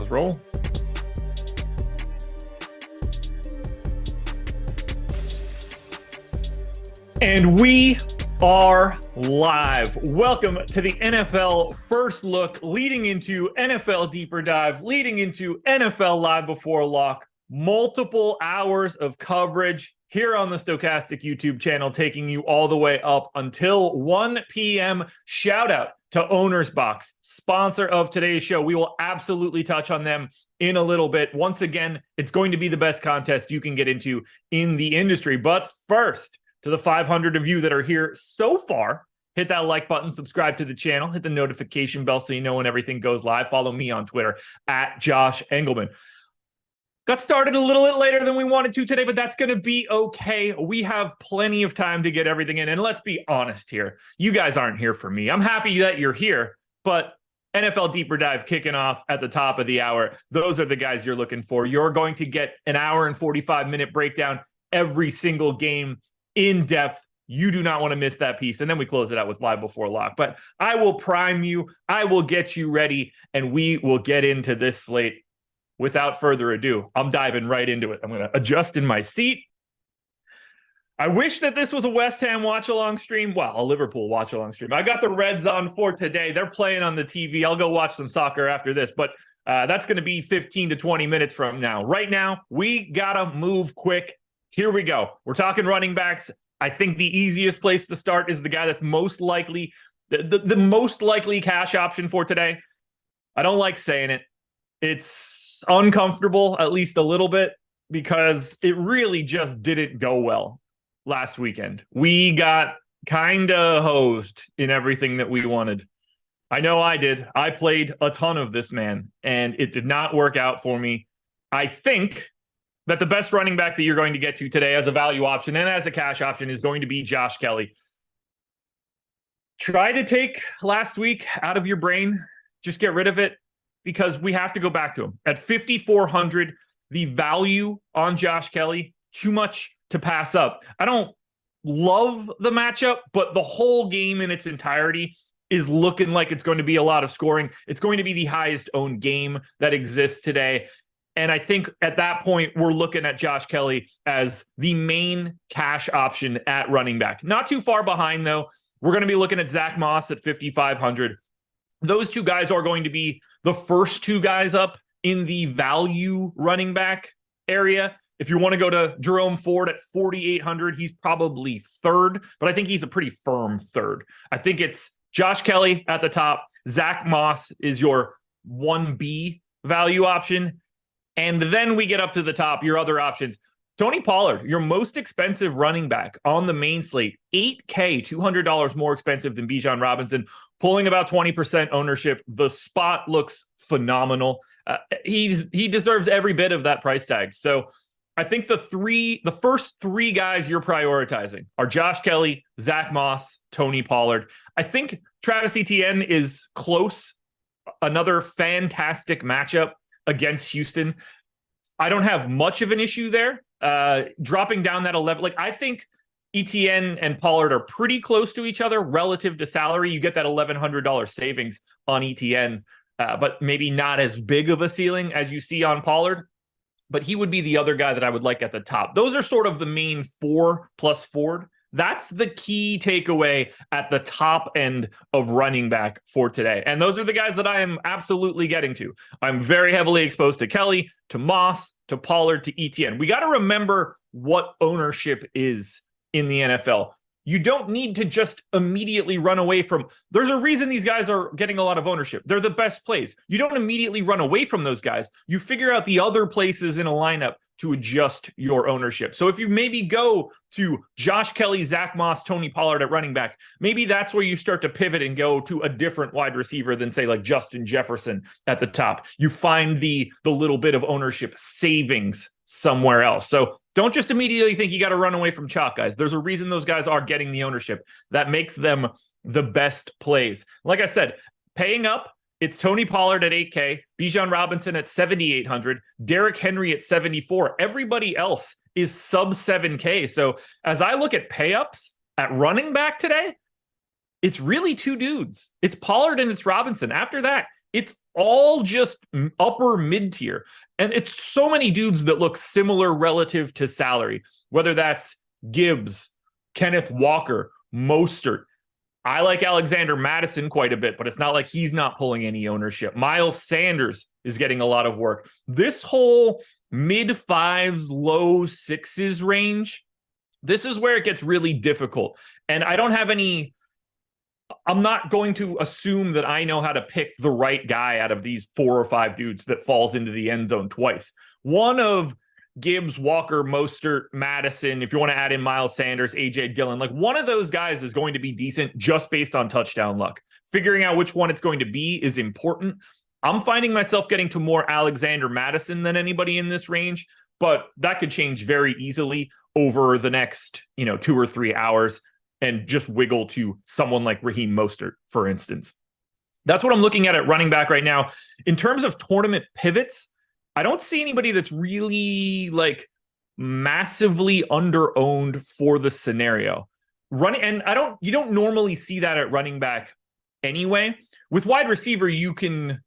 Let's roll. And we are live. Welcome to the NFL First Look, leading into NFL Deeper Dive, leading into NFL Live Before Lock. Multiple hours of coverage here on the Stochastic YouTube channel, taking you all the way up until 1 p.m. Shout out to Owner's Box, sponsor of today's show. We will absolutely touch on them in a little bit. Once again, it's going to be the best contest you can get into in the industry. But first, to the 500 of you that are here so far, hit that like button, subscribe to the channel, hit the notification bell so you know when everything goes live. Follow me on Twitter at Josh Engleman. Got started a little bit later than we wanted to today, but that's going to be okay. We have plenty of time to get everything in. And let's be honest here. You guys aren't here for me. I'm happy that you're here, but NFL Deeper Dive kicking off at the top of the hour. Those are the guys you're looking for. You're going to get an hour and 45-minute breakdown every single game in depth. You do not want to miss that piece. And then we close it out with Live Before Lock. But I will prime you. I will get you ready, and we will get into this slate. Without further ado, I'm diving right into it. I'm going to adjust in my seat. I wish that this was a West Ham watch-along stream. Well, a Liverpool watch-along stream. I got the Reds on for today. They're playing on the TV. I'll go watch some soccer after this, but that's going to be 15 to 20 minutes from now. Right now, we got to move quick. Here we go. We're talking running backs. I think the easiest place to start is the guy that's most likely, the most likely cash option for today. I don't like saying it. It's uncomfortable, at least a little bit, because it really just didn't go well last weekend. We got kind of hosed in everything that we wanted. I know I did. I played a ton of this man, and it did not work out for me. I think that the best running back that you're going to get to today as a value option and as a cash option is going to be Josh Kelly. Try to take last week out of your brain. Just get rid of it, because we have to go back to him. At 5,400, the value on Josh Kelly, too much to pass up. I don't love the matchup, but the whole game in its entirety is looking like it's going to be a lot of scoring. It's going to be the highest owned game that exists today. And I think at that point, we're looking at Josh Kelly as the main cash option at running back. Not too far behind, though. We're going to be looking at Zach Moss at 5,500. Those two guys are going to be the first two guys up in the value running back area. If you want to go to Jerome Ford at 4,800, he's probably third, but I think he's a pretty firm third. I think it's Josh Kelly at the top. Zach Moss is your 1B value option. And then we get up to the top, your other options. Tony Pollard, your most expensive running back on the main slate, $8K, $200 more expensive than Bijan Robinson, pulling about 20% ownership. The spot looks phenomenal. He deserves every bit of that price tag. So I think the first three guys you're prioritizing are Josh Kelly, Zach Moss, Tony Pollard. I think Travis Etienne is close. Another fantastic matchup against Houston. I don't have much of an issue there. Dropping down that 11, I think Etienne and Pollard are pretty close to each other relative to salary. You get that $1,100 savings on Etienne, but maybe not as big of a ceiling as you see on Pollard. But he would be the other guy that I would like at the top. Those are sort of the main 4 plus Ford. That's the key takeaway at the top end of running back for today. And those are the guys that I am absolutely getting to. I'm very heavily exposed to Kelly, to Moss, to Pollard, to Etienne. We got to remember what ownership is in the NFL. You don't need to just immediately run away from. There's a reason these guys are getting a lot of ownership. They're the best plays. You don't immediately run away from those guys. You figure out the other places in a lineup to adjust your ownership. So if you maybe go to Josh Kelly, Zach Moss, Tony Pollard at running back, maybe that's where you start to pivot and go to a different wide receiver than, say, like Justin Jefferson at the top. You find the little bit of ownership savings somewhere else. So don't just immediately think you got to run away from chalk, guys. There's a reason those guys are getting the ownership. That makes them the best plays. Like I said, paying up, it's Tony Pollard at 8K, Bijan Robinson at 7,800, Derrick Henry at 74. Everybody else is sub 7K. So as I look at pay-ups at running back today, it's really two dudes. It's Pollard and it's Robinson. After that, it's all just upper mid-tier. And it's so many dudes that look similar relative to salary, whether that's Gibbs, Kenneth Walker, Mostert. I like Alexander Mattison quite a bit, but it's not like he's not pulling any ownership. Miles Sanders is getting a lot of work. This whole mid-fives, low-sixes range, this is where it gets really difficult. And I don't have any... I'm not going to assume that I know how to pick the right guy out of these 4 or 5 dudes that falls into the end zone twice. One of Gibbs, Walker, Mostert, Madison, if you want to add in Miles Sanders, AJ Dillon, like one of those guys is going to be decent just based on touchdown luck. Figuring out which one it's going to be is important. I'm finding myself getting to more Alexander Mattison than anybody in this range, but that could change very easily over the next, 2 or 3 hours. And just wiggle to someone like Raheem Mostert, for instance. That's what I'm looking at running back right now. In terms of tournament pivots, I don't see anybody that's really like massively under-owned for the scenario. You don't normally see that at running back anyway. With wide receiver, you can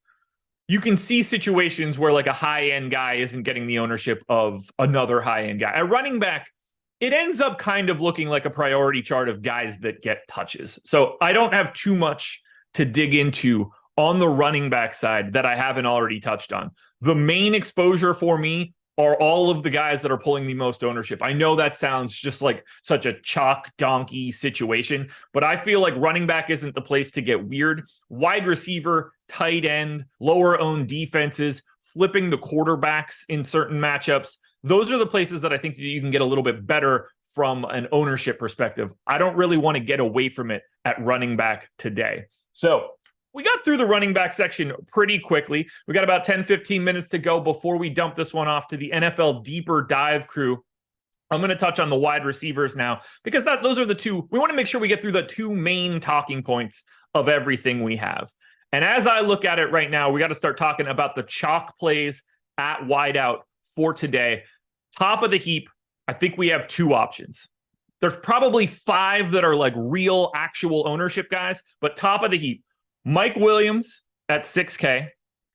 see situations where like a high-end guy isn't getting the ownership of another high-end guy. At running back, it ends up kind of looking like a priority chart of guys that get touches. So I don't have too much to dig into on the running back side that I haven't already touched on. The main exposure for me are all of the guys that are pulling the most ownership. I know that sounds just like such a chalk donkey situation, but I feel like running back isn't the place to get weird. Wide receiver, tight end, lower owned defenses, flipping the quarterbacks in certain matchups. Those are the places that I think you can get a little bit better from an ownership perspective. I don't really want to get away from it at running back today. So we got through the running back section pretty quickly. We got about 10, 15 minutes to go before we dump this one off to the NFL Deeper Dive crew. I'm going to touch on the wide receivers now because those are the two. We want to make sure we get through the 2 main talking points of everything we have. And as I look at it right now, we got to start talking about the chalk plays at wideout for today. Top of the heap, I think we have 2 options. There's probably 5 that are like real actual ownership guys, but top of the heap, Mike Williams at 6K.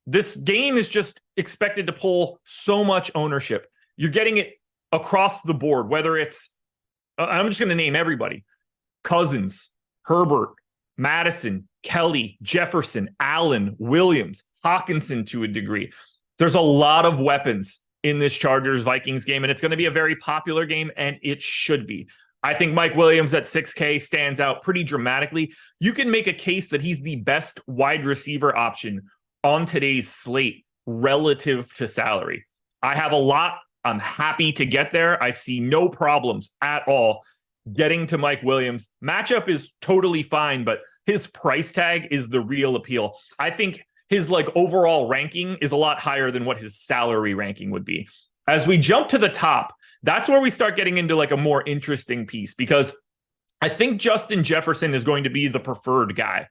This game is just expected to pull so much ownership. You're getting it across the board, whether it's, I'm just going to name everybody: Cousins, Herbert, Madison, Kelly, Jefferson, Allen, Williams, Hawkinson to a degree. There's a lot of weapons in this Chargers-Vikings game, and it's going to be a very popular game, and it should be. I think Mike Williams at 6K stands out pretty dramatically. You can make a case that he's the best wide receiver option on today's slate relative to salary. I have a lot. I'm happy to get there. I see no problems at all getting to Mike Williams. Matchup is totally fine, but his price tag is the real appeal. I think his like overall ranking is a lot higher than what his salary ranking would be. As we jump to the top, that's where we start getting into like a more interesting piece, because I think Justin Jefferson is going to be the preferred guy.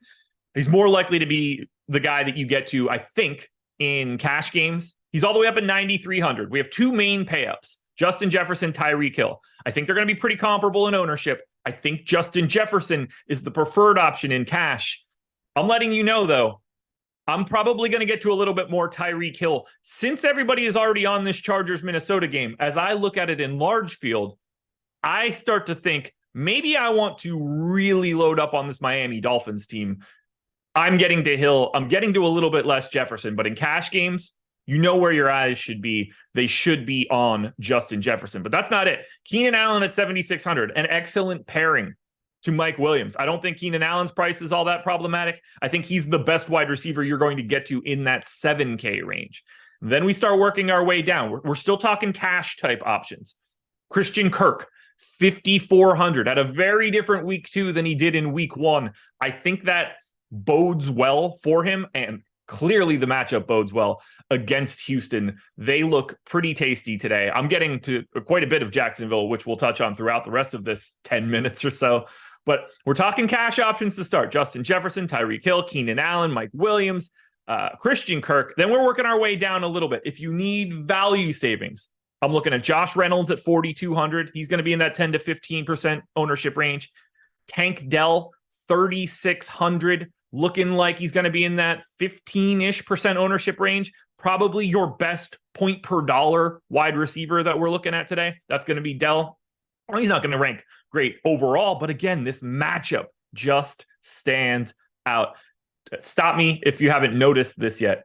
He's more likely to be the guy that you get to, I think, in cash games. He's all the way up at 9,300. We have 2 main pay-ups: Justin Jefferson, Tyreek Hill. I think they're going to be pretty comparable in ownership. I think Justin Jefferson is the preferred option in cash. I'm letting you know, though, I'm probably going to get to a little bit more Tyreek Hill. Since everybody is already on this Chargers-Minnesota game, as I look at it in large field, I start to think maybe I want to really load up on this Miami Dolphins team. I'm getting to Hill. I'm getting to a little bit less Jefferson, but in cash games, you know where your eyes should be. They should be on Justin Jefferson, but that's not it. Keenan Allen at 7,600, an excellent pairing to Mike Williams. I don't think Keenan Allen's price is all that problematic. I think he's the best wide receiver you're going to get to in that 7K range. Then we start working our way down. We're still talking cash type options. Christian Kirk, 5,400, at a very different week 2 than he did in week 1. I think that bodes well for him, and clearly the matchup bodes well against Houston. They look pretty tasty today. I'm getting to quite a bit of Jacksonville, which we'll touch on throughout the rest of this 10 minutes or so. But we're talking cash options to start: Justin Jefferson, Tyreek Hill, Keenan Allen, Mike Williams, Christian Kirk. Then we're working our way down a little bit. If you need value savings, I'm looking at Josh Reynolds at 4,200. He's going to be in that 10 to 15% ownership range. Tank Dell, 3,600. looking like he's going to be in that 15-ish% ownership range. Probably your best point per dollar wide receiver that we're looking at today. That's going to be Dell. Well, he's not going to rank great overall, but again, this matchup just stands out. Stop me if you haven't noticed this yet.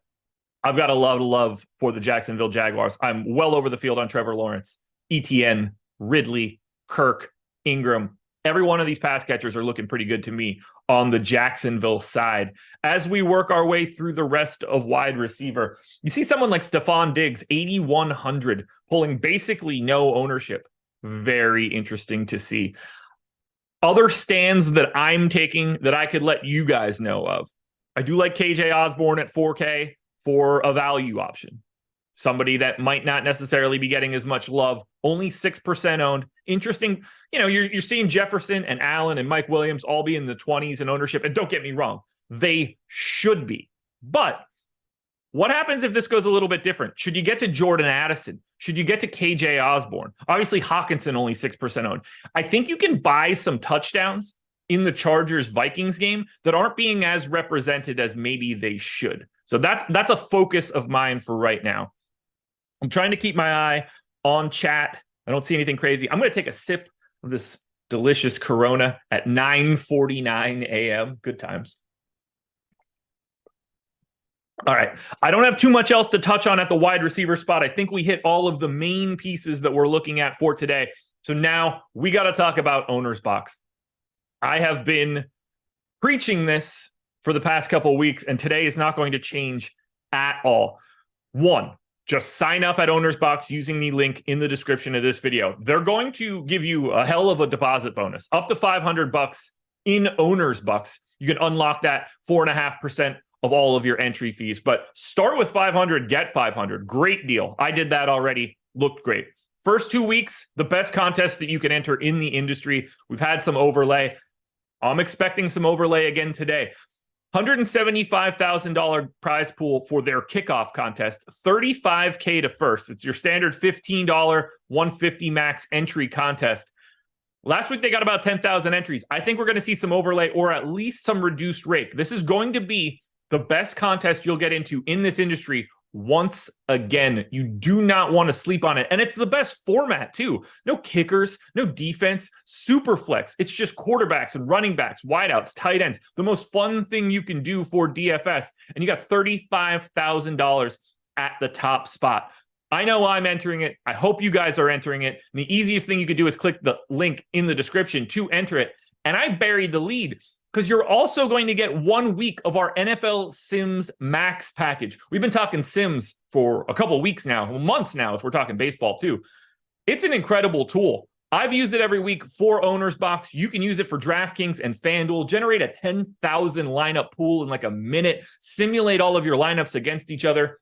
I've got a lot of love for the Jacksonville Jaguars. I'm well over the field on Trevor Lawrence, Etienne, Ridley, Kirk, Ingram. Every one of these pass catchers are looking pretty good to me on the Jacksonville side. As we work our way through the rest of wide receiver, you see someone like Stephon Diggs, 8,100, pulling basically no ownership. Very interesting to see. Other stands that I'm taking that I could let you guys know of. I do like KJ Osborne at 4K for a value option. Somebody that might not necessarily be getting as much love, only 6% owned. Interesting. You know, you're seeing Jefferson and Allen and Mike Williams all be in the 20s in ownership. And don't get me wrong, they should be. But what happens if this goes a little bit different? Should you get to Jordan Addison? Should you get to KJ Osborne? Obviously, Hawkinson only 6% owned. I think you can buy some touchdowns in the Chargers-Vikings game that aren't being as represented as maybe they should. So that's a focus of mine for right now. I'm trying to keep my eye on chat. I don't see anything crazy. I'm going to take a sip of this delicious Corona at 9:49 a.m. Good times. All right. I don't have too much else to touch on at the wide receiver spot. I think we hit all of the main pieces that we're looking at for today. So now we got to talk about Owner's Box. I have been preaching this for the past couple of weeks, and today is not going to change at all. One, just sign up at Owner's Box using the link in the description of this video. They're going to give you a hell of a deposit bonus, up to $500 in Owner's Box. You can unlock that 4.5% of all of your entry fees, but start with 500, get 500. Great deal. I did that already. Looked great. First 2 weeks, the best contest that you can enter in the industry. We've had some overlay. I'm expecting some overlay again today. $175,000 prize pool for their kickoff contest, $35K to first. It's your standard $15, $150 max entry contest. Last week, they got about 10,000 entries. I think we're going to see some overlay or at least some reduced rate. This is going to be the best contest you'll get into in this industry once again. You do not want to sleep on it. And it's the best format too. No kickers, no defense, super flex. It's just quarterbacks and running backs, wideouts, tight ends. The most fun thing you can do for DFS. And you got $35,000 at the top spot. I know I'm entering it. I hope you guys are entering it. And the easiest thing you could do is click the link in the description to enter it. And I buried the lead, because you're also going to get 1 week of our NFL Sims Max package. We've been talking Sims for a couple of weeks now, months now, if we're talking baseball too. It's an incredible tool. I've used it every week for Owner's Box. You can use it for DraftKings and FanDuel. Generate a 10,000 lineup pool in like a minute. Simulate all of your lineups against each other.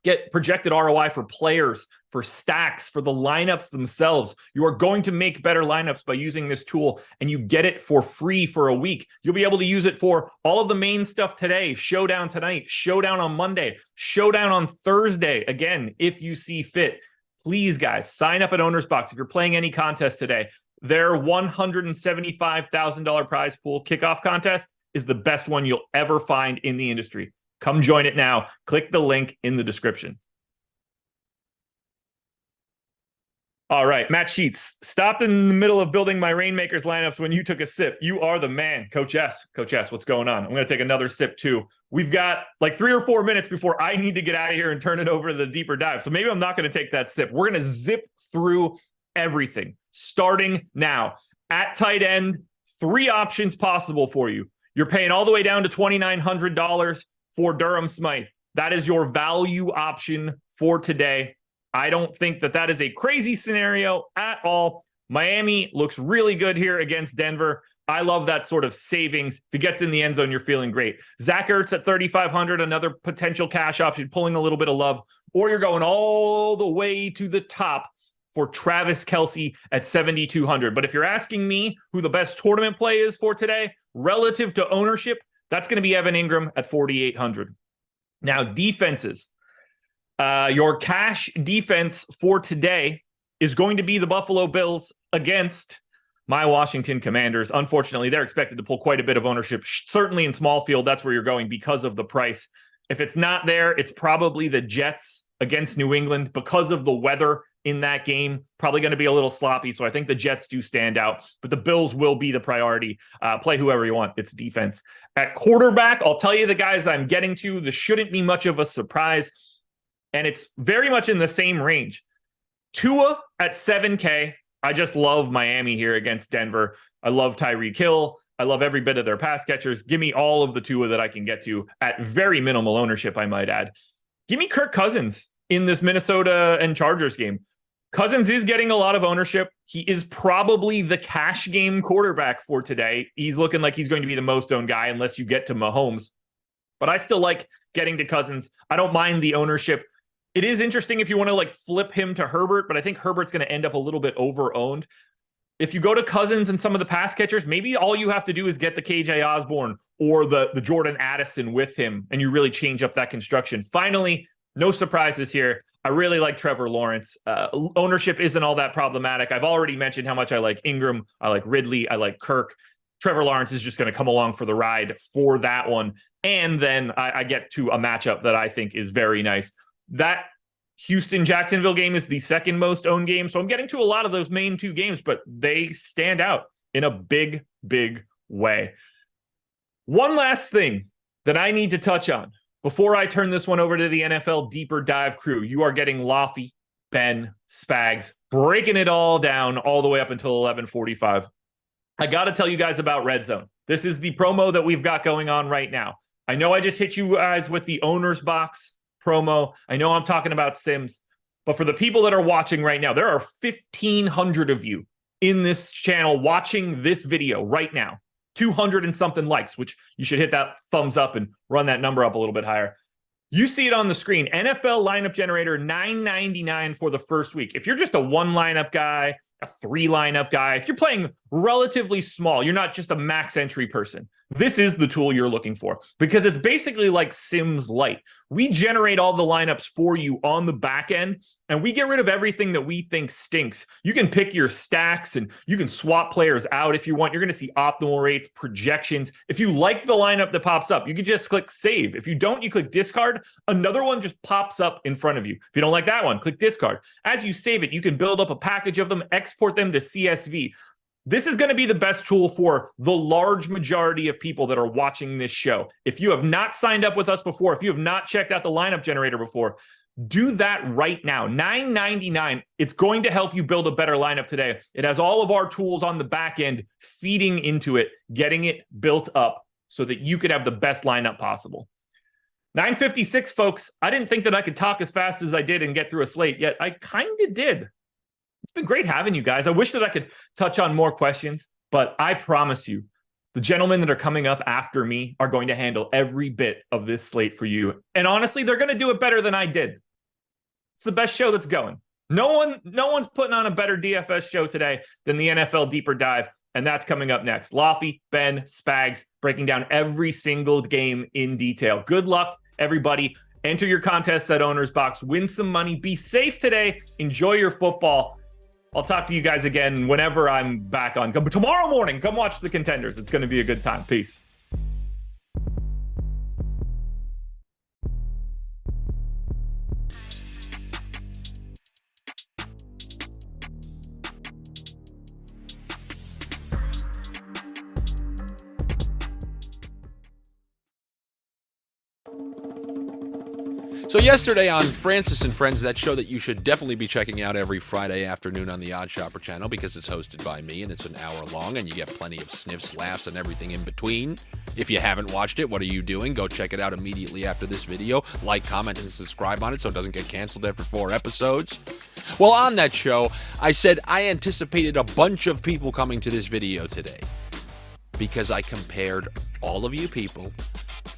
Get projected ROI for players, for stacks, for the lineups themselves. You are going to make better lineups by using this tool, and you get it for free for a week. You'll be able to use it for all of the main stuff today, Showdown tonight, Showdown on Monday, Showdown on Thursday, again, if you see fit. Please, guys, sign up at Owner's Box if you're playing any contest today. Their $175,000 prize pool kickoff contest is the best one you'll ever find in the industry. Come join it now. Click the link in the description. All right, Matt Sheets, stopped in the middle of building my Rainmakers lineups when you took a sip. You are the man. Coach S, what's going on? I'm going to take another sip too. We've got like 3 or 4 minutes before I need to get out of here and turn it over to the deeper dive. So maybe I'm not going to take that sip. We're going to zip through everything starting now. At tight end, 3 options possible for you. You're paying all the way down to $2,900 for Durham Smythe. That is your value option for today. I don't think that is a crazy scenario at all. Miami looks really good here against Denver. I love that sort of savings. If he gets in the end zone, you're feeling great. Zach Ertz at 3,500, another potential cash option, pulling a little bit of love. Or you're going all the way to the top for Travis Kelce at 7,200. But if you're asking me who the best tournament play is for today, relative to ownership, that's going to be Evan Ingram at 4,800. Now, defenses. Your cash defense for today is going to be the Buffalo Bills against my Washington Commanders. Unfortunately, they're expected to pull quite a bit of ownership, certainly in small field. That's where you're going because of the price. If it's not there, it's probably the Jets against New England because of the weather in that game. Probably going to be a little sloppy. So I think the Jets do stand out, but the Bills will be the priority. Play whoever you want. It's defense. At quarterback, I'll tell you the guys I'm getting to. This shouldn't be much of a surprise. And it's very much in the same range. Tua at 7K. I just love Miami here against Denver. I love Tyreek Hill. I love every bit of their pass catchers. Give me all of the Tua that I can get to at very minimal ownership, I might add. Give me Kirk Cousins in this Minnesota and Chargers game. Cousins is getting a lot of ownership. He is probably the cash game quarterback for today. He's looking like he's going to be the most owned guy unless you get to Mahomes. But I still like getting to Cousins. I don't mind the ownership. It is interesting if you want to like flip him to Herbert, but I think Herbert's going to end up a little bit over-owned. If you go to Cousins and some of the pass catchers, maybe all you have to do is get the KJ Osborne or the Jordan Addison with him, and you really change up that construction. Finally, no surprises here. I really like Trevor Lawrence. Ownership isn't all that problematic. I've already mentioned how much I like Ingram. I like Ridley. I like Kirk. Trevor Lawrence is just going to come along for the ride for that one. And then I get to a matchup that I think is very nice. That Houston-Jacksonville game is the second most owned game. So I'm getting to a lot of those main two games, but they stand out in a big, big way. One last thing that I need to touch on before I turn this one over to the NFL Deeper Dive crew. You are getting Loughy, Ben, Spags, breaking it all down all the way up until 11:45. I got to tell you guys about Red Zone. This is the promo that we've got going on right now. I know I just hit you guys with the owner's box promo. I know I'm talking about Sims, but for the people that are watching right now, there are 1,500 of you in this channel watching this video right now. 200 and something likes, which you should hit that thumbs up and run that number up a little bit higher. You see it on the screen. NFL lineup generator, $9.99 for the first week. If you're just a one lineup guy, a three lineup guy, if you're playing relatively small, you're not just a max entry person, this is the tool you're looking for because it's basically like Sims Lite. We generate all the lineups for you on the back end, and we get rid of everything that we think stinks. You can pick your stacks and you can swap players out if you want. You're going to see optimal rates, projections. If you like the lineup that pops up, you can just click save. If you don't, you click discard. Another one just pops up in front of you. If you don't like that one, click discard. As you save it, you can build up a package of them, export them to CSV. This is going to be the best tool for the large majority of people that are watching this show. If you have not signed up with us before, if you have not checked out the lineup generator before, do that right now. $9.99. It's going to help you build a better lineup today. It has all of our tools on the back end feeding into it, getting it built up so that you could have the best lineup possible. 9:56, folks. I didn't think that I could talk as fast as I did and get through a slate, yet I kind of did. It's been great having you guys. I wish that I could touch on more questions, but I promise you, the gentlemen that are coming up after me are going to handle every bit of this slate for you. And honestly, they're going to do it better than I did. It's the best show that's going. No one's putting on a better DFS show today than the NFL Deeper Dive, and that's coming up next. Loughy, Ben, Spags, breaking down every single game in detail. Good luck, everybody. Enter your contests at Owner's Box. Win some money. Be safe today. Enjoy your football. I'll talk to you guys again whenever I'm back on. But tomorrow morning, come watch the Contenders. It's going to be a good time. Peace. So yesterday on Francis and Friends, that show that you should definitely be checking out every Friday afternoon on the Odd Shopper channel because it's hosted by me and it's an hour long and you get plenty of sniffs, laughs, and everything in between. If you haven't watched it, what are you doing? Go check it out immediately after this video. Like, comment, and subscribe on it so it doesn't get canceled after 4 episodes. Well, on that show, I said I anticipated a bunch of people coming to this video today because I compared all of you people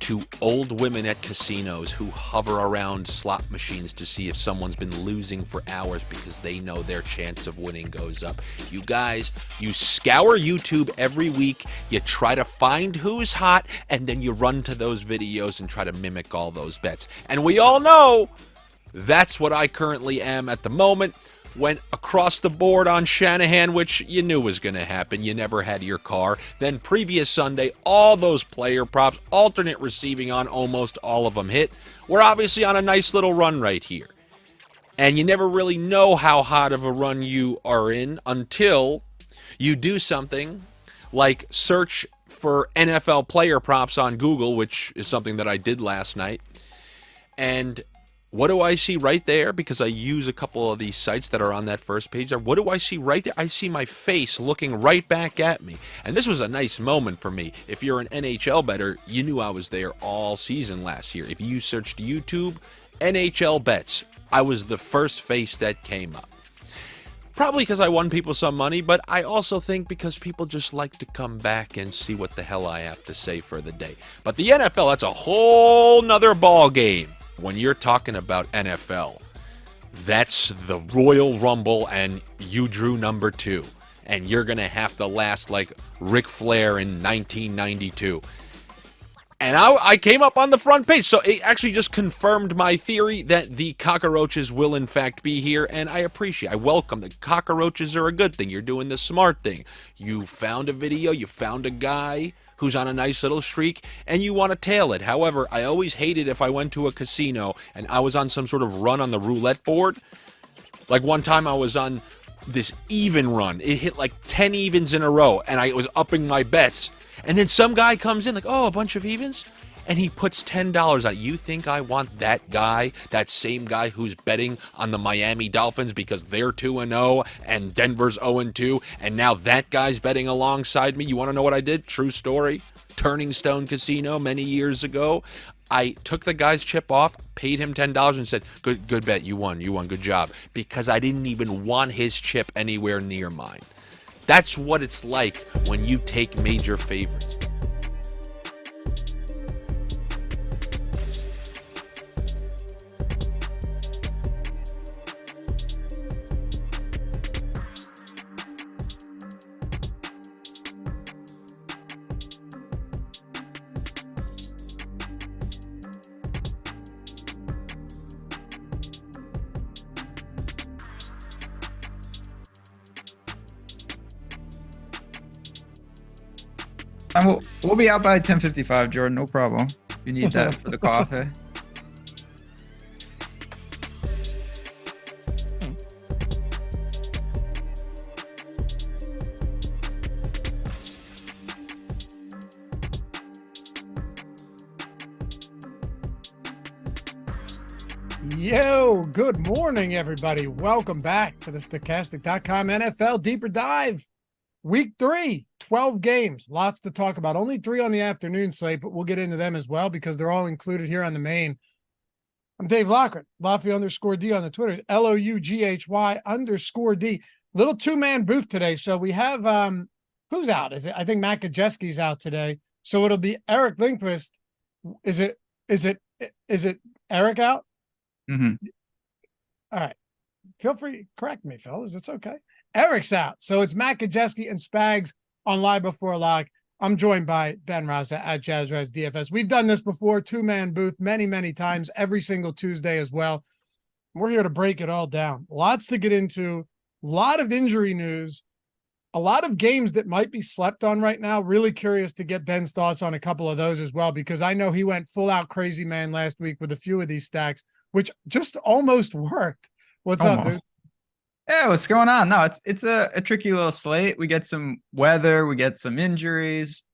to old women at casinos who hover around slot machines to see if someone's been losing for hours because they know their chance of winning goes up. You guys, you scour YouTube every week, you try to find who's hot, and then you run to those videos and try to mimic all those bets. And we all know that's what I currently am at the moment. went across the board on Shanahan, which you knew was going to happen. You never had your car. Then previous Sunday, all those player props, alternate receiving on almost all of them hit. We're obviously on a nice little run right here. And you never really know how hot of a run you are in until you do something like search for NFL player props on Google, which is something that I did last night. And what do I see right there? Because I use a couple of these sites that are on that first page there. What do I see right there? I see my face looking right back at me. And this was a nice moment for me. If you're an NHL bettor, you knew I was there all season last year. If you searched YouTube, NHL bets, I was the first face that came up. Probably because I won people some money, but I also think because people just like to come back and see what the hell I have to say for the day. But the NFL, that's a whole nother ball game. When you're talking about NFL, that's the Royal Rumble and you drew number 2. And you're going to have to last like Ric Flair in 1992. And I came up on the front page, so it actually just confirmed my theory that the cockroaches will in fact be here, and I welcome the cockroaches are a good thing. You're doing the smart thing. You found a video, you found a guy who's on a nice little streak, and you want to tail it. However, I always hated if I went to a casino and I was on some sort of run on the roulette board. Like one time I was on this even run. It hit like 10 evens in a row, and I was upping my bets. And then some guy comes in like, oh, a bunch of evens? And he puts $10 out. You think I want that guy, that same guy who's betting on the Miami Dolphins because they're 2-0 and Denver's 0-2, and now that guy's betting alongside me? You want to know what I did? True story. Turning Stone Casino many years ago. I took the guy's chip off, paid him $10, and said, good bet, you won, good job. Because I didn't even want his chip anywhere near mine. That's what it's like when you take major favorites. And we'll be out by 10:55, Jordan. No problem. You need that for the coffee. Yo, good morning, everybody. Welcome back to the Stochastic.com NFL Deeper Dive. Week 3, 12 games. Lots to talk about. Only 3 on the afternoon slate, but we'll get into them as well because they're all included here on the main. I'm Dave Loughy, Loughy_D on the Twitter. LOUGHY_D. Little two-man booth today. So we have, who's out? Is it? I think Matt Kajeski's out today. So it'll be Eric Lindquist. Is it Eric out? Mm-hmm. All right. Feel free to correct me, fellas. It's okay. Eric's out. So it's Matt Kajeski and Spags on Live Before Lock. I'm joined by Ben Rasa at JazzRaz DFS. We've done this before, two-man booth many, many times, every single Tuesday as well. We're here to break it all down. Lots to get into, a lot of injury news, a lot of games that might be slept on right now. Really curious to get Ben's thoughts on a couple of those as well, because I know he went full out crazy man last week with a few of these stacks, which just almost worked. What's up, dude? Yeah, what's going on? No, it's a tricky little slate. We get some weather, we get some injuries,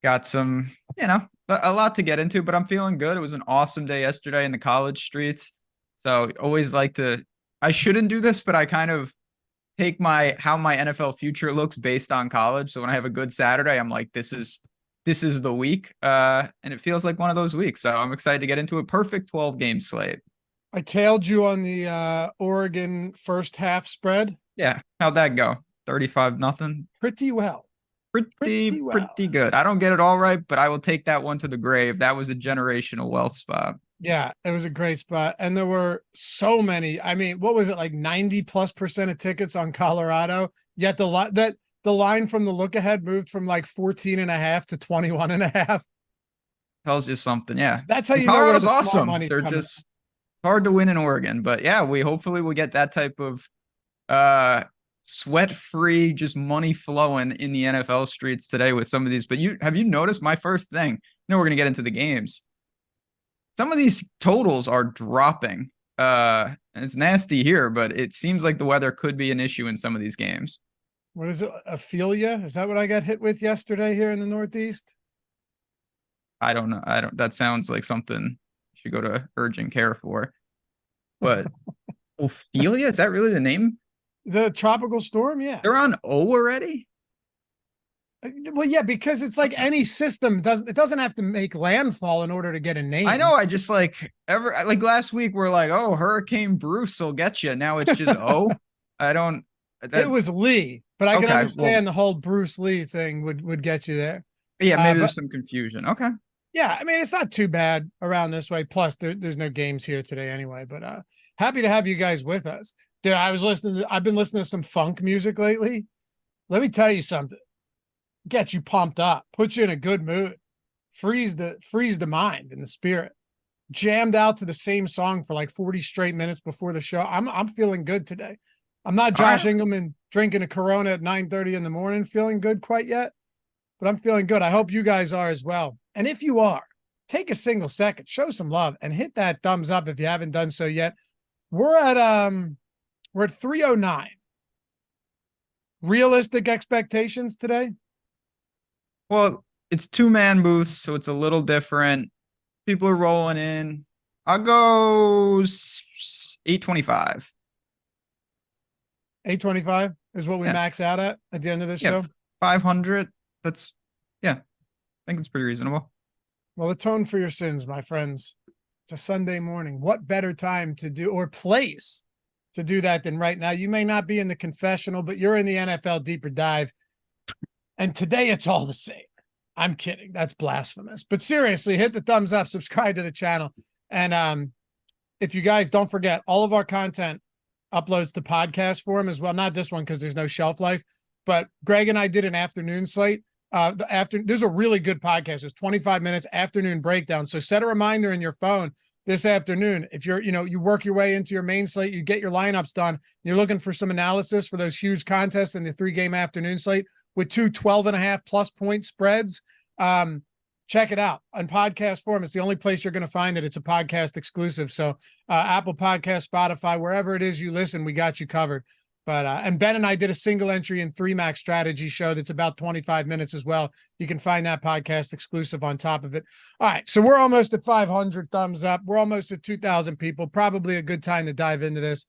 got some, a lot to get into, but I'm feeling good. It was an awesome day yesterday in the college streets. So always I shouldn't do this, but I kind of take how my NFL future looks based on college. So when I have a good Saturday, I'm like, this is the week. And it feels like one of those weeks. So I'm excited to get into a perfect 12-game slate. I tailed you on the Oregon first half spread. Yeah. How'd that go? 35-0? Pretty well. Pretty good. I don't get it all right, but I will take that one to the grave. That was a generational wealth spot. Yeah, it was a great spot. And there were so many. I mean, what was it, like 90+% of tickets on Colorado? Yet the line from the look ahead moved from like 14.5 to 21.5. Tells you something. Yeah. That's how you Colorado's know where the awesome. money's They're coming. just hard to win in Oregon, but yeah, hopefully we'll get that type of sweat-free, just money flowing in the NFL streets today with some of these. But have you noticed my first thing? We're going to get into the games. Some of these totals are dropping. And it's nasty here, but it seems like the weather could be an issue in some of these games. What is it? Aphelia? Is that what I got hit with yesterday here in the Northeast? I don't know. That sounds like something you should go to urgent care for. But Ophelia, is that really the name? The tropical storm? Yeah. They're on O already? Well, yeah, because it's like any system doesn't have to make landfall in order to get a name. I know. I just like last week we're like, oh, Hurricane Bruce will get you. Now it's just it was Lee, but I can understand the whole Bruce Lee thing would get you there. Yeah, maybe there's some confusion. Okay. Yeah, I mean, it's not too bad around this way. Plus, there's no games here today anyway. But happy to have you guys with us. Dude, I've been listening to some funk music lately. Let me tell you something. Get you pumped up, put you in a good mood, freeze the mind and the spirit. Jammed out to the same song for like 40 straight minutes before the show. I'm feeling good today. I'm not Josh Engleman drinking a Corona at 9:30 in the morning, feeling good quite yet, but I'm feeling good. I hope you guys are as well. And if you are, take a single second, show some love, and hit that thumbs up if you haven't done so yet. We're at 309. Realistic expectations today? Well, it's 2-man booths, so it's a little different. People are rolling in. I'll go 825. 825 is what we max out at the end of this show? 500. I think it's pretty reasonable. Well, atone for your sins, my friends. It's a Sunday morning. What better time to do or place to do that than right now? You may not be in the confessional, but you're in the NFL Deeper Dive. And today it's all the same. I'm kidding. That's blasphemous. But seriously, hit the thumbs up, subscribe to the channel. And if you guys don't forget, all of our content uploads to podcast form as well. Not this one because there's no shelf life. But Greg and I did an afternoon slate. There's a really good podcast. It's 25 minutes afternoon breakdown. So set a reminder in your phone this afternoon. If you work your way into your main slate, you get your lineups done. You're looking for some analysis for those huge contests in the 3-game afternoon slate with 2 12.5+ point spreads. Check it out on podcast form. It's the only place you're going to find it. It's a podcast exclusive. So Apple Podcast, Spotify, wherever it is you listen, we got you covered. But and Ben and I did a single entry in 3-max strategy show that's about 25 minutes as well. You can find that podcast exclusive on top of it. All right, so we're almost at 500 thumbs up. We're almost at 2,000 people. Probably a good time to dive into this.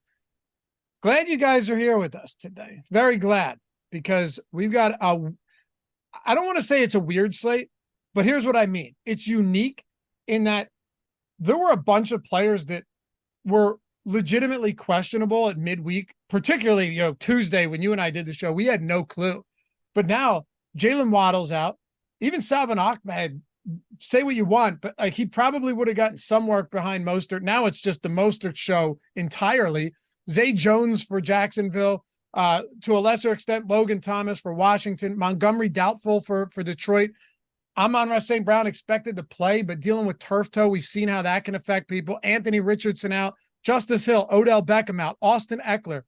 Glad you guys are here with us today. Very glad, because we've got I don't want to say it's a weird slate, but here's what I mean. It's unique in that there were a bunch of players that were legitimately questionable at midweek, particularly, Tuesday when you and I did the show. We had no clue. But now Jalen Waddle's out. Even Salvon Ahmed, say what you want, but like he probably would have gotten some work behind Mostert. Now it's just the Mostert show entirely. Zay Jones for Jacksonville, to a lesser extent, Logan Thomas for Washington, Montgomery doubtful for Detroit. Amon-Ra St. Brown expected to play, but dealing with turf toe, we've seen how that can affect people. Anthony Richardson out, Justice Hill, Odell Beckham out, Austin Eckler,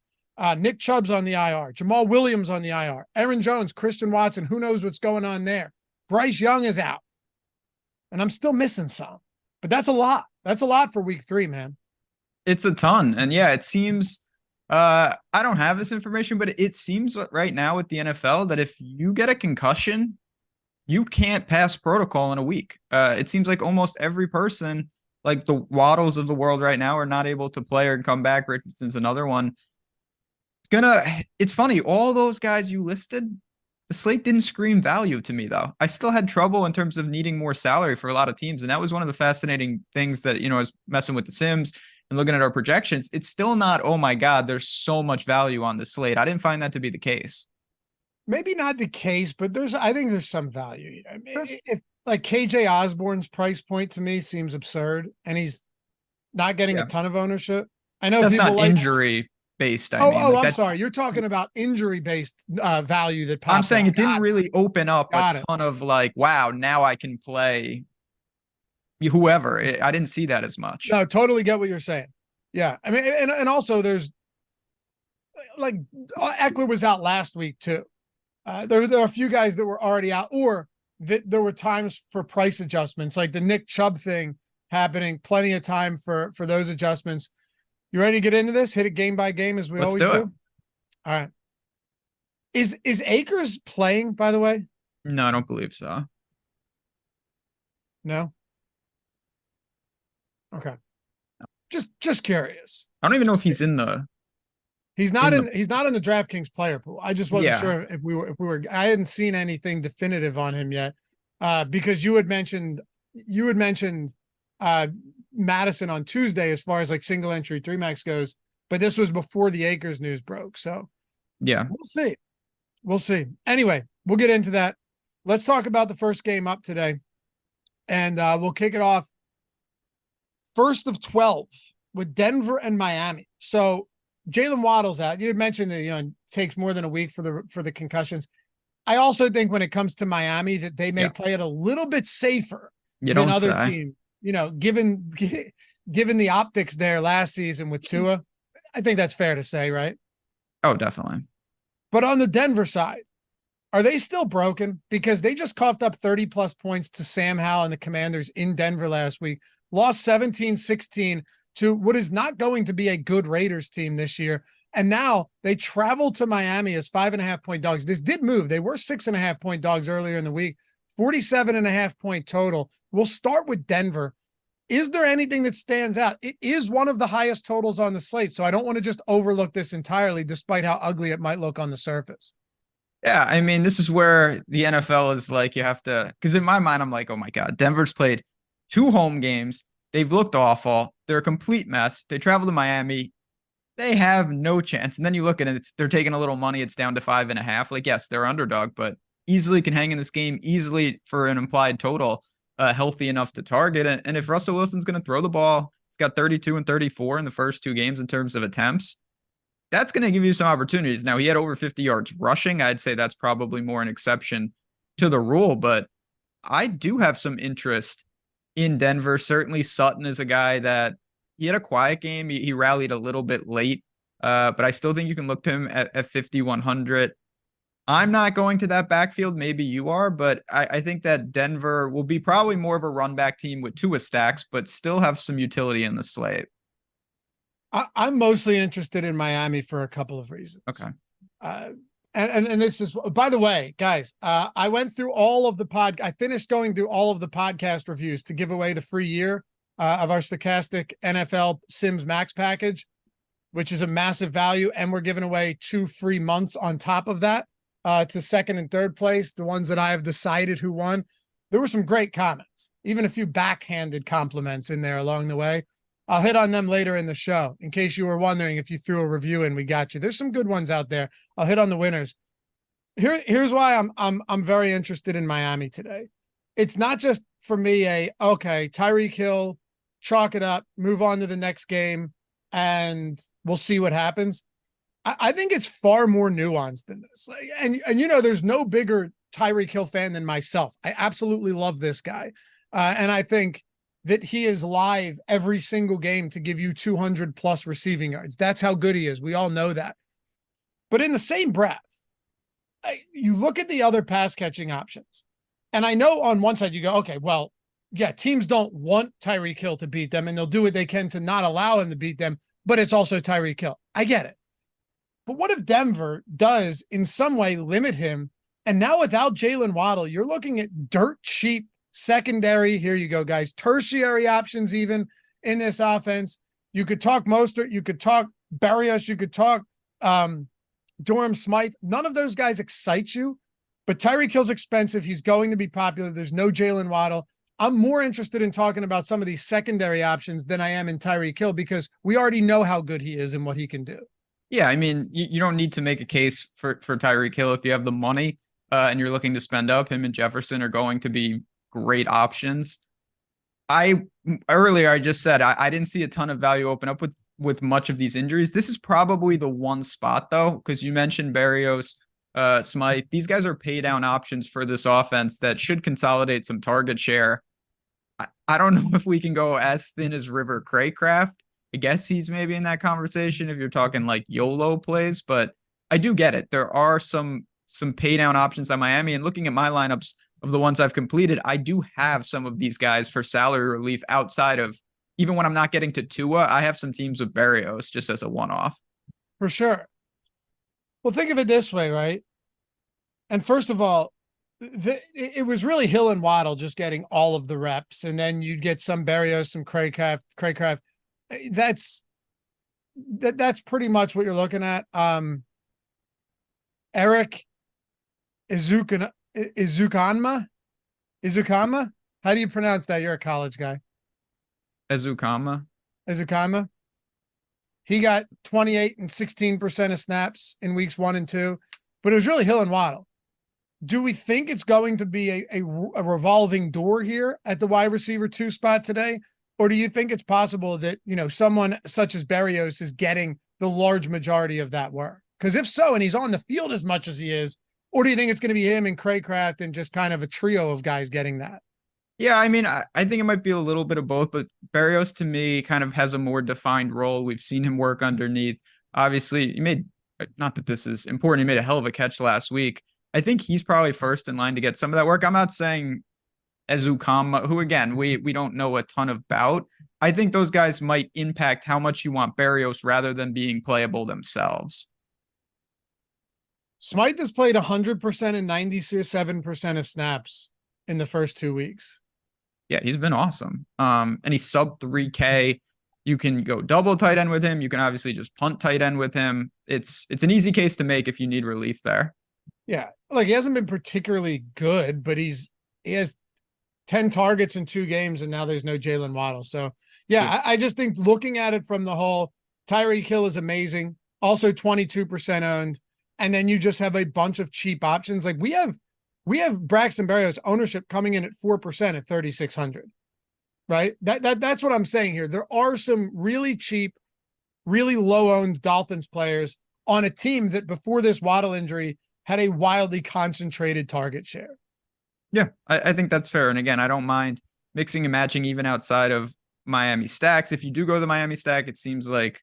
Nick Chubb's on the IR, Jamal Williams on the IR, Aaron Jones, Christian Watson, who knows what's going on there. Bryce Young is out. And I'm still missing some. But that's a lot. That's a lot for week 3, man. It's a ton. And yeah, it seems I don't have this information, but it seems right now with the NFL that if you get a concussion, you can't pass protocol in a week. It seems like almost every person, like the Waddles of the world right now, are not able to play or come back. Richardson's another one. It's funny. All those guys you listed, the slate didn't scream value to me, though. I still had trouble in terms of needing more salary for a lot of teams. And that was one of the fascinating things that, I was messing with the Sims and looking at our projections. It's still not, oh my God, there's so much value on the slate. I didn't find that to be the case. Maybe not the case, but I think there's some value. I mean, if like KJ Osborne's price point to me seems absurd, and he's not getting a ton of ownership. I know that's people not injury based. I'm sorry. You're talking about injury based value that pops. I'm saying up. It didn't really open up a ton of like, wow, now I can play whoever. I didn't see that as much. No, totally get what you're saying. Yeah, I mean, and also there's like Eckler was out last week too. There are a few guys that were already out, or that there were times for price adjustments, like the Nick Chubb thing happening. Plenty of time for those adjustments. You ready to get into this? Hit it game by game as we Let's always do it. do. All right. Is Akers playing, by the way? No, I don't believe so. No. Okay. Just curious. I don't even know if he's in the. He's not in the DraftKings player pool. I just wasn't sure if we were. I hadn't seen anything definitive on him yet, because you had mentioned Madison on Tuesday as far as like single entry 3-max goes, but this was before the Akers news broke. So Yeah. We'll see. Anyway, we'll get into that. Let's talk about the first game up today, and we'll kick it off. First of 12 with Denver and Miami. So Jalen Waddle's out. You had mentioned that, it takes more than a week for the concussions. I also think when it comes to Miami that they may play it a little bit safer than other teams. Given the optics there last season with Tua, I think that's fair to say, right? Oh, definitely. But on the Denver side, are they still broken? Because they just coughed up 30+ points to Sam Howell and the Commanders in Denver last week, lost 17-16 to what is not going to be a good Raiders team this year. And now they travel to Miami as 5.5-point dogs. This did move. They were 6.5-point dogs earlier in the week, 47.5-point total. We'll start with Denver. Is there anything that stands out? It is one of the highest totals on the slate, so I don't want to just overlook this entirely, despite how ugly it might look on the surface. Yeah, I mean, this is where the NFL is like, you have to, because in my mind, I'm like, oh my God, Denver's played 2 home games. They've looked awful. They're a complete mess. They travel to Miami. They have no chance. And then you look at it, they're taking a little money. It's down to 5.5. Like, yes, they're underdog, but easily can hang in this game, easily for an implied total, healthy enough to target. And if Russell Wilson's going to throw the ball, he's got 32 and 34 in the first 2 games in terms of attempts. That's going to give you some opportunities. Now, he had over 50 yards rushing. I'd say that's probably more an exception to the rule, but I do have some interest in Denver. Certainly Sutton is a guy that he had a quiet game. He rallied a little bit late, but I still think you can look to him at 5,100. I'm not going to that backfield. Maybe you are, but I think that Denver will be probably more of a run back team with Tua stacks, but still have some utility in the slate. I'm mostly interested in Miami for a couple of reasons. Okay. And this is, by the way, guys, I went through all of I finished going through all of the podcast reviews to give away the free year of our Stochastic NFL Sims Max package, which is a massive value. And we're giving away 2 free months on top of that to second and third place, the ones that I have decided who won. There were some great comments, even a few backhanded compliments in there along the way. I'll hit on them later in the show. In case you were wondering if you threw a review in, we got you. There's some good ones out there. I'll hit on the winners. Here's why I'm very interested in Miami today. It's not just for me Tyreek Hill, chalk it up, move on to the next game, and we'll see what happens. I think it's far more nuanced than this. And there's no bigger Tyreek Hill fan than myself. I absolutely love this guy. And I think that he is live every single game to give you 200+ receiving yards. That's how good he is. We all know that. But in the same breath, you look at the other pass catching options. And I know on one side you go, okay, well, yeah, teams don't want Tyreek Hill to beat them and they'll do what they can to not allow him to beat them, but it's also Tyreek Hill. I get it. But what if Denver does in some way limit him? And now without Jalen Waddle, you're looking at dirt cheap secondary. Here you go, guys. Tertiary options even in this offense. You could talk Mostert. You could talk Berrios. You could talk Durham Smythe. None of those guys excite you, but Tyreek Hill's expensive. He's going to be popular. There's no Jalen Waddle. I'm more interested in talking about some of these secondary options than I am in Tyreek Hill because we already know how good he is and what he can do. Yeah, I mean, you don't need to make a case for Tyreek Hill if you have the money and you're looking to spend up. Him and Jefferson are going to be great options. Earlier I just said I didn't see a ton of value open up with much of these injuries. This is probably the one spot though, because you mentioned Berrios, Smythe. These guys are pay down options for this offense that should consolidate some target share. I don't know if we can go as thin as River Craycraft, I guess he's maybe in that conversation if you're talking like YOLO plays, but I do get it. There are some pay down options on Miami, and looking at my lineups of the ones I've completed, I do have some of these guys for salary relief outside of, even when I'm not getting to Tua, I have some teams with Berrios just as a one-off. For sure. Well, think of it this way, right? And first of all, it was really Hill and Waddle just getting all of the reps, and then you'd get some Berrios, some Craycraft. That's pretty much what you're looking at. Eric Izukanma? How do you pronounce that? You're a college guy. Ezukama. He got 28 and 16% of snaps in weeks 1 and 2, but it was really Hill and Waddle. Do we think it's going to be a revolving door here at the wide receiver 2 spot today? Or do you think it's possible that, someone such as Berrios is getting the large majority of that work? Because if so, and he's on the field as much as he is, or do you think it's going to be him and Craycraft and just kind of a trio of guys getting that? Yeah, I mean, I think it might be a little bit of both, but Berrios to me kind of has a more defined role. We've seen him work underneath. Obviously, not that this is important, he made a hell of a catch last week. I think he's probably first in line to get some of that work. I'm not saying Ezukama, who again, we don't know a ton about. I think those guys might impact how much you want Berrios rather than being playable themselves. Smythe has played 100% and 97% of snaps in the first 2 weeks. Yeah, he's been awesome. And he's sub 3K. You can go double tight end with him. You can obviously just punt tight end with him. It's an easy case to make if you need relief there. Yeah, like he hasn't been particularly good, but he has 10 targets in 2 games, and now there's no Jalen Waddle. So yeah, I just think looking at it from the whole, Tyreek Hill is amazing. Also 22% owned. And then you just have a bunch of cheap options. Like we have Braxton Berrios ownership coming in at 4% at 3,600, right? That's what I'm saying here. There are some really cheap, really low owned Dolphins players on a team that before this Waddle injury had a wildly concentrated target share. Yeah, I think that's fair. And again, I don't mind mixing and matching even outside of Miami stacks. If you do go to the Miami stack, it seems like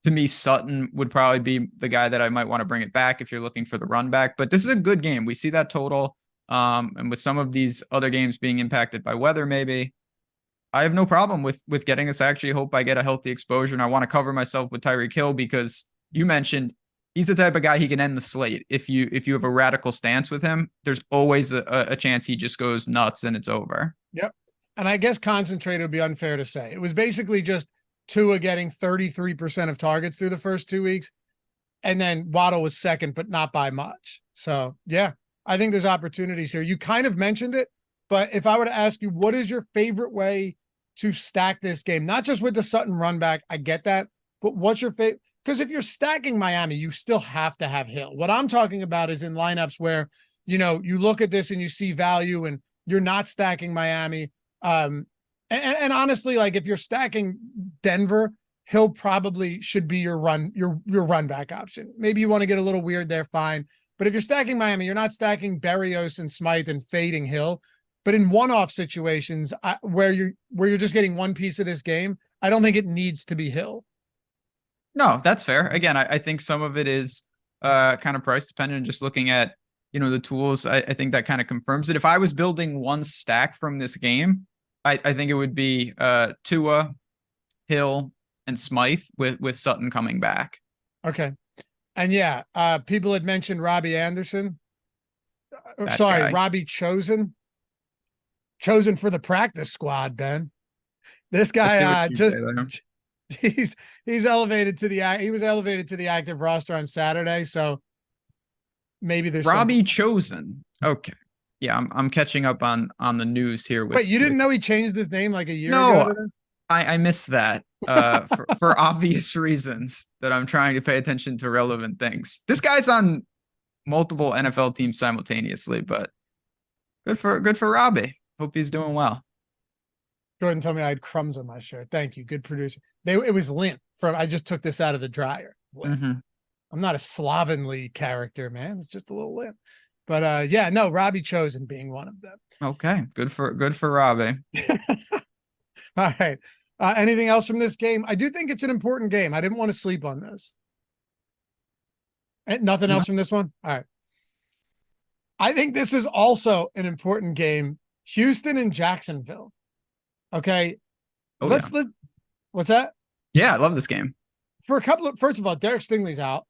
to me, Sutton would probably be the guy that I might want to bring it back if you're looking for the run back. But this is a good game. We see that total. And with some of these other games being impacted by weather, maybe I have no problem with getting this. I actually hope I get a healthy exposure, and I want to cover myself with Tyreek Hill because you mentioned he's the type of guy he can end the slate. If you have a radical stance with him, there's always a chance he just goes nuts and it's over. Yep. And I guess concentrated would be unfair to say. It was basically just Tua getting 33% of targets through the first 2 weeks. And then Waddle was second, but not by much. So yeah, I think there's opportunities here. You kind of mentioned it, but if I were to ask you, what is your favorite way to stack this game? Not just with the Sutton run back, I get that, but what's your favorite? Because if you're stacking Miami, you still have to have Hill. What I'm talking about is in lineups where, you look at this and you see value and you're not stacking Miami. And honestly, like if you're stacking Denver, Hill probably should be your run back option. Maybe you want to get a little weird there, fine. But if you're stacking Miami, you're not stacking Berrios and Smythe and fading Hill. But in one-off situations where you're just getting one piece of this game, I don't think it needs to be Hill. No, that's fair. Again, I think some of it is kind of price dependent. Just looking at the tools, I think that kind of confirms it. If I was building one stack from this game, I think it would be Tua, Hill, and Smythe with Sutton coming back. Okay. And yeah, people had mentioned Robbie Anderson. Robbie Chosen for the practice squad, Ben. This guy he's elevated to he was elevated to the active roster on Saturday. So maybe there's Robbie Chosen. Okay. Yeah, I'm catching up on the news here. Wait, you didn't know he changed his name like a year ago? No, I missed that for obvious reasons that I'm trying to pay attention to relevant things. This guy's on multiple NFL teams simultaneously, but good for Robbie. Hope he's doing well. Jordan told me I had crumbs on my shirt. Thank you. Good producer. It was lint I just took this out of the dryer. Mm-hmm. I'm not a slovenly character, man. It's just a little lint. But Robbie Chosen being one of them. Okay. Good for Robbie. All right. Anything else from this game? I do think it's an important game. I didn't want to sleep on this. And nothing else from this one? All right. I think this is also an important game. Houston and Jacksonville. Okay. What's that? Yeah, I love this game. For a couple of, first of all, Derek Stingley's out.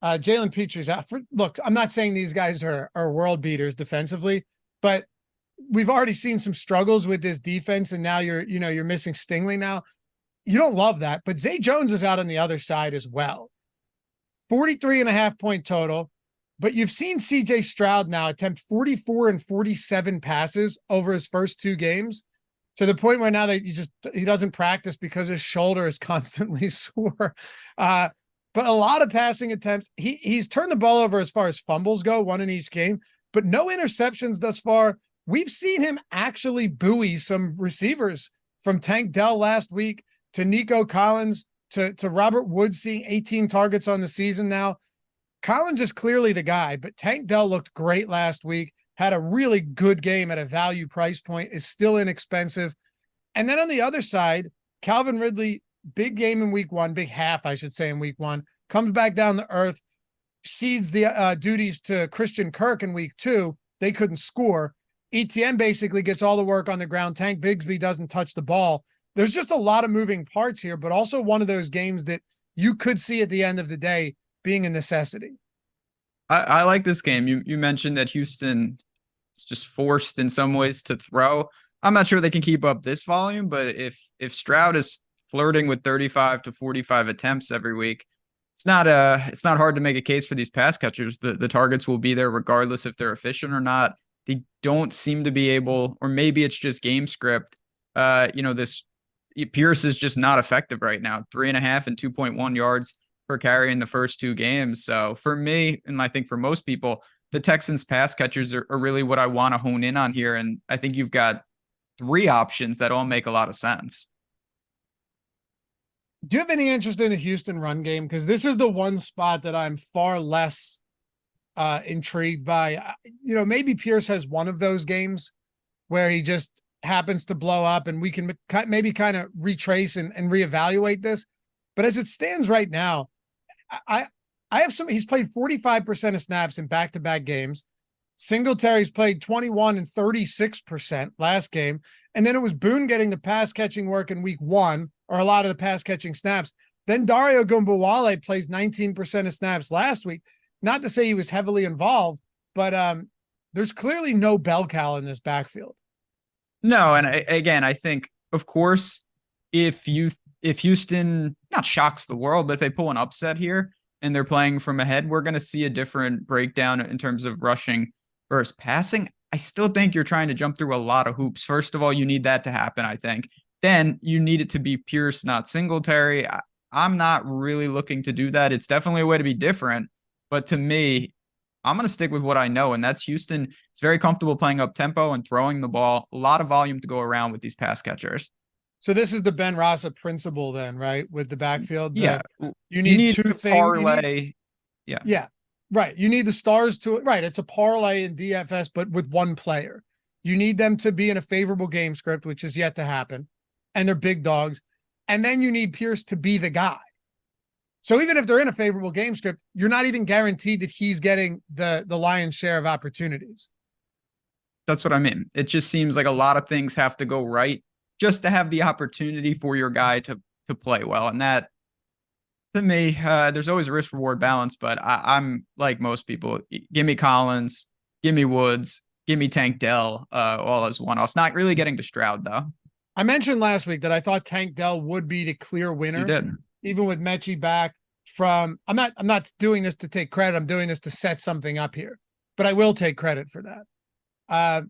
Jalen Petre's out. Look, I'm not saying these guys are world beaters defensively, but we've already seen some struggles with this defense, and now you're missing Stingley now. You don't love that, but Zay Jones is out on the other side as well. 43.5 point total, but you've seen CJ Stroud now attempt 44 and 47 passes over his first 2 games, to the point where now that he doesn't practice because his shoulder is constantly sore. But a lot of passing attempts. He's turned the ball over as far as fumbles go, 1 in each game, but no interceptions thus far. We've seen him actually buoy some receivers, from Tank Dell last week to Nico Collins to Robert Woods, seeing 18 targets on the season now. Collins is clearly the guy, but Tank Dell looked great last week, had a really good game at a value price point, is still inexpensive. And then on the other side, Calvin Ridley, big game in week 1, big half, I should say, in week 1, comes back down to earth, cedes the duties to Christian Kirk in week 2. They couldn't score. ETN basically gets all the work on the ground. Tank Bigsby doesn't touch the ball. There's just a lot of moving parts here, but also one of those games that you could see at the end of the day being a necessity. I like this game. You mentioned that Houston is just forced in some ways to throw. I'm not sure they can keep up this volume, but if Stroud is flirting with 35 to 45 attempts every week, it's not hard to make a case for these pass catchers. The targets will be there regardless if they're efficient or not. They don't seem to be able, or maybe it's just game script. This Pierce is just not effective right now. 3.5 and 2.1 yards per carry in the first 2 games. So for me, and I think for most people, the Texans pass catchers are really what I want to hone in on here. And I think you've got 3 options that all make a lot of sense. Do you have any interest in the Houston run game? Because this is the one spot that I'm far less intrigued by. Maybe Pierce has one of those games where he just happens to blow up, and we can maybe kind of retrace and reevaluate this. But as it stands right now, I have he's played 45% of snaps in back-to-back games. Singletary's played 21 and 36% last game. And then it was Boone getting the pass catching work in week 1, or a lot of the pass catching snaps. Then Dario Gumbawale plays 19% of snaps last week. Not to say he was heavily involved, but there's clearly no bell cow in this backfield. No, and I think, of course, if Houston not shocks the world, but if they pull an upset here and they're playing from ahead, we're going to see a different breakdown in terms of rushing versus passing. I still think you're trying to jump through a lot of hoops. First of all, you need that to happen, I think. Then you need it to be Pierce, not Singletary. I'm not really looking to do that. It's definitely a way to be different. But to me, I'm going to stick with what I know, and that's Houston. It's very comfortable playing up tempo and throwing the ball. A lot of volume to go around with these pass catchers. So this is the Ben Rasa principle then, right? With the backfield. Yeah. You need 2 to things. parlay. Yeah. Right. You need the stars to it. Right. It's a parlay in DFS, but with one player. You need them to be in a favorable game script, which is yet to happen. And they're big dogs. And then you need Pierce to be the guy. So even if they're in a favorable game script, you're not even guaranteed that he's getting the lion's share of opportunities. That's what I mean. It just seems like a lot of things have to go right just to have the opportunity for your guy to play well. And that, to me, there's always a risk-reward balance, but I'm like most people. Give me Collins, give me Woods, give me Tank Dell, all as one-offs. Not really getting to Stroud, though. I mentioned last week that I thought Tank Dell would be the clear winner. You did. Even with Mechie back from, I'm not doing this to take credit. I'm doing this to set something up here, but I will take credit for that.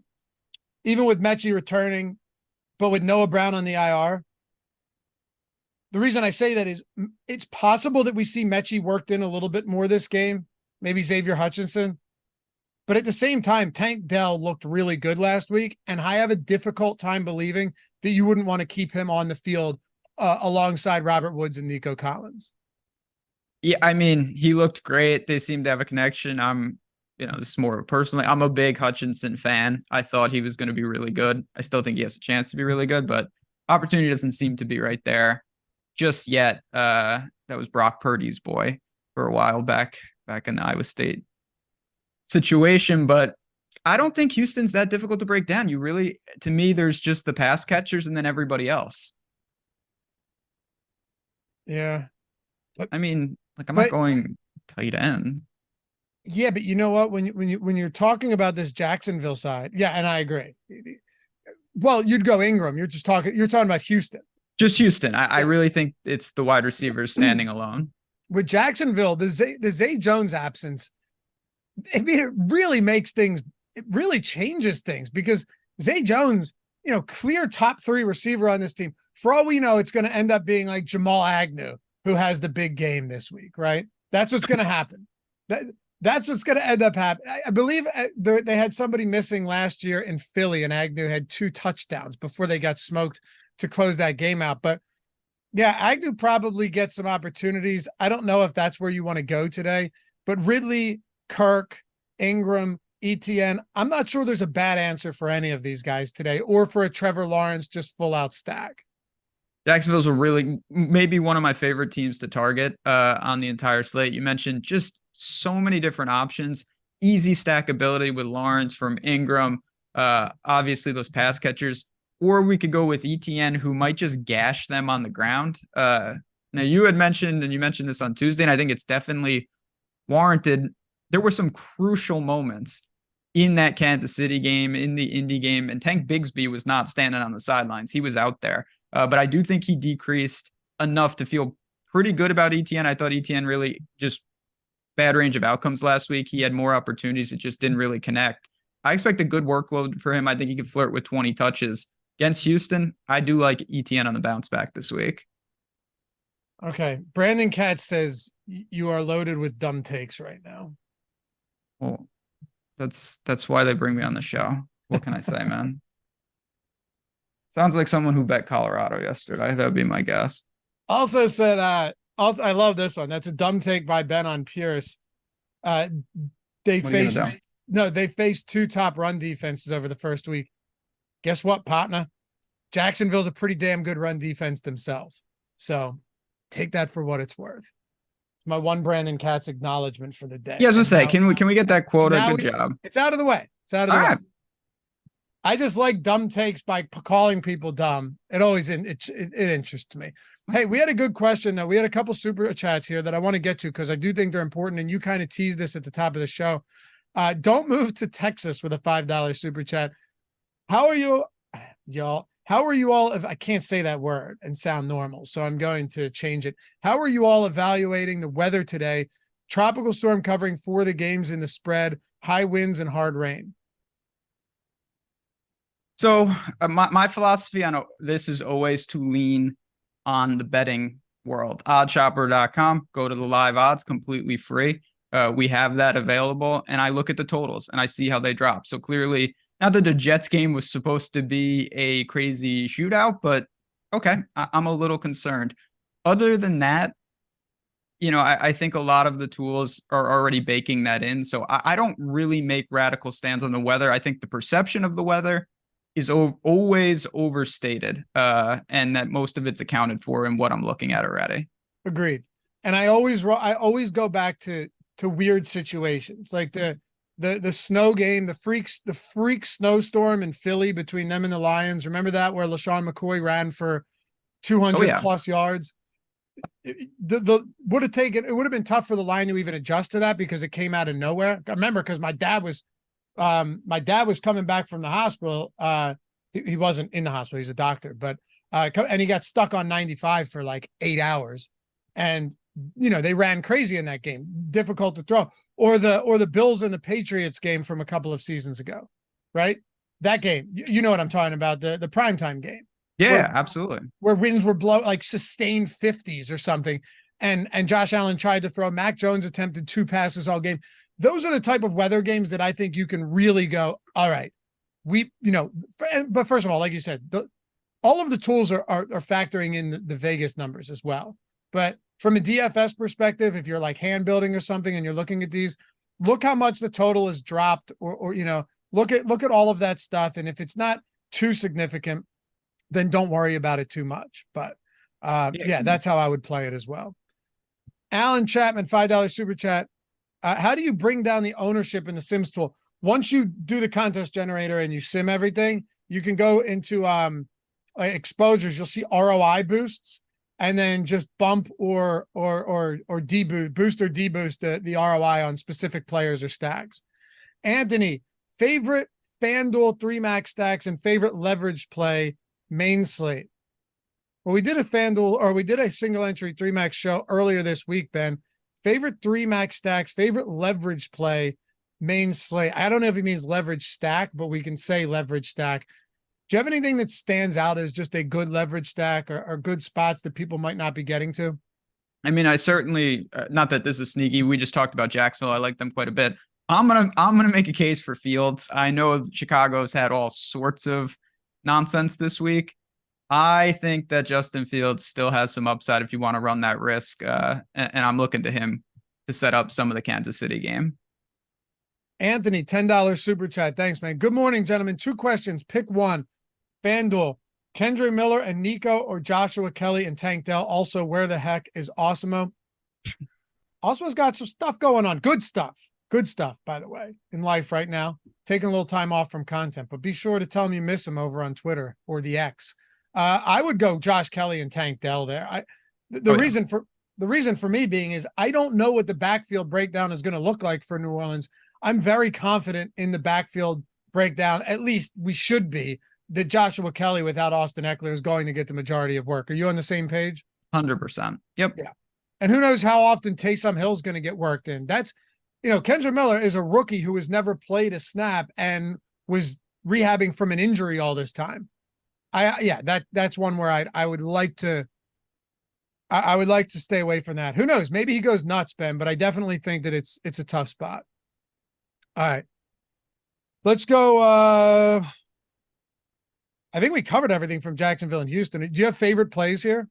Even with Mechie returning, but with Noah Brown on the IR, the reason I say that is it's possible that we see Mechie worked in a little bit more this game, maybe Xavier Hutchinson, but at the same time, Tank Dell looked really good last week, and I have a difficult time believing that you wouldn't want to keep him on the field alongside Robert Woods and Nico Collins. Yeah, I mean, he looked great. They seem to have a connection. This is more personally, I'm a big Hutchinson fan. I thought he was going to be really good. I still think he has a chance to be really good, but opportunity doesn't seem to be right there just yet. That was Brock Purdy's boy for a while back in the Iowa State situation, but I don't think Houston's that difficult to break down. To me, there's just the pass catchers and then everybody else. Yeah. I mean, like, I'm not going tight end. Yeah, but you know what? When you're talking about this Jacksonville side, yeah, and I agree. Well, you'd go Ingram. You're talking about Houston. Just Houston. I really think it's the wide receivers standing alone. With Jacksonville, the Zay Jones absence, I mean, it really changes things, because Zay Jones, clear top 3 receiver on this team. For all we know, it's going to end up being like Jamal Agnew, who has the big game this week, right? That's what's going to happen. That's what's going to end up happening. I believe they had somebody missing last year in Philly, and Agnew had 2 touchdowns before they got smoked to close that game out. But yeah, Agnew probably gets some opportunities. I don't know if that's where you want to go today, but Ridley, Kirk, Ingram, ETN, I'm not sure there's a bad answer for any of these guys today, or for a Trevor Lawrence just full out stack. Jacksonville's maybe one of my favorite teams to target on the entire slate. You mentioned just so many different options, easy stackability with Lawrence from Ingram, obviously those pass catchers, or we could go with ETN, who might just gash them on the ground. Now, you had mentioned, and you mentioned this on Tuesday, and I think it's definitely warranted. There were some crucial moments in that Kansas City game, in the Indy game, and Tank Bigsby was not standing on the sidelines. He was out there. But I do think he decreased enough to feel pretty good about ETN. I thought ETN really just bad range of outcomes last week. He had more opportunities. It just didn't really connect. I expect a good workload for him. I think he could flirt with 20 touches. Against Houston, I do like ETN on the bounce back this week. Okay. Brandon Katz says you are loaded with dumb takes right now. Well, that's why they bring me on the show. What can I say, man? Sounds like someone who bet Colorado yesterday. That would be my guess. Also said, I love this one. That's a dumb take by Ben on Pierce. They faced 2 top run defenses over the first week. Guess what, partner? Jacksonville's a pretty damn good run defense themselves. So take that for what it's worth. My one Brandon Katz acknowledgement for the day. Yeah, I was gonna say, can we get that quota? Good job. It's out of the way. It's out of the way. Right. I just like dumb takes by calling people dumb. It always it interests me. Hey, we had a good question though. We had a couple super chats here that I want to get to, because I do think they're important, and you kind of teased this at the top of the show. Don't move to Texas with a $5 super chat. How are you, y'all? How are you all? If I can't say that word and sound normal, so I'm going to change it. How are you all evaluating the weather today? Tropical storm covering 4 of the games in the spread, high winds and hard rain. So my philosophy on this is always to lean on the betting world. Oddshopper.com, go to the live odds, completely free. We have that available, and I look at the totals and I see how they drop. So clearly, not that the Jets game was supposed to be a crazy shootout, but okay, I'm a little concerned. Other than that, I think a lot of the tools are already baking that in. So I don't really make radical stands on the weather. I think the perception of the weather is always overstated, and that most of it's accounted for in what I'm looking at already. Agreed. And I always go back to weird situations, like the snow game, the freak snowstorm in Philly between them and the Lions. Remember that, where LaShawn McCoy ran for 200 plus yards? It would have been tough for the line to even adjust to that, because it came out of nowhere. I remember, because my dad was coming back from the hospital. He wasn't in the hospital. He's a doctor, but and he got stuck on 95 for like 8 hours, and they ran crazy in that game, difficult to throw. Or the Bills and the Patriots game from a couple of seasons ago, right? That game, you know what I'm talking about, the primetime game. Yeah, absolutely. Where winds were like sustained 50s or something, and Josh Allen tried to throw. Mac Jones attempted 2 passes all game. Those are the type of weather games that I think you can really go, all right, but first of all, like you said, all of the tools are factoring in the Vegas numbers as well. But from a DFS perspective, if you're like hand building or something and you're looking at these, look how much the total is dropped, or look at all of that stuff. And if it's not too significant, then don't worry about it too much. But yeah, that's how I would play it as well. Alan Chapman, $5 super chat. How do you bring down the ownership in the Sims tool? Once you do the contest generator and you sim everything, you can go into like exposures. You'll see ROI boosts, and then just bump or boost or deboost the ROI on specific players or stacks. Anthony, favorite FanDuel 3-max stacks and favorite leverage play main slate. Well, we did a single entry 3-max show earlier this week, Ben. Favorite 3-max stacks, favorite leverage play main slate. I don't know if he means leverage stack, but we can say leverage stack. Do you have anything that stands out as just a good leverage stack or good spots that people might not be getting to? I mean, I certainly, not that this is sneaky. We just talked about Jacksonville. I like them quite a bit. I'm gonna make a case for Fields. I know Chicago's had all sorts of nonsense this week. I think that Justin Fields still has some upside if you want to run that risk, and I'm looking to him to set up some of the Kansas City game. Anthony, $10 super chat. Thanks, man. Good morning, gentlemen. 2 questions. Pick one. FanDuel, Kendre Miller and Nico, or Joshua Kelly and Tank Dell. Also, where the heck is Osimo? Osimo's got some stuff going on. Good stuff. Good stuff, by the way, in life right now. Taking a little time off from content, but be sure to tell him you miss him over on Twitter or the X. I would go Josh Kelly and Tank Dell there. The reason for me being is I don't know what the backfield breakdown is going to look like for New Orleans. I'm very confident in the backfield breakdown. At least we should be, that Joshua Kelly without Austin Eckler is going to get the majority of work. Are you on the same page? 100%. Yep. Yeah. And who knows how often Taysom Hill's going to get worked in. That's, Kendre Miller is a rookie who has never played a snap and was rehabbing from an injury all this time. That's one where I would like to stay away from that. Who knows? Maybe he goes nuts, Ben, but I definitely think that it's a tough spot. All right. Let's go. I think we covered everything from Jacksonville and Houston. Do you have favorite plays here?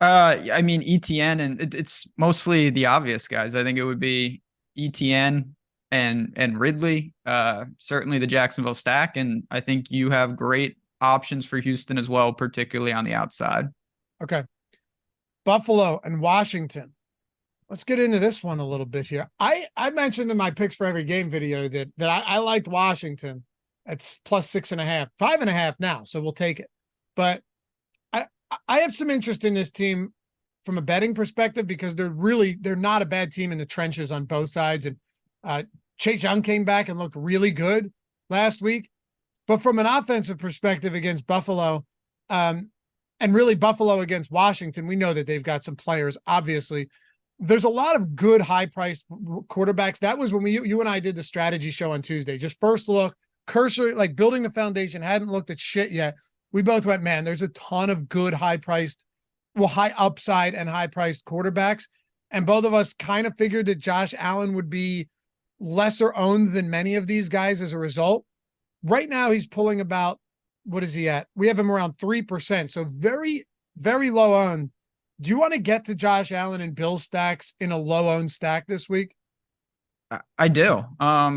I mean, ETN, and it's mostly the obvious guys. I think it would be ETN and Ridley, certainly the Jacksonville stack. And I think you have great options for Houston as well, particularly on the outside. Okay. Buffalo and Washington. Let's get into this one a little bit here. I mentioned in my picks for every game video that I liked Washington. It's plus 6.5, 5.5 now. So we'll take it. But I have some interest in this team from a betting perspective because they're not a bad team in the trenches on both sides. And Chase Young came back and looked really good last week. But from an offensive perspective against Buffalo, and really Buffalo against Washington, we know that they've got some players, obviously. There's a lot of good high-priced quarterbacks. That was when you and I did the strategy show on Tuesday. Just first look, cursor, like building the foundation, hadn't looked at shit yet. We both went, man, there's a ton of good high upside and high-priced quarterbacks. And both of us kind of figured that Josh Allen would be lesser owned than many of these guys as a result. Right now, he's pulling about, what is he at? We have him around 3%. So very, very low owned. Do you want to get to Josh Allen and Bill stacks in a low owned stack this week? I do.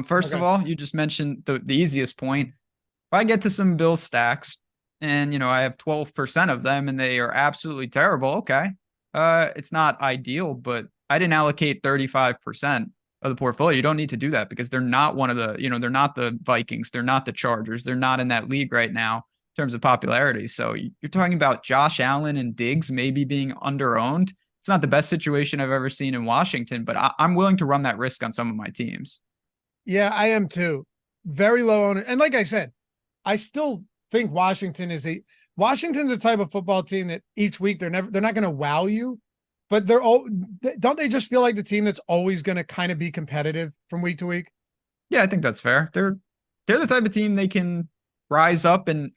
First of all, you just mentioned the easiest point. If I get to some Bill stacks and, I have 12% of them and they are absolutely terrible. Okay. It's not ideal, but I didn't allocate 35% of the portfolio. You don't need to do that because they're not one of the, they're not the Vikings. They're not the Chargers. They're not in that league right now in terms of popularity. So you're talking about Josh Allen and Diggs maybe being underowned. It's not the best situation I've ever seen in Washington, but I'm willing to run that risk on some of my teams. Yeah, I am too. Very low owner. And like I said, I still think Washington's the type of football team that each week they're not going to wow you, but don't they just feel like the team that's always going to kind of be competitive from week to week? Yeah, I think that's fair. They're the type of team they can rise up and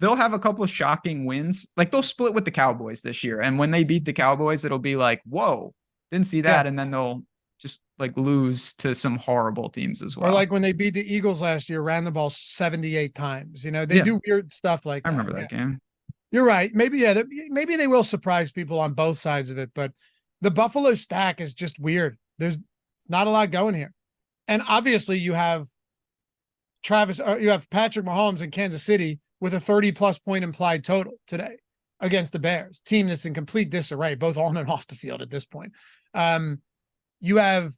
they'll have a couple of shocking wins. Like they'll split with the Cowboys this year. And when they beat the Cowboys, it'll be like, whoa, didn't see that. Yeah. And then they'll just like lose to some horrible teams as well. Or like when they beat the Eagles last year, ran the ball 78 times, they do weird stuff like that. I remember that game. You're right. Maybe they will surprise people on both sides of it, but the Buffalo stack is just weird. There's not a lot going here. And obviously you have you have Patrick Mahomes in Kansas City with a 30+ point implied total today against the Bears, team that's in complete disarray, both on and off the field at this point. You have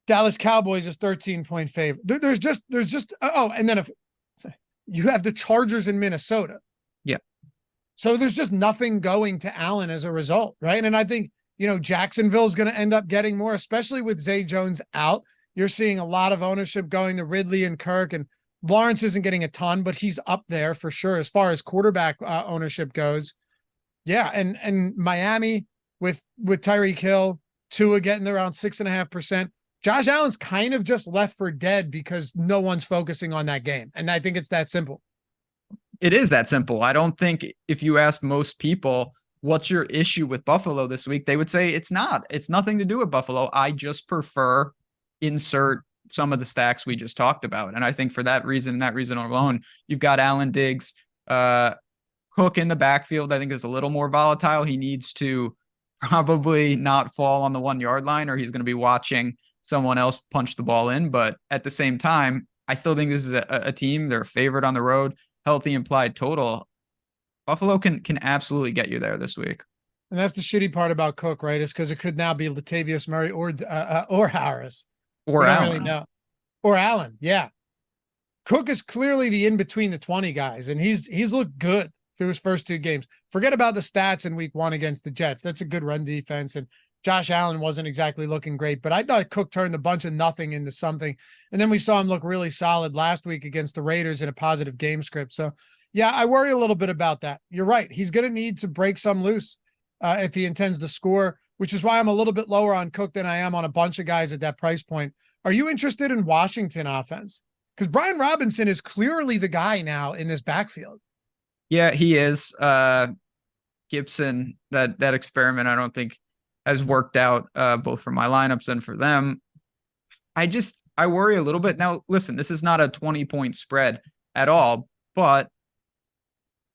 Dallas Cowboys as 13-point favorite. There's just, and then if you have the Chargers in Minnesota. Yeah. So there's just nothing going to Allen as a result, right? And I think, Jacksonville's going to end up getting more, especially with Zay Jones out. You're seeing a lot of ownership going to Ridley and Kirk, and Lawrence isn't getting a ton, but he's up there for sure as far as quarterback ownership goes. Yeah, and Miami with Tyreek Hill, Tua getting around 6.5%. Josh Allen's kind of just left for dead because no one's focusing on that game, and I think it's that simple. It is that simple. I don't think if you ask most people what's your issue with Buffalo this week, they would say it's not. It's nothing to do with Buffalo. I just prefer insert some of the stacks we just talked about. And I think for that reason alone, you've got Allen, Diggs, Cook in the backfield. I think is a little more volatile. He needs to probably not fall on the 1 yard line, or he's going to be watching someone else punch the ball in. But at the same time, I still think this is a team. They're a favorite on the road, healthy implied total. Buffalo can absolutely get you there this week. And that's the shitty part about Cook, right? Is because it could now be Latavius Murray or Harris. Or Allen. Really know. Or Allen, yeah. Cook is clearly the in-between the 20 guys, and he's looked good through his first 2 games. Forget about the stats in week 1 against the Jets. That's a good run defense, and Josh Allen wasn't exactly looking great, but I thought Cook turned a bunch of nothing into something. And then we saw him look really solid last week against the Raiders in a positive game script. So, yeah, I worry a little bit about that. You're right. He's going to need to break some loose if he intends to score, which is why I'm a little bit lower on Cook than I am on a bunch of guys at that price point. Are you interested in Washington offense? Because Brian Robinson is clearly the guy now in this backfield. Yeah, he is. Gibson, that experiment, I don't think has worked out both for my lineups and for them. I worry a little bit. Now, listen, this is not a 20-point spread at all, but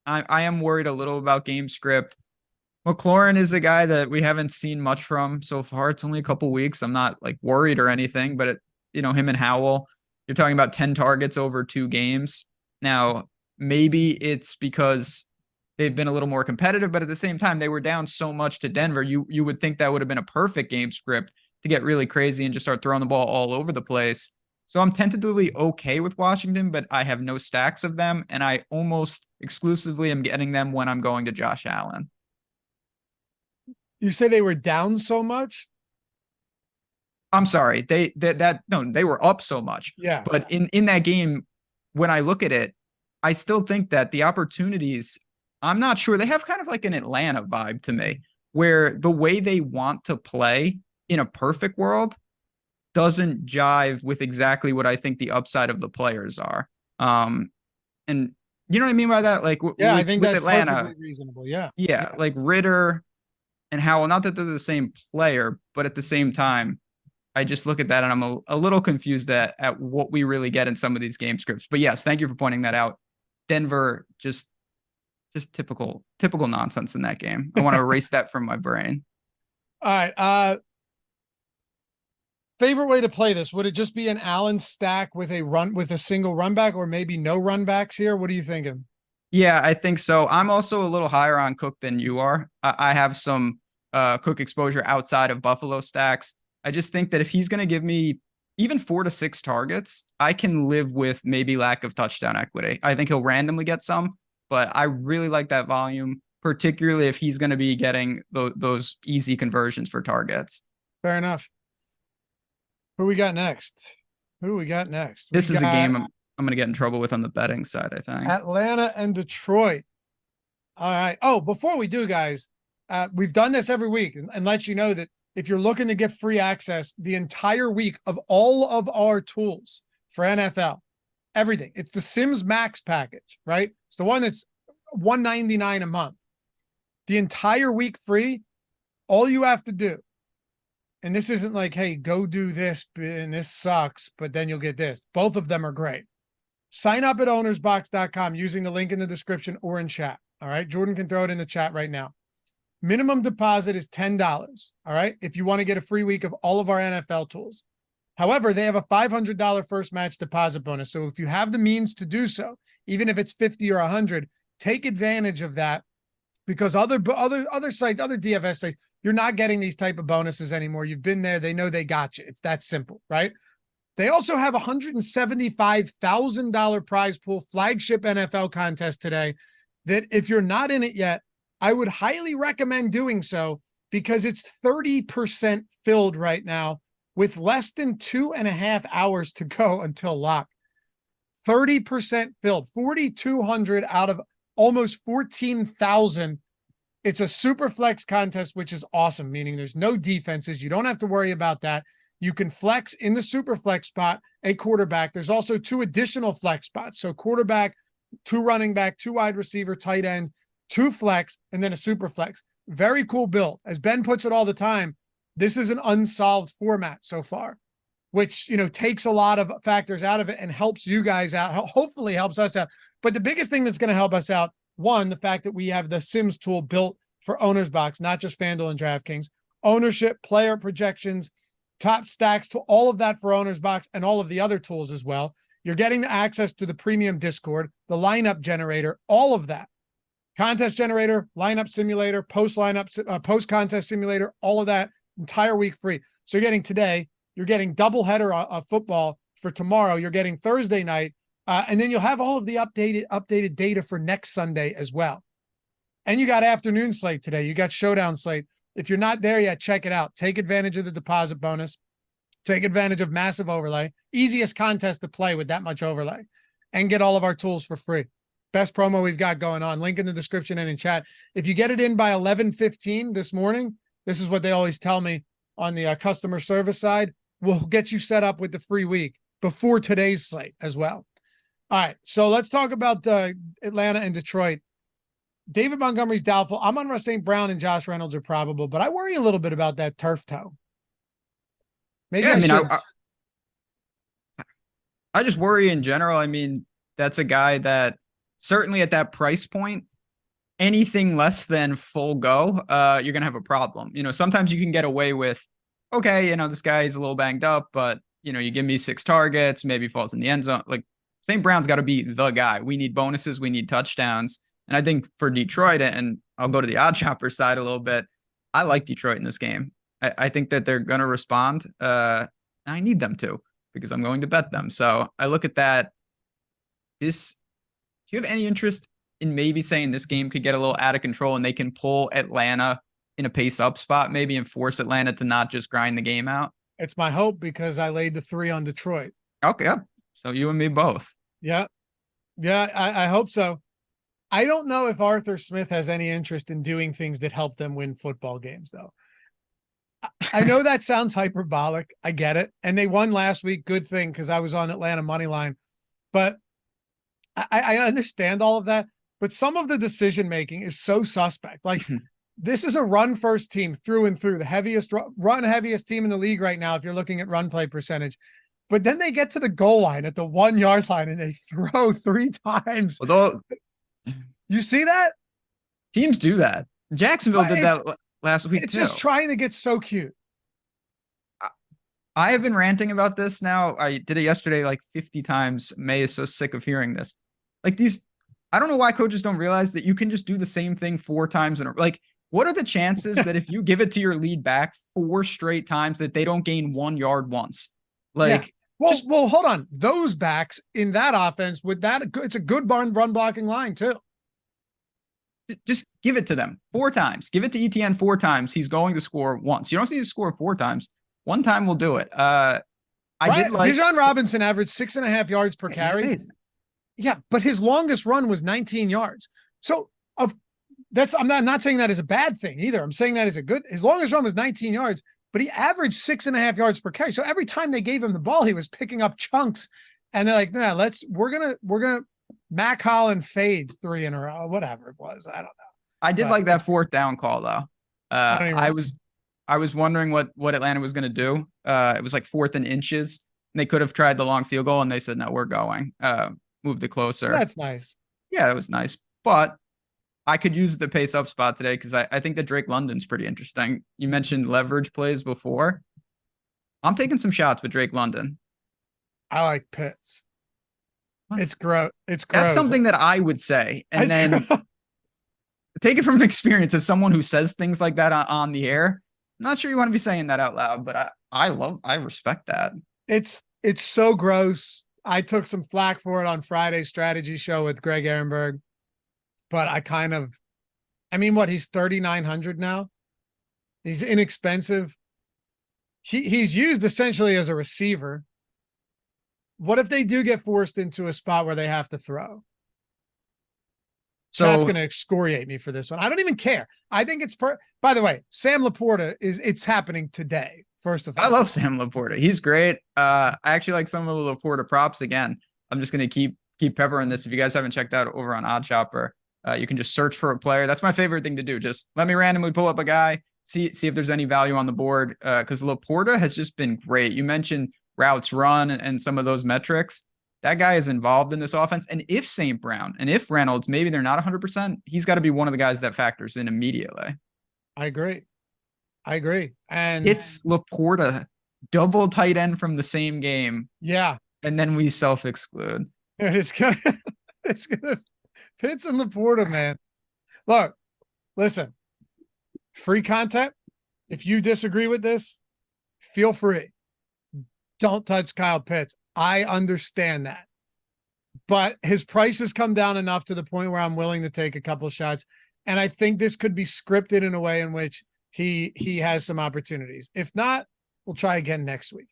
I am worried a little about game script. McLaurin is a guy that we haven't seen much from so far. It's only a couple weeks. I'm not like worried or anything, but him and Howell, you're talking about 10 targets over 2 games. Now, maybe it's because they've been a little more competitive, but at the same time, they were down so much to Denver. You would think that would have been a perfect game script to get really crazy and just start throwing the ball all over the place. So I'm tentatively okay with Washington, but I have no stacks of them, and I almost exclusively am getting them when I'm going to Josh Allen. You say they were down so much? I'm sorry. They were up so much. Yeah. But in that game, when I look at it, I still think that the opportunities, I'm not sure. They have kind of like an Atlanta vibe to me, where the way they want to play in a perfect world doesn't jive with exactly what I think the upside of the players are. And you know what I mean by that? Like, I think that's Atlanta, perfectly reasonable. Yeah. Like Ritter and Howell, not that they're the same player, but at the same time, I just look at that and I'm a little confused at what we really get in some of these game scripts. But yes, thank you for pointing that out. Denver, just typical nonsense in that game. I want to erase that from my brain. All right. Favorite way to play this, would it just be an Allen stack with a single run back, or maybe no run backs here? What are you thinking? Yeah, I think so. I'm also a little higher on Cook than you are. I have some Cook exposure outside of Buffalo stacks. I just think that if he's going to give me even 4 to 6 targets, I can live with maybe lack of touchdown equity. I think he'll randomly get some, but I really like that volume, particularly if he's going to be getting those easy conversions for targets. Fair enough. Who we got next? This is a game I'm going to get in trouble with on the betting side, I think. Atlanta and Detroit. All right. Oh, before we do, guys, we've done this every week and let you know that if you're looking to get free access the entire week of all of our tools for NFL, everything, it's the Sims Max package, right? It's the one that's $199 a month. The entire week free. All you have to do, and this isn't like, hey, go do this and this sucks, but then you'll get this. Both of them are great. Sign up at ownersbox.com using the link in the description or in chat. All right. Jordan can throw it in the chat right now. Minimum deposit is $10. All right. If you want to get a free week of all of our NFL tools, However, they have a $500 first match deposit bonus. So if you have the means to do so, even if it's 50 or 100, take advantage of that, because other sites, other DFS sites, you're not getting these type of bonuses anymore. You've been there. They know they got you. It's that simple, right? They also have a $175,000 prize pool flagship NFL contest today that if you're not in it yet, I would highly recommend doing so, because it's 30% filled right now with less than 2.5 hours to go until lock. 30% filled, 4,200 out of almost 14,000. It's a super flex contest, which is awesome, meaning there's no defenses. You don't have to worry about that. You can flex in the super flex spot a quarterback. There's also 2 additional flex spots. So quarterback, 2 running back, 2 wide receiver, tight end, 2 flex, and then a super flex. Very cool build. As Ben puts it all the time, this is an unsolved format so far, which, takes a lot of factors out of it and helps you guys out, hopefully helps us out. But the biggest thing that's going to help us out, one, the fact that we have the Sims tool built for Owner's Box, not just FanDuel and DraftKings, ownership, player projections, top stacks, to all of that for Owner's Box and all of the other tools as well. You're getting the access to the premium Discord, the lineup generator, all of that. Contest generator, lineup simulator, post contest simulator, all of that entire week free. So you're getting today, you're getting doubleheader of football for tomorrow. You're getting Thursday night. And then you'll have all of the updated data for next Sunday as well. And you got afternoon slate today. You got showdown slate. If you're not there yet, check it out. Take advantage of the deposit bonus. Take advantage of massive overlay. Easiest contest to play with that much overlay. And get all of our tools for free. Best promo we've got going on. Link in the description and in chat. If you get it in by 11:15 this morning, this is what they always tell me on the customer service side, we'll get you set up with the free week before today's slate as well. All right, so let's talk about Atlanta and Detroit. David Montgomery's doubtful. Amon-Ra St. Brown and Josh Reynolds are probable, but I worry a little bit about that turf toe. Maybe I just worry in general. I mean, that's a guy that certainly at that price point, anything less than full go, you're going to have a problem. Sometimes you can get away with, okay, this guy is a little banged up, but, you give me 6 targets, maybe falls in the end zone. Like, St. Brown's got to be the guy. We need bonuses. We need touchdowns. And I think for Detroit, and I'll go to the odd chopper side a little bit, I like Detroit in this game. I think that they're going to respond. I need them to, because I'm going to bet them. So I look at that. Do you have any interest in maybe saying this game could get a little out of control and they can pull Atlanta in a pace up spot maybe and force Atlanta to not just grind the game out? It's my hope, because I laid the 3 on Detroit. Okay. Yep. So you and me both. Yeah. Yeah, I hope so. I don't know if Arthur Smith has any interest in doing things that help them win football games, though. I know that sounds hyperbolic. I get it. And they won last week. Good thing, because I was on Atlanta money line. But I understand all of that. But some of the decision-making is so suspect. Like, this is a run-first team through and through. The heaviest team in the league right now, if you're looking at run play percentage. But then they get to the goal line at the 1 yard line and they throw 3 times. Although, you see that? Teams do that. Jacksonville did that last week it's too. It's just trying to get so cute. I have been ranting about this now. I did it yesterday like 50 times. May is so sick of hearing this. Like these, I don't know why coaches don't realize that you can just do the same thing 4 times. Like, what are the chances that if you give it to your lead back 4 straight times that they don't gain 1 yard once? Like, yeah. Well, hold on. Those backs in that offense with that, it's a good run blocking line too. Just give it to them 4 times. Give it to ETN 4 times. He's going to score once. You don't need to score 4 times. 1 time will do it. I did like Bijan Robinson averaged 6.5 yards per carry. Yeah, but his longest run was 19 yards. So I'm not saying that is a bad thing either. I'm saying that is his longest run was 19 yards, but he averaged 6.5 yards per carry. So every time they gave him the ball, he was picking up chunks. And they're like, nah, we're gonna Mac Holland fades 3 in a row, whatever it was. I don't know. I did like that 4th down call though. I was wondering what Atlanta was going to do. It was like 4th and inches. And they could have tried the long field goal and they said, no, we're going. Moved it closer. That's nice. Yeah, that was nice. But I could use the pace up spot today because I think that Drake London's pretty interesting. You mentioned leverage plays before. I'm taking some shots with Drake London. I like Pitts. What? It's gross. It's gross. That's something that I would say. And It's then gross. take it from experience as someone who says things like that on the air. I'm not sure you want to be saying that out loud, but I respect that. It's so gross. I took some flack for it on Friday's strategy show with Greg Ehrenberg, but I mean, what, he's 3,900 now. He's inexpensive. He's used essentially as a receiver. What if they do get forced into a spot where they have to throw? So that's going to excoriate me for this one. I don't even care. I think it's by the way, Sam Laporta it's happening today. First of all, I love Sam Laporta. He's great. I actually like some of the Laporta props. Again, I'm just going to keep peppering this. If you guys haven't checked out over on OddsShopper, you can just search for a player. That's my favorite thing to do. Just let me randomly pull up a guy, see if there's any value on the board. Because Laporta has just been great. You mentioned routes run and some of those metrics. That guy is involved in this offense. And if St. Brown and if Reynolds, maybe they're not 100%, he's got to be one of the guys that factors in immediately. I agree. And it's Laporta, double tight end from the same game. Yeah. And then we self-exclude. It's gonna Pitts and Laporta, man. Look, listen, free content. If you disagree with this, feel free. Don't touch Kyle Pitts. I understand that, but his price has come down enough to the point where I'm willing to take a couple shots. And I think this could be scripted in a way in which he has some opportunities. If not, we'll try again next week.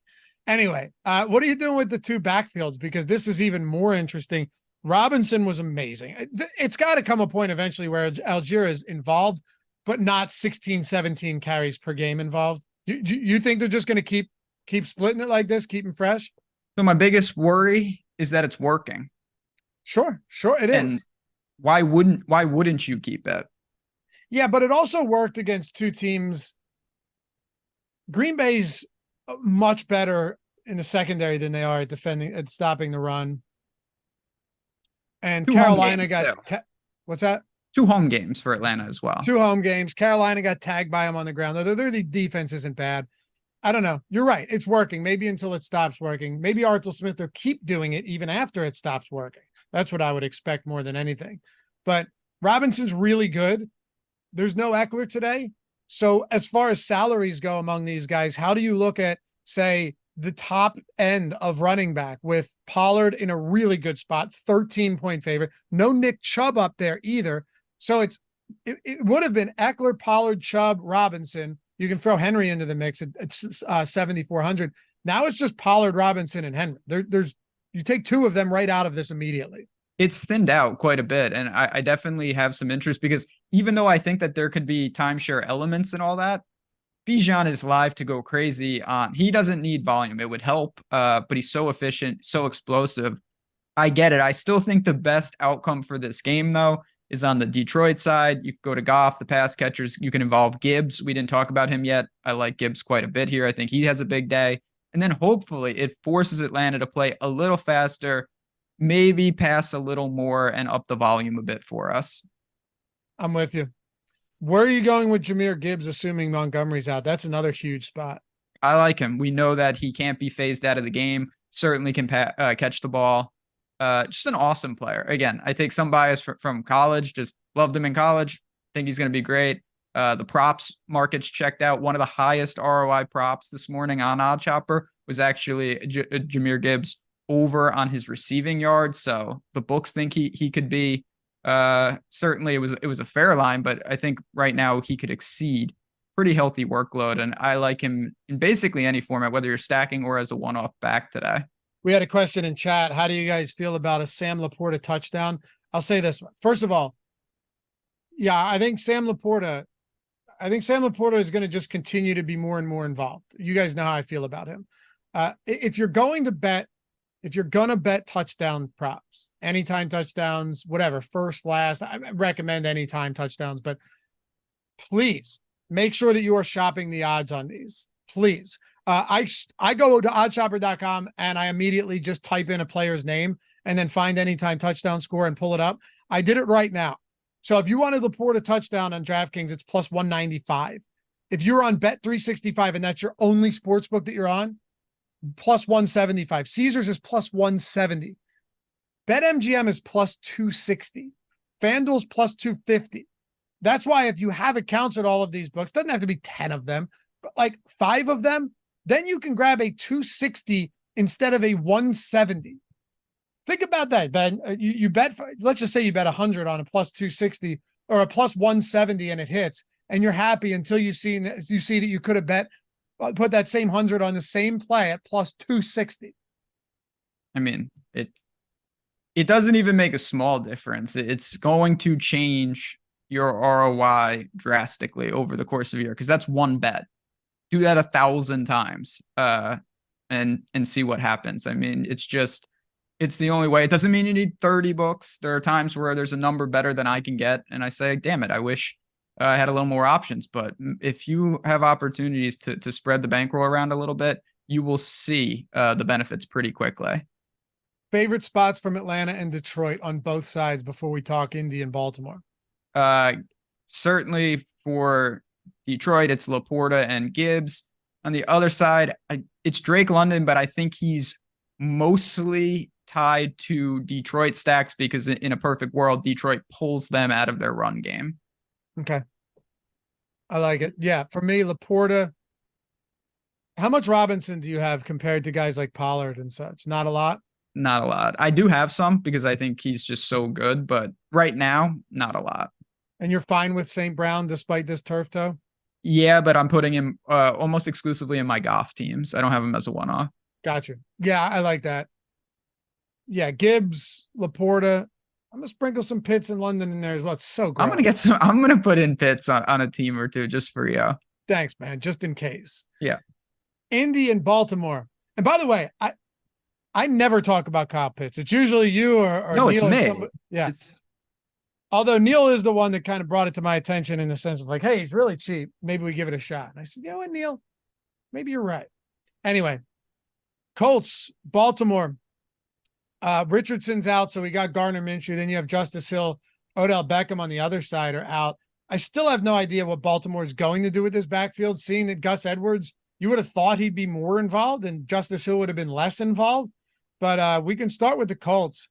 Anyway, what are you doing with the two backfields? Because this is even more interesting. Robinson was amazing. It's got to come a point eventually where Algier is involved, but not 16, 17 carries per game involved. You think they're just going to keep splitting it like this, keep them fresh? So my biggest worry is that it's working. Sure it and is. Why wouldn't you keep it? Yeah, but it also worked against two teams. Green Bay's much better in the secondary than they are at stopping the run. And Carolina got what's that? 2 home games for Atlanta as well. 2 home games. Carolina got tagged by them on the ground. Their defense isn't bad. I don't know. You're right. It's working. Maybe until it stops working. Maybe Arthur Smith will keep doing it even after it stops working. That's what I would expect more than anything. But Robinson's really good. There's no Eckler today. So as far as salaries go among these guys, how do you look at, say, the top end of running back with Pollard in a really good spot, 13-point favorite, no Nick Chubb up there either. So it would have been Eckler, Pollard, Chubb, Robinson. You can throw Henry into the mix at 7,400. Now it's just Pollard, Robinson, and Henry. You take 2 of them right out of this immediately. It's thinned out quite a bit, and I definitely have some interest because even though I think that there could be timeshare elements and all that, Bijan is live to go crazy. He doesn't need volume. It would help, but he's so efficient, so explosive. I get it. I still think the best outcome for this game, though, is on the Detroit side. You can go to Goff, the pass catchers. You can involve Gibbs. We didn't talk about him yet. I like Gibbs quite a bit here. I think he has a big day. And then hopefully it forces Atlanta to play a little faster, maybe pass a little more and up the volume a bit for us. I'm with you. Where are you going with Jahmyr Gibbs, assuming Montgomery's out? That's another huge spot. I like him. We know that he can't be phased out of the game. Certainly can catch the ball. Just an awesome player. Again, I take some bias from college. Just loved him in college. Think he's going to be great. The props market's checked out. One of the highest ROI props this morning on OddsShopper was actually Jahmyr Gibbs over on his receiving yards. So the books think he could be. Certainly it was a fair line, but I think right now he could exceed pretty healthy workload. And I like him in basically any format, whether you're stacking or as a one-off back today. We had a question in chat. How do you guys feel about a Sam Laporta touchdown? I'll say this one. First of all, yeah, I think Sam Laporta is going to just continue to be more and more involved. You guys know how I feel about him. If you're going to bet touchdown props, anytime touchdowns, whatever, first, last, I recommend anytime touchdowns, but please make sure that you are shopping the odds on these. Please. I go to oddshopper.com and I immediately just type in a player's name and then find anytime touchdown score and pull it up. I did it right now. So if you wanted Laporta touchdown on DraftKings, it's plus 195. If you're on Bet365 and that's your only sports book that you're on, plus 175. Caesars is plus 170. BetMGM is plus 260. FanDuel's plus 250. That's why if you have accounts at all of these books, doesn't have to be 10 of them, but like 5 of them, then you can grab a 260 instead of a 170. Think about that, Ben. You bet, let's just say you bet 100 on a plus 260 or a plus 170 and it hits, and you're happy until you see that you could have put that same 100 on the same play at plus 260. I mean, it doesn't even make a small difference. It's going to change your ROI drastically over the course of a year, because that's one bet. Do that 1,000 times and see what happens. I mean, it's the only way. It doesn't mean you need 30 books. There are times where there's a number better than I can get, and I say, damn it, I wish I had a little more options. But if you have opportunities to spread the bankroll around a little bit, you will see the benefits pretty quickly. Favorite spots from Atlanta and Detroit on both sides before we talk Indy and Baltimore? Certainly for Detroit, it's Laporta and Gibbs. On the other side, it's Drake London, but I think he's mostly tied to Detroit stacks because in a perfect world, Detroit pulls them out of their run game. Okay. I like it. Yeah. For me, Laporta. How much Robinson do you have compared to guys like Pollard and such? Not a lot? Not a lot. I do have some because I think he's just so good, but right now, not a lot. And you're fine with St. Brown despite this turf toe? Yeah, but I'm putting him almost exclusively in my Goff teams. I don't have him as a one-off. Gotcha. Yeah, I like that. Yeah, Gibbs, Laporta. I'm gonna sprinkle some Pitts in London in there as well. It's so great. I'm gonna put in Pitts on a team or two just for you. Thanks, man. Just in case. Yeah. Indy and Baltimore. And by the way, I never talk about Kyle Pitts. It's usually you or no, Neil. it's me. Yeah. Although Neil is the one that kind of brought it to my attention in the sense of like, hey, he's really cheap. Maybe we give it a shot. And I said, you know what, Neil? Maybe you're right. Anyway, Colts, Baltimore. Richardson's out, so we got Gardner Minshew. Then you have Justice Hill, Odell Beckham on the other side are out. I still have no idea what Baltimore is going to do with this backfield, seeing that Gus Edwards, you would have thought he'd be more involved and Justice Hill would have been less involved. But we can start with the Colts.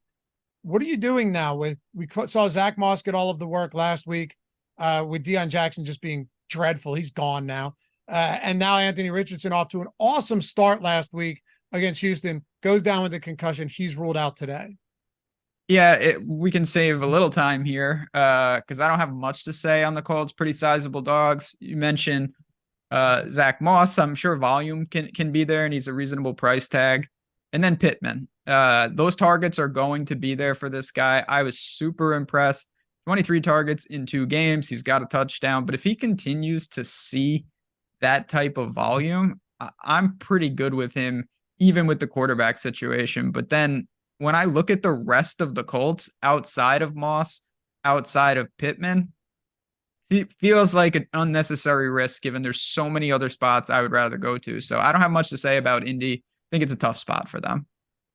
What are you doing now we saw Zach Moss get all of the work last week with Deion Jackson just being dreadful. He's gone now. And now Anthony Richardson off to an awesome start last week against Houston, goes down with a concussion. He's ruled out today. Yeah, we can save a little time here because I don't have much to say on the Colts. Pretty sizable dogs. You mentioned Zach Moss. I'm sure volume can be there, and he's a reasonable price tag. And then Pittman. Those targets are going to be there for this guy. I was super impressed. 23 targets in 2 games. He's got a touchdown. But if he continues to see that type of volume, I'm pretty good with him, even with the quarterback situation. But then when I look at the rest of the Colts outside of Moss, outside of Pittman, it feels like an unnecessary risk given there's so many other spots I would rather go to. So I don't have much to say about Indy. I think it's a tough spot for them.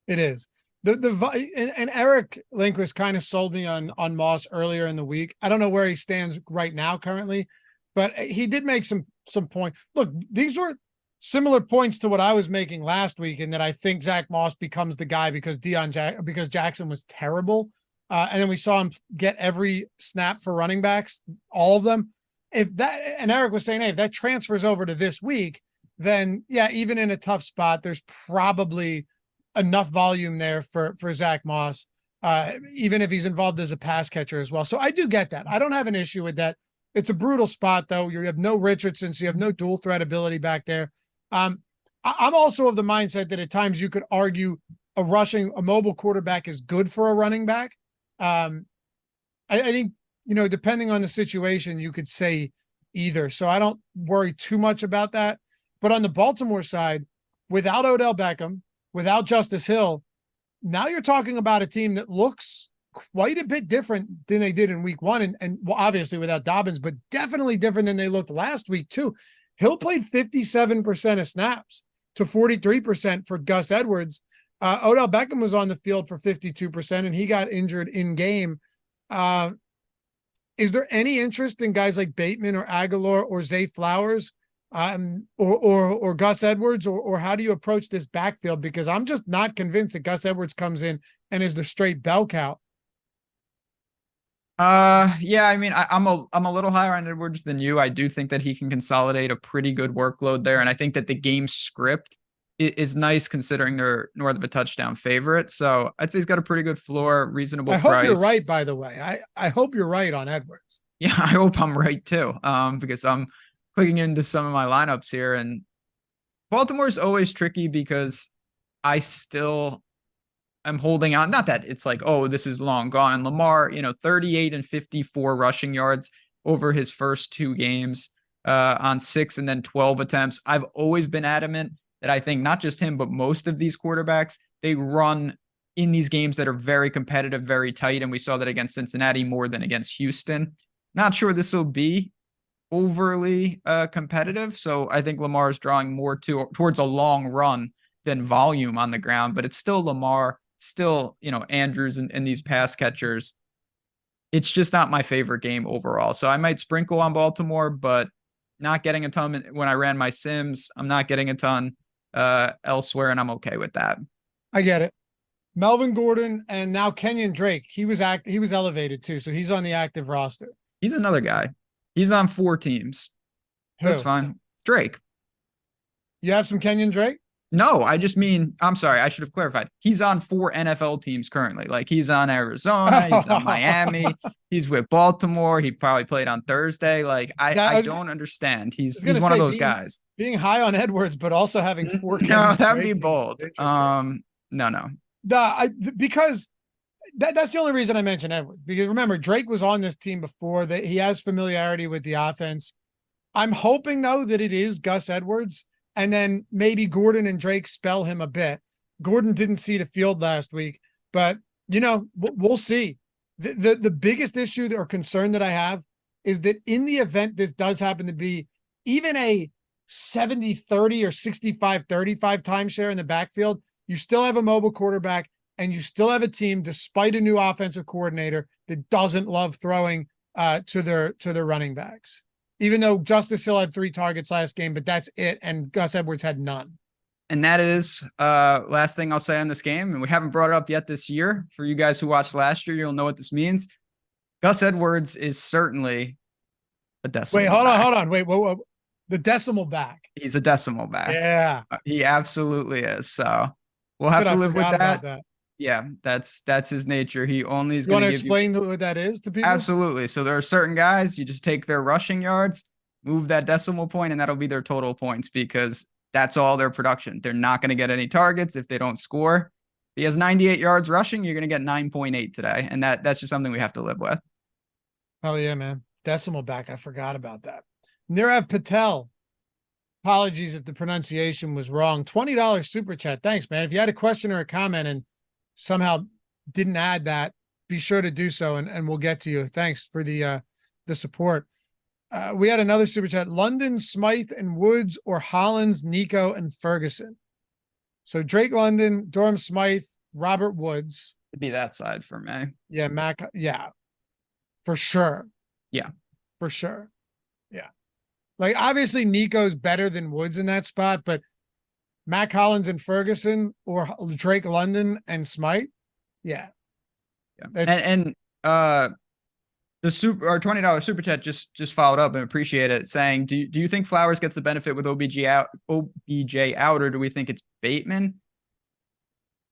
It is. And Eric Lindquist kind of sold me on Moss earlier in the week. I don't know where he stands right now currently, but he did make some point. Look, these were similar points to what I was making last week, in that I think Zach Moss becomes the guy because because Jackson was terrible. And then we saw him get every snap for running backs, all of them. And Eric was saying, hey, if that transfers over to this week, then yeah, even in a tough spot, there's probably enough volume there for Zach Moss, even if he's involved as a pass catcher as well. So I do get that. I don't have an issue with that. It's a brutal spot though. You have no Richardson, so you have no dual threat ability back there. I'm also of the mindset that at times you could argue a mobile quarterback is good for a running back. I think, depending on the situation, you could say either. So I don't worry too much about that. But on the Baltimore side, without Odell Beckham, without Justice Hill, now you're talking about a team that looks quite a bit different than they did in week 1. And well, obviously without Dobbins, but definitely different than they looked last week too. Hill played 57% of snaps to 43% for Gus Edwards. Odell Beckham was on the field for 52% and he got injured in game. Is there any interest in guys like Bateman or Aguilar or Zay Flowers or Gus Edwards, or how do you approach this backfield? Because I'm just not convinced that Gus Edwards comes in and is the straight bell cow. Yeah, I mean, I'm a little higher on Edwards than you. I do think that he can consolidate a pretty good workload there, and I think that the game script is nice considering they're north of a touchdown favorite. So I'd say he's got a pretty good floor, reasonable I hope price. you're right, by the way. I hope you're right on Edwards. Yeah, I hope I'm right too. Because I'm clicking into some of my lineups here, and Baltimore's always tricky because I still am holding on. Not that it's like, oh, this is long gone. Lamar, 38 and 54 rushing yards over his first 2 games on 6 and then 12 attempts. I've always been adamant that I think not just him, but most of these quarterbacks, they run in these games that are very competitive, very tight. And we saw that against Cincinnati more than against Houston. Not sure this will be overly competitive. So I think Lamar is drawing more towards a long run than volume on the ground, but it's still Lamar, still, Andrews and these pass catchers. It's just not my favorite game overall. So I might sprinkle on Baltimore, but not getting a ton when I ran my Sims. I'm not getting a ton elsewhere, and I'm okay with that. I get it. Melvin Gordon and now Kenyon Drake. He was elevated too, so he's on the active roster. He's another guy. He's on 4 teams. Who? That's fine. Drake. You have some Kenyon Drake? No, I just mean, I'm sorry, I should have clarified. He's on 4 NFL teams currently. Like, he's on Arizona, he's on Miami, he's with Baltimore. He probably played on Thursday. Like, I don't understand. He's one of those guys. Being high on Edwards, but also having 4 No, that'd be bold. No. Because that's the only reason I mentioned Edwards. Because remember, Drake was on this team before, that he has familiarity with the offense. I'm hoping, though, that it is Gus Edwards. And then maybe Gordon and Drake spell him a bit. Gordon didn't see the field last week, but we'll see. The biggest issue or concern that I have is that in the event this does happen to be even a 70-30 or 65-35 timeshare in the backfield, you still have a mobile quarterback and you still have a team, despite a new offensive coordinator, that doesn't love throwing to their running backs. Even though Justice Hill had 3 targets last game, but that's it. And Gus Edwards had none. And that is last thing I'll say on this game. And we haven't brought it up yet this year. For you guys who watched last year, you'll know what this means. Gus Edwards is certainly a decimal. Wait, hold on. Wait, whoa. The decimal back. He's a decimal back. Yeah. He absolutely is. So we'll have to live with that. Yeah, that's his nature. He only is going to explain what that is to people. Absolutely. So there are certain guys, you just take their rushing yards, move that decimal point, and that'll be their total points, because that's all their production. They're not going to get any targets if they don't score. If he has 98 yards rushing, you're going to get 9.8 today, and that's just something we have to live with. Oh yeah, man. Decimal back. I forgot about that. Nirav Patel. Apologies if the pronunciation was wrong. $20 super chat. Thanks, man. If you had a question or a comment and somehow didn't add that, be sure to do so, and we'll get to you. Thanks for the support. We had another super chat. London, Smythe, and Woods, or Hollins, Nico, and Ferguson. So Drake London, Durham Smythe, Robert Woods. It'd be that side for me. Yeah, Mac. Yeah, for sure. Yeah, for sure. Yeah, like obviously Nico's better than Woods in that spot, but Mac Hollins and Ferguson, or Drake London and Smythe. Yeah. And the $20 super chat just followed up, and appreciate it, saying, do you think Flowers gets the benefit with OBJ out, or do we think it's Bateman?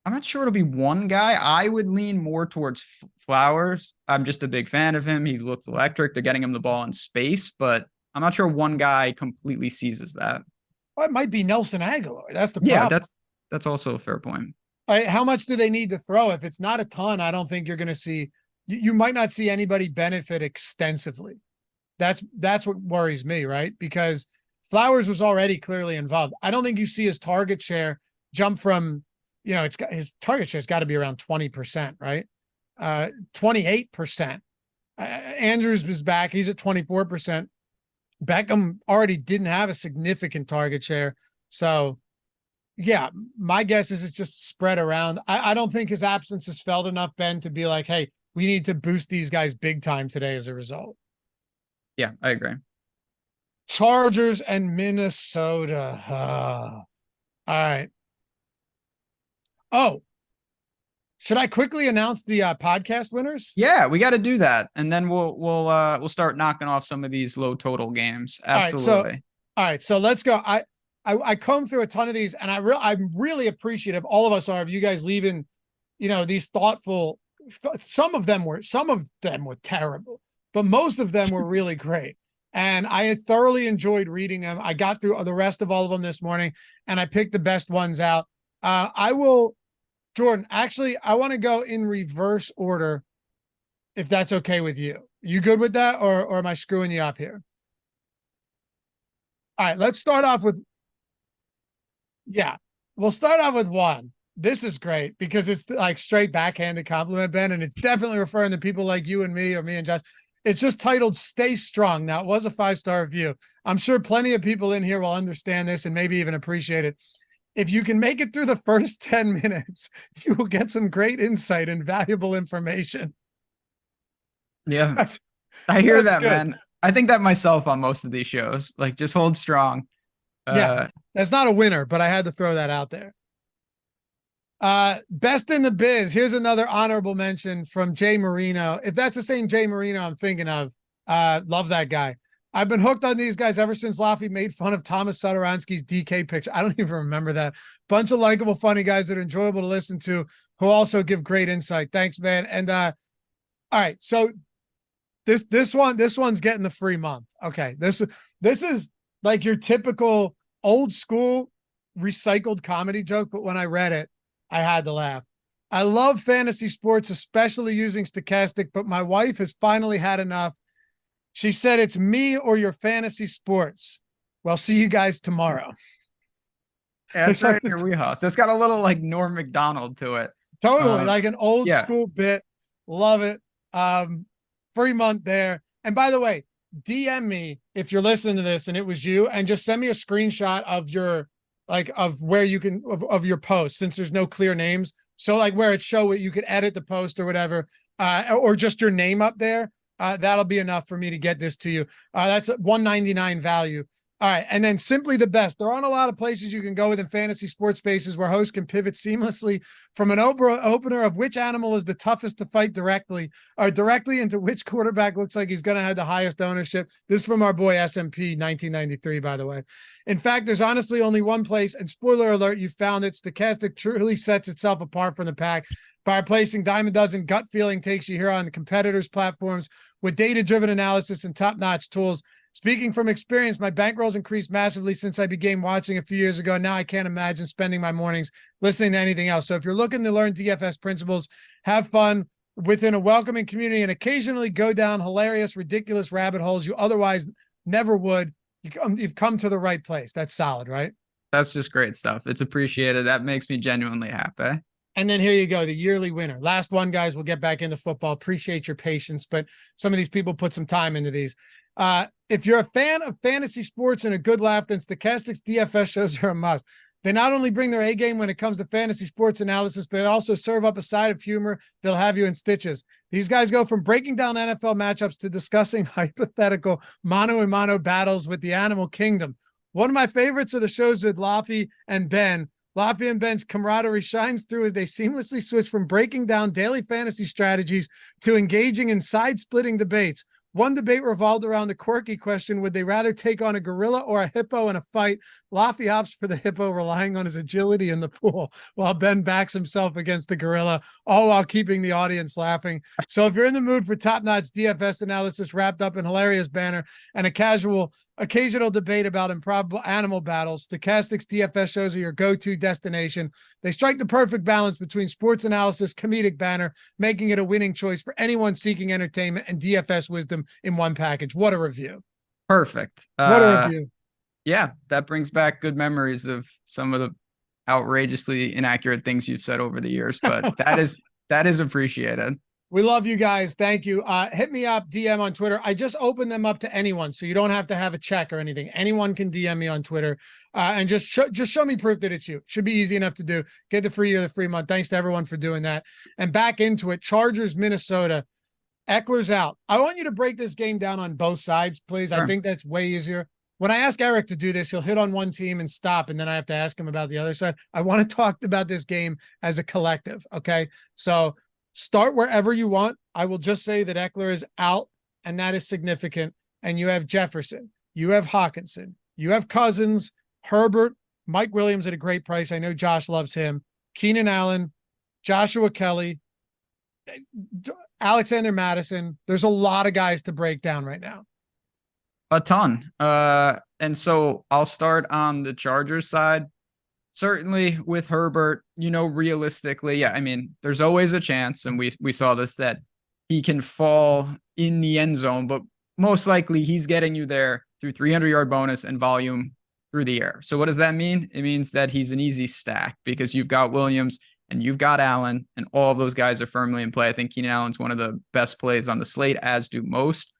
I'm not sure it'll be one guy. I would lean more towards Flowers. I'm just a big fan of him. He looks electric. They're getting him the ball in space, but I'm not sure one guy completely seizes that. Well, it might be Nelson Aguilar. That's the problem. Yeah, that's also a fair point. All right, how much do they need to throw? If it's not a ton, I don't think you're going to see. You might not see anybody benefit extensively. That's what worries me, right? Because Flowers was already clearly involved. I don't think you see his target share jump from, his target share's got to be around 20%, right? 28%. Andrews was back. He's at 24%. Beckham already didn't have a significant target share. So, yeah, my guess is it's just spread around. I don't think his absence is felt enough, Ben, to be like, hey, we need to boost these guys big time today as a result. Yeah, I agree. Chargers and Minnesota. All right. Oh, should I quickly announce the podcast winners? Yeah, we got to do that, and then we'll start knocking off some of these low total games. Absolutely. All right, so let's go. I combed through a ton of these, and I'm really appreciative. All of us are of you guys leaving, these thoughtful. Some of them were terrible, but most of them were really great. And I thoroughly enjoyed reading them. I got through the rest of all of them this morning, and I picked the best ones out. Jordan, actually, I want to go in reverse order, if that's okay with you. You good with that, or am I screwing you up here? All right, let's start off with, we'll start off with one. This is great because it's like straight backhanded compliment, Ben, and it's definitely referring to people like you and me, or me and Josh. It's just titled Stay Strong. Now, it was a 5-star review. I'm sure plenty of people in here will understand this and maybe even appreciate it. If you can make it through the first 10 minutes, you will get some great insight and valuable information. Yeah, I hear that, good. Man. I think that myself on most of these shows. Like, just hold strong. Yeah, that's not a winner, but I had to throw that out there. Best in the biz. Here's another honorable mention from Jay Marino. If that's the same Jay Marino I'm thinking of, love that guy. I've been hooked on these guys ever since Loughy made fun of Thomas Satoransky's DK picture. I don't even remember that. Bunch of likable, funny guys that are enjoyable to listen to, who also give great insight. Thanks, man. And all right, so this one's getting the free month. Okay, this is like your typical old school recycled comedy joke, but when I read it, I had to laugh. I love fantasy sports, especially using stochastic, but my wife has finally had enough. She said, it's me or your fantasy sports. Well, see you guys tomorrow. Yeah, that's right in your wheelhouse. That's got a little like Norm Macdonald to it. Totally, like an old school bit. Love it. Free month there. And by the way, DM me if you're listening to this and it was you, and just send me a screenshot of your, of where you can, of your post, since there's no clear names. So like where it show it, you could edit the post or whatever, or just your name up there. That'll be enough for me to get this to you. That's a $199 value. All right. And then Simply the Best. There aren't a lot of places you can go within fantasy sports spaces where hosts can pivot seamlessly from an opener of which animal is the toughest to fight directly into which quarterback looks like he's going to have the highest ownership. This is from our boy SMP 1993, by the way. In fact, there's honestly only one place, and spoiler alert, you found it. Stochastic truly sets itself apart from the pack by replacing dime a dozen gut feeling takes you hear on the competitors' platforms with data-driven analysis and top-notch tools. Speaking from experience, my bankroll's increased massively since I began watching a few years ago. Now I can't imagine spending my mornings listening to anything else. So if you're looking to learn DFS principles, have fun within a welcoming community, and occasionally go down hilarious, ridiculous rabbit holes you otherwise never would, you've come to the right place. That's solid, right? That's just great stuff. It's appreciated. That makes me genuinely happy. And then here you go, the yearly winner. Last one, guys. We'll get back into football. Appreciate your patience, but some of these people put some time into these. If you're a fan of fantasy sports and a good laugh, then Stochastic's DFS shows are a must. They not only bring their A game when it comes to fantasy sports analysis, but they also serve up a side of humor that'll have you in stitches. These guys go from breaking down NFL matchups to discussing hypothetical mano-a-mano battles with the animal kingdom. One of my favorites are the shows with Loughy and Ben. Loughy and Ben's camaraderie shines through as they seamlessly switch from breaking down daily fantasy strategies to engaging in side-splitting debates. One debate revolved around the quirky question, would they rather take on a gorilla or a hippo in a fight? Loughy opts for the hippo, relying on his agility in the pool, while Ben backs himself against the gorilla, all while keeping the audience laughing. So if you're in the mood for top-notch DFS analysis wrapped up in hilarious banter and a occasional debate about improbable animal battles, Stochastic's DFS shows are your go-to destination. They strike the perfect balance between sports analysis, comedic banter, making it a winning choice for anyone seeking entertainment and DFS wisdom in one package. What a review. Perfect. What a review. Yeah, that brings back good memories of some of the outrageously inaccurate things you've said over the years, but that is appreciated. We love you guys. Thank you. Hit me up, DM on Twitter. I just opened them up to anyone, so you don't have to have a check or anything. Anyone can DM me on Twitter, and just show me proof that it's you. Should be easy enough to do. Get the free year, the free month. Thanks to everyone for doing that. And back into it. Chargers, Minnesota. Eckler's out. I want you to break this game down on both sides, please. Sure. I think that's way easier. when I ask Eric to do this, he'll hit on one team and stop, and then I have to ask him about the other side. I want to talk about this game as a collective. Okay. So start wherever you want. I will just say that Eckler is out, and that is significant. And you have Jefferson, you have Hawkinson, you have Cousins, Herbert, Mike Williams at a great price. I know Josh loves him. Keenan Allen, Joshua Kelly, Alexander Madison. There's a lot of guys to break down right now. A ton. And so I'll start on the Chargers side. Certainly with Herbert, realistically, yeah, I mean, there's always a chance, and we saw this, that he can fall in the end zone, but most likely he's getting you there through 300-yard bonus and volume through the air. So what does that mean? It means that he's an easy stack because you've got Williams and you've got Allen, and all of those guys are firmly in play. I think Keenan Allen's one of the best plays on the slate, as do most.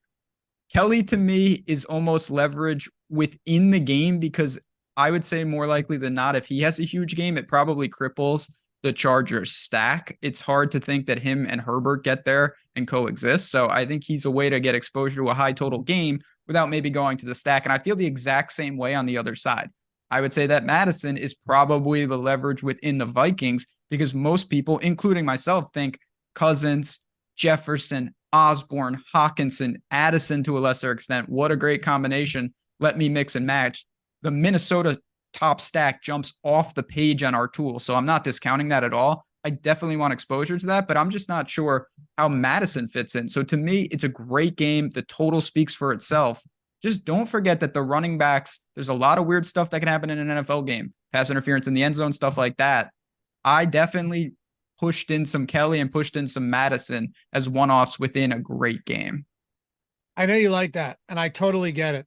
Kelly, to me, is almost leverage within the game because I would say more likely than not, if he has a huge game, it probably cripples the Chargers stack. It's hard to think that him and Herbert get there and coexist. So I think he's a way to get exposure to a high total game without maybe going to the stack. And I feel the exact same way on the other side. I would say that Madison is probably the leverage within the Vikings because most people, including myself, think Cousins, Jefferson, Osborne, Hawkinson, Addison to a lesser extent. What a great combination. Let me mix and match. The Minnesota top stack jumps off the page on our tool. So I'm not discounting that at all. I definitely want exposure to that, but I'm just not sure how Madison fits in. So to me, it's a great game. The total speaks for itself. Just don't forget that the running backs, there's a lot of weird stuff that can happen in an NFL game. Pass interference in the end zone, stuff like that. I definitely pushed in some Kelly and pushed in some Madison as one-offs within a great game. I know you like that, and I totally get it.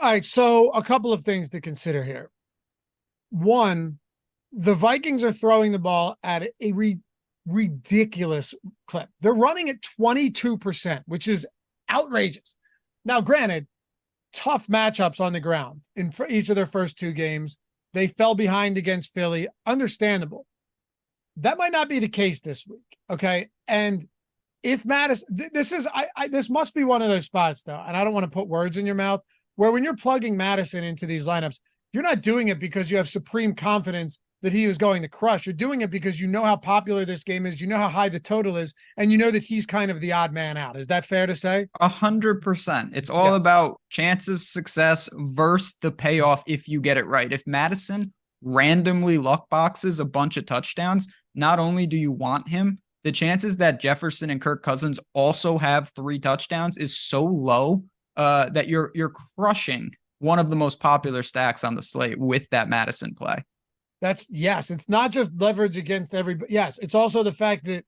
All right, so a couple of things to consider here. One, the Vikings are throwing the ball at a ridiculous clip. They're running at 22%, which is outrageous. Now, granted, tough matchups on the ground in each of their first two games. They fell behind against Philly. Understandable. That might not be the case this week. Okay. And if Madison, this must be one of those spots though. And I don't want to put words in your mouth where when you're plugging Madison into these lineups, you're not doing it because you have supreme confidence that he is going to crush. You're doing it because you know how popular this game is. You know how high the total is, and you know that he's kind of the odd man out. Is that fair to say? 100%. It's all about chance of success versus the payoff if you get it right. If Madison randomly luck boxes a bunch of touchdowns, not only do you want him, the chances that Jefferson and Kirk Cousins also have 3 touchdowns is so low that you're crushing one of the most popular stacks on the slate with that Madison play. Yes, it's not just leverage against everybody. Yes, it's also the fact that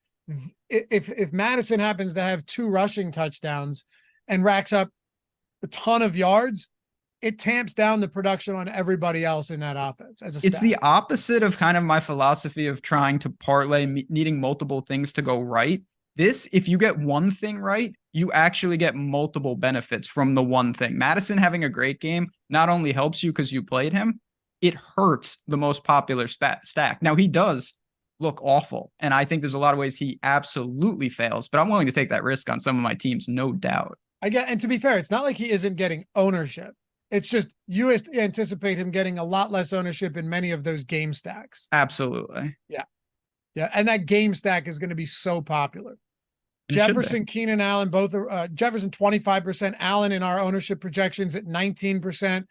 if Madison happens to have 2 rushing touchdowns and racks up a ton of yards, it tamps down the production on everybody else in that offense. It's the opposite of kind of my philosophy of trying to parlay, needing multiple things to go right. This, if you get one thing right, you actually get multiple benefits from the one thing. Madison having a great game not only helps you because you played him, it hurts the most popular stack. Now, he does look awful, and I think there's a lot of ways he absolutely fails, but I'm willing to take that risk on some of my teams, no doubt. And to be fair, it's not like he isn't getting ownership. It's just you anticipate him getting a lot less ownership in many of those game stacks. Absolutely. Yeah. And that game stack is going to be so popular. Jefferson, Keenan Allen, both are Jefferson 25%, Allen in our ownership projections at 19%.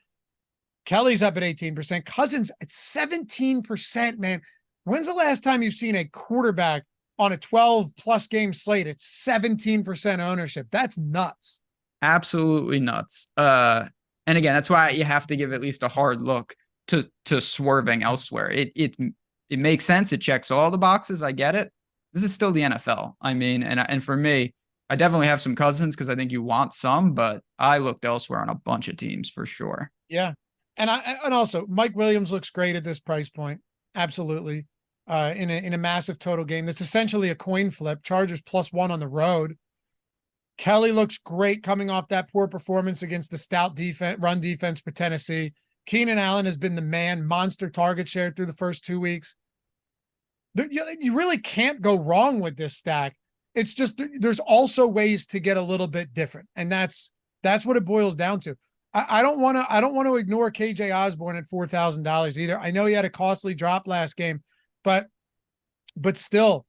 Kelly's up at 18%. Cousins at 17%, man. When's the last time you've seen a quarterback on a 12-plus game slate at 17% ownership? That's nuts. Absolutely nuts. And again, that's why you have to give at least a hard look to swerving elsewhere. It makes sense. It checks all the boxes. I get it. This is still the NFL. I mean, and for me, I definitely have some Cousins because I think you want some, but I looked elsewhere on a bunch of teams for sure. Yeah. And also Mike Williams looks great at this price point. Absolutely. In a massive total game. That's essentially a coin flip. Chargers +1 on the road. Kelly looks great coming off that poor performance against the stout run defense for Tennessee. Keenan Allen has been the man, monster target share through the first 2 weeks. You really can't go wrong with this stack. It's just there's also ways to get a little bit different. And that's That's what it boils down to. I don't want to ignore KJ Osborne at $4,000 either. I know he had a costly drop last game, but still,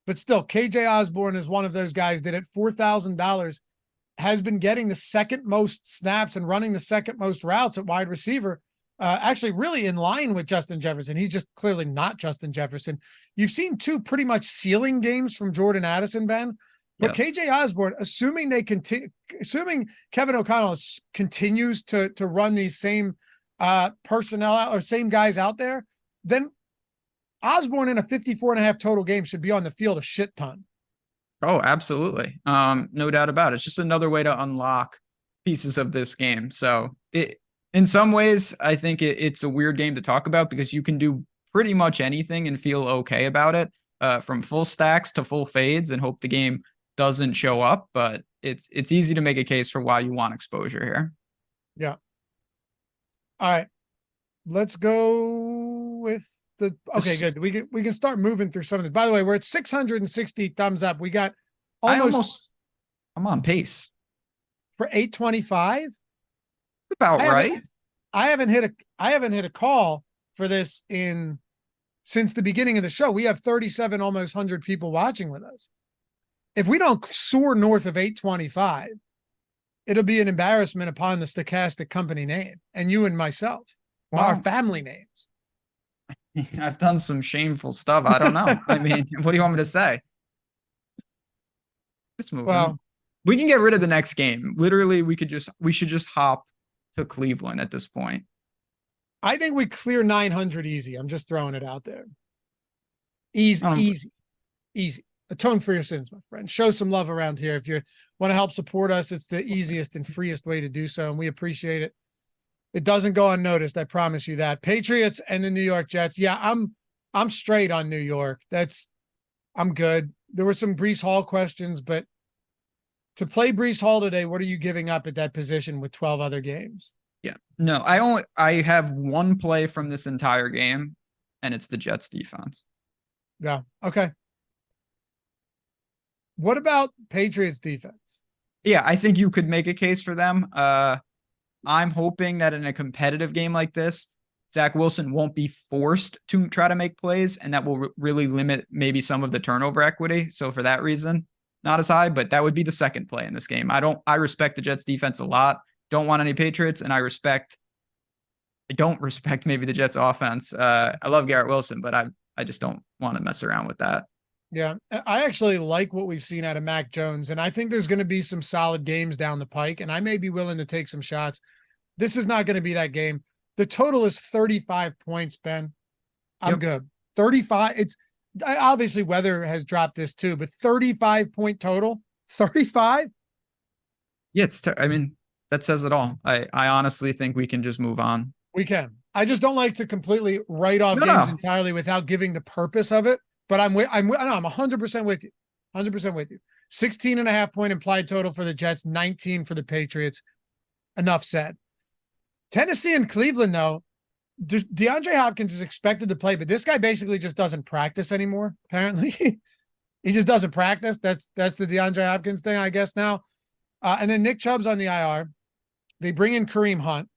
KJ Osborne is one of those guys that at $4,000 has been getting the second most snaps and running the second most routes at wide receiver. Actually really in line with Justin Jefferson. He's just clearly not Justin Jefferson. You've seen two pretty much ceiling games from Jordan Addison, Ben, but yes. KJ Osborne, assuming Kevin O'Connell continues to run these same personnel out, or same guys out there, then Osborne in a 54.5 total game should be on the field a shit ton. Oh, absolutely. No doubt about it. It's just another way to unlock pieces of this game. So in some ways, I think it's a weird game to talk about because you can do pretty much anything and feel okay about it, from full stacks to full fades, and hope the game doesn't show up. But it's easy to make a case for why you want exposure here. Yeah. All right. Let's go with okay, good. We can start moving through some of this. By the way, we're at 660 thumbs up. We got I'm on pace for 825. About right. I haven't hit a call for this since the beginning of the show. We have 37, almost 100 people watching with us. If we don't soar north of 825, it'll be an embarrassment upon the stochastic company name and you and myself, our family names. I've done some shameful stuff. I don't know. I mean, what do you want me to say? Let's move on. We can get rid of the next game. Literally, we should just hop to Cleveland at this point. I think we clear 900 easy. I'm just throwing it out there. Easy. Atone for your sins, my friend. Show some love around here. If you want to help support us, it's the easiest and freest way to do so, and we appreciate it. It doesn't go unnoticed. I promise you that. Patriots and the New York Jets. Yeah, I'm straight on New York. I'm good. There were some Breece Hall questions, but to play Breece Hall today, what are you giving up at that position with 12 other games? Yeah, no, I have one play from this entire game, and it's the Jets defense. Yeah. Okay. What about Patriots defense? Yeah, I think you could make a case for them. I'm hoping that in a competitive game like this, Zach Wilson won't be forced to try to make plays, and that will really limit maybe some of the turnover equity. So for that reason, not as high, but that would be the second play in this game. I respect the Jets defense a lot. Don't want any Patriots, and I don't respect maybe the Jets offense. I love Garrett Wilson, but I just don't want to mess around with that. Yeah, I actually like what we've seen out of Mac Jones, and I think there's going to be some solid games down the pike, and I may be willing to take some shots. This is not going to be that game. The total is 35 points, Ben. I'm good. 35. It's obviously weather has dropped this too, but 35-point total. 35. Yeah, I mean, that says it all. I honestly think we can just move on. We can. I just don't like to completely write off games entirely without giving the purpose of it. But I'm 100% with you. 100% with you. 16.5-point implied total for the Jets, 19 for the Patriots. Enough said. Tennessee and Cleveland, though, DeAndre Hopkins is expected to play, but this guy basically just doesn't practice anymore, apparently. He just doesn't practice. That's the DeAndre Hopkins thing, I guess, now. And then Nick Chubb's on the IR. They bring in Kareem Hunt.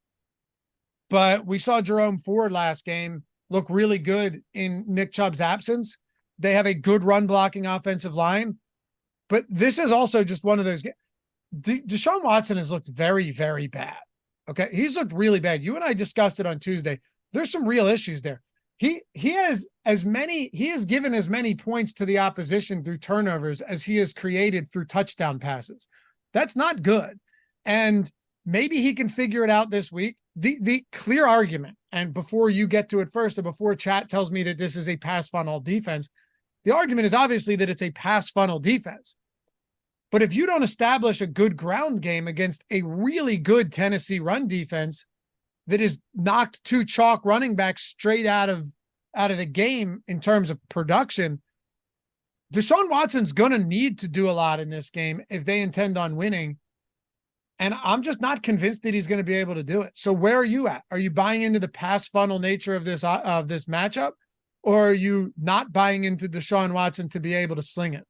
But we saw Jerome Ford last game look really good in Nick Chubb's absence. They have a good run-blocking offensive line. But this is also just one of those games. Deshaun Watson has looked very, very bad. Okay, he's looked really bad. You and I discussed it on Tuesday. There's some real issues there. He has given as many points to the opposition through turnovers as he has created through touchdown passes. That's not good. And maybe he can figure it out this week. The clear argument, and before you get to it first, or before chat tells me that this is a pass funnel defense, the argument is obviously that it's a pass funnel defense. But if you don't establish a good ground game against a really good Tennessee run defense that is knocked two chalk running backs straight out of the game in terms of production, Deshaun Watson's going to need to do a lot in this game if they intend on winning. And I'm just not convinced that he's going to be able to do it. So where are you at? Are you buying into the pass funnel nature of this matchup? Or are you not buying into Deshaun Watson to be able to sling it?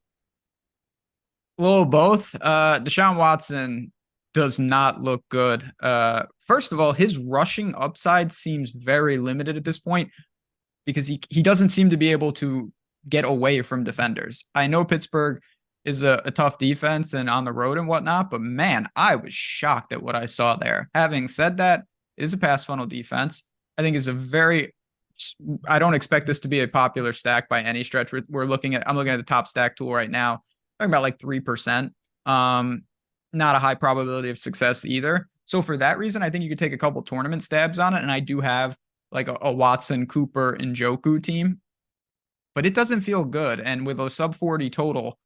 Well, both. Deshaun Watson, does not look good. First of all, his rushing upside seems very limited at this point because he doesn't seem to be able to get away from defenders. I know Pittsburgh is a tough defense and on the road and whatnot, but man, I was shocked at what I saw there. Having said that, it is a pass funnel defense. I think is a very, I don't expect this to be a popular stack by any stretch. I'm looking at the top stack tool right now, talking about like 3%. Not a high probability of success either. So for that reason, I think you could take a couple tournament stabs on it. And I do have like a Watson, Cooper, and Njoku team, but it doesn't feel good. And with a sub 40 total,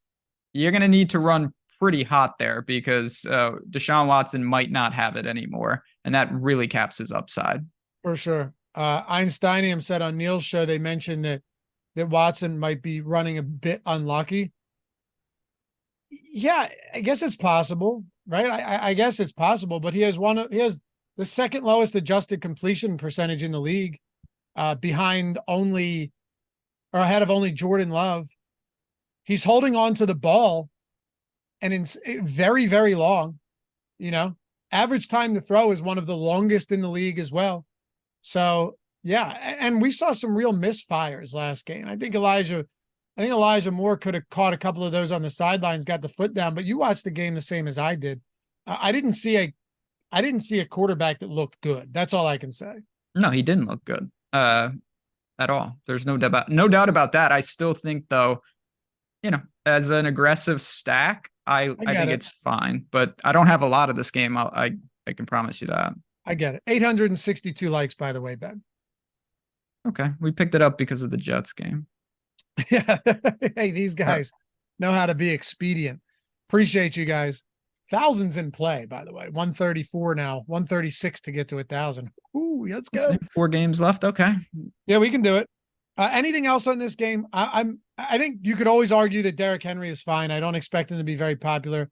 you're going to need to run pretty hot there because Deshaun Watson might not have it anymore. And that really caps his upside. For sure. Einsteinium said on Neil's show, they mentioned that Watson might be running a bit unlucky. Yeah, I guess it's possible, right? I guess it's possible, but he has the second lowest adjusted completion percentage in the league, ahead of only Jordan Love. He's holding on to the ball and in very, very long, average time to throw is one of the longest in the league as well. So yeah. And we saw some real misfires last game. I think Elijah Moore could have caught a couple of those on the sidelines, got the foot down, but you watched the game the same as I did. I didn't see a quarterback that looked good. That's all I can say. No, he didn't look good at all. There's no doubt about that. I still think though, as an aggressive stack, I think it's fine, but I don't have a lot of this game. I can promise you that. I get it. 862 likes, by the way, Ben. Okay. We picked it up because of the Jets game. Yeah. Hey, these guys know how to be expedient. Appreciate you guys. Thousands in play, by the way. 134 now, 136 to get to 1,000. Ooh, let's go. 4 games left. Okay. Yeah, we can do it. Anything else on this game? I think you could always argue that Derrick Henry is fine. I don't expect him to be very popular.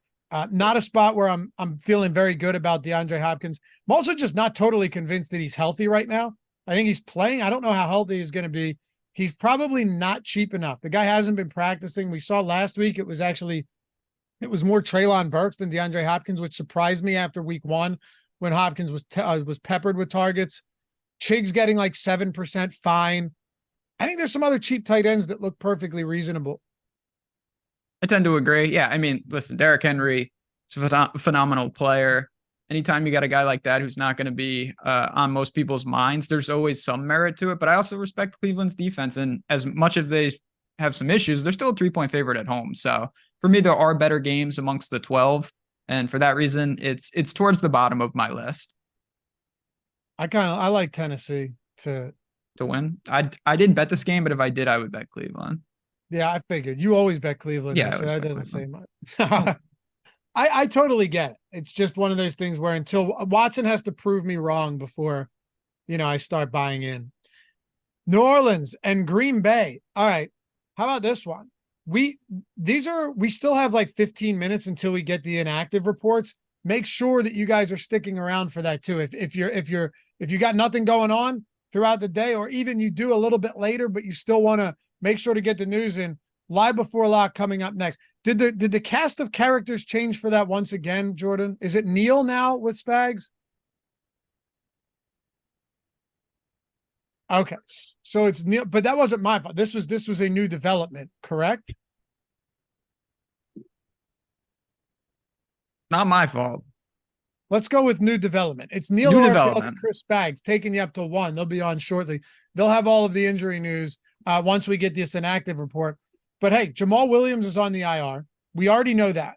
Not a spot where I'm feeling very good about DeAndre Hopkins. I'm also just not totally convinced that he's healthy right now. I think he's playing. I don't know how healthy he's going to be. He's probably not cheap enough. The guy hasn't been practicing. We saw last week it was more Treylon Burks than DeAndre Hopkins, which surprised me after week 1 when Hopkins was peppered with targets. Chig's getting like 7% fine. I think there's some other cheap tight ends that look perfectly reasonable. I tend to agree. Yeah, I mean, listen, Derrick Henry is a phenomenal player. Anytime you got a guy like that who's not going to be on most people's minds, there's always some merit to it. But I also respect Cleveland's defense. And as much as they have some issues, they're still a 3-point favorite at home. So for me, there are better games amongst the 12. And for that reason, it's towards the bottom of my list. I like Tennessee to win. I didn't bet this game, but if I did, I would bet Cleveland. Yeah, I figured. You always bet Cleveland. Yeah, so that doesn't say much. I totally get it. It's just one of those things where until Watson has to prove me wrong before, I start buying in. New Orleans and Green Bay. All right. How about this one? We still have like 15 minutes until we get the inactive reports. Make sure that you guys are sticking around for that too. If you got nothing going on throughout the day, or even you do a little bit later, but you still want to make sure to get the news in. Live Before Lock coming up next. Did the cast of characters change for that once again, Jordan? Is it Neil now with Spags? Okay, so it's Neil, but that wasn't my fault. This was a new development, correct? Not my fault. Let's go with new development. It's Neil Orfield and Chris Spags taking you up to 1. They'll be on shortly. They'll have all of the injury news once we get this inactive report. But hey, Jamal Williams is on the IR. We already know that.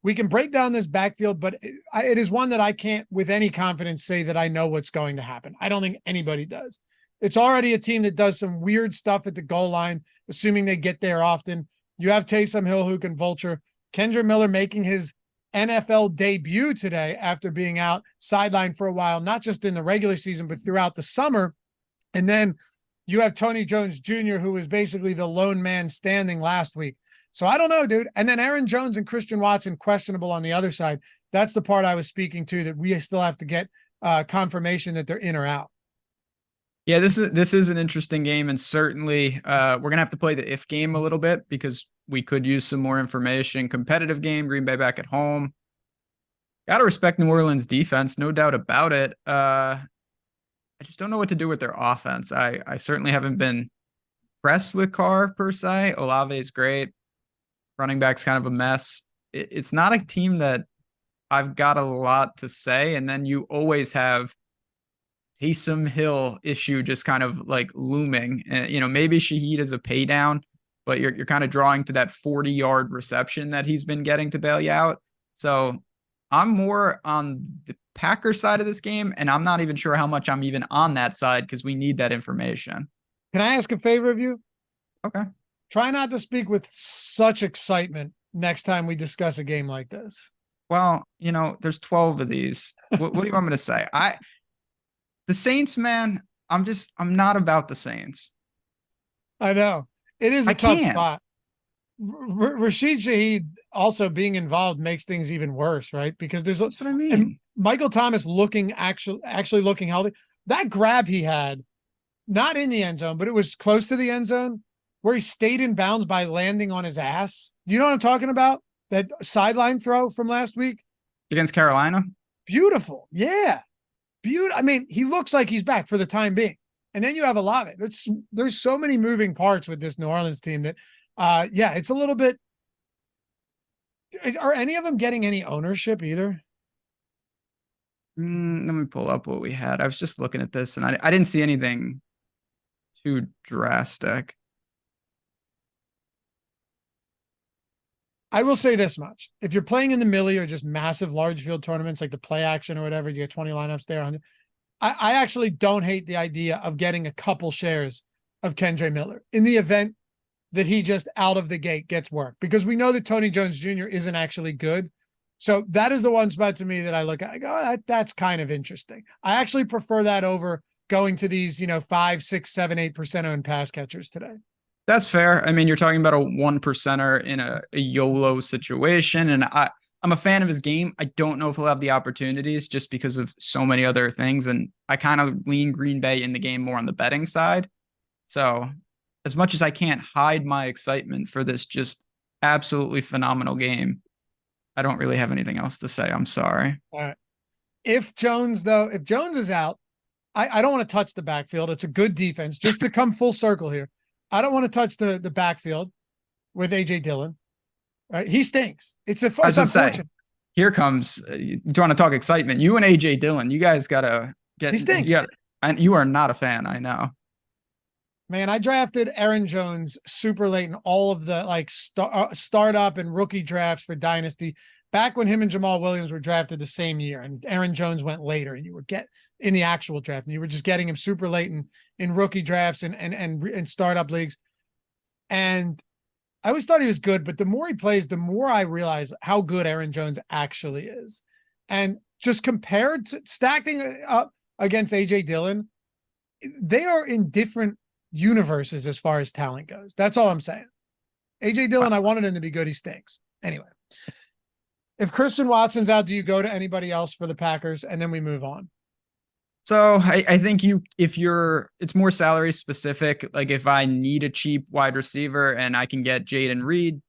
We can break down this backfield, but it is one that I can't with any confidence say that I know what's going to happen. I don't think anybody does. It's already a team that does some weird stuff at the goal line, assuming they get there often. You have Taysom Hill who can vulture. Kendra Miller making his NFL debut today after being out sidelined for a while, not just in the regular season, but throughout the summer. And then you have Tony Jones Jr., who was basically the lone man standing last week. So I don't know, dude. And then Aaron Jones and Christian Watson questionable on the other side. That's the part I was speaking to, that we still have to get confirmation that they're in or out. Yeah, this is an interesting game, and certainly we're gonna have to play the if game a little bit because we could use some more information. Competitive game, Green Bay back at home. Gotta respect New Orleans defense, no doubt about it. I just don't know what to do with their offense. I certainly haven't been impressed with Carr per se. Olave is great. Running back's kind of a mess. It's not a team that I've got a lot to say. And then you always have Taysom Hill issue just kind of like looming. Maybe Shaheed is a pay down, but you're kind of drawing to that 40-yard reception that he's been getting to bail you out. So I'm more on the Packers side of this game, and I'm not even sure how much I'm even on that side because we need that information. Can I ask a favor of you? Okay. Try not to speak with such excitement next time we discuss a game like this. Well, there's 12 of these. What do you want me to say? The Saints, man, I'm not about the Saints. I know. It is a tough spot. Rashid Shaheed also being involved makes things even worse, right? Because that's what I mean. And Michael Thomas actually looking healthy. That grab he had, not in the end zone, but it was close to the end zone where he stayed in bounds by landing on his ass. You know what I'm talking about? That sideline throw from last week against Carolina. Beautiful. Yeah. Beautiful. I mean, he looks like he's back for the time being. And then you have Olave. There's so many moving parts with this New Orleans team that, it's a little bit. Are any of them getting any ownership either? Let me pull up what we had. I was just looking at this and I didn't see anything too drastic. I will say this much. If you're playing in the Millie or just massive large field tournaments like the play action or whatever, you get 20 lineups there. I actually don't hate the idea of getting a couple shares of Kendre Miller in the event that he just out of the gate gets work, because we know that Tony Jones Jr. isn't actually good. So that is the one spot to me that I look at. I go, that's kind of interesting. I actually prefer that over going to these, 5, 6, 7, 8% owned pass catchers today. That's fair. I mean, you're talking about a 1%er in a YOLO situation. And I'm a fan of his game. I don't know if he'll have the opportunities just because of so many other things. And I kind of lean Green Bay in the game more on the betting side. So as much as I can't hide my excitement for this just absolutely phenomenal game, I don't really have anything else to say. I'm sorry. All right. If Jones is out, I don't want to touch the backfield. It's a good defense. Just to come full circle here, I don't want to touch the backfield with AJ Dillon. Right? He stinks. It's unfortunate. Here comes. You want to talk excitement? You and AJ Dillon. You guys gotta get. He stinks. You are not a fan. I know. Man, I drafted Aaron Jones super late in all of the startup and rookie drafts for Dynasty back when him and Jamal Williams were drafted the same year, and Aaron Jones went later, and you were in the actual draft, and you were just getting him super late in rookie drafts and startup leagues. And I always thought he was good, but the more he plays, the more I realize how good Aaron Jones actually is. And just compared to stacking up against AJ Dillon, they are in different universes as far as talent goes. That's all I'm saying. AJ Dillon, I wanted him to be good. He stinks. Anyway, if Christian Watson's out, do you go to anybody else for the Packers? And then we move on. So I think it's more salary specific. Like if I need a cheap wide receiver and I can get Jaden Reed,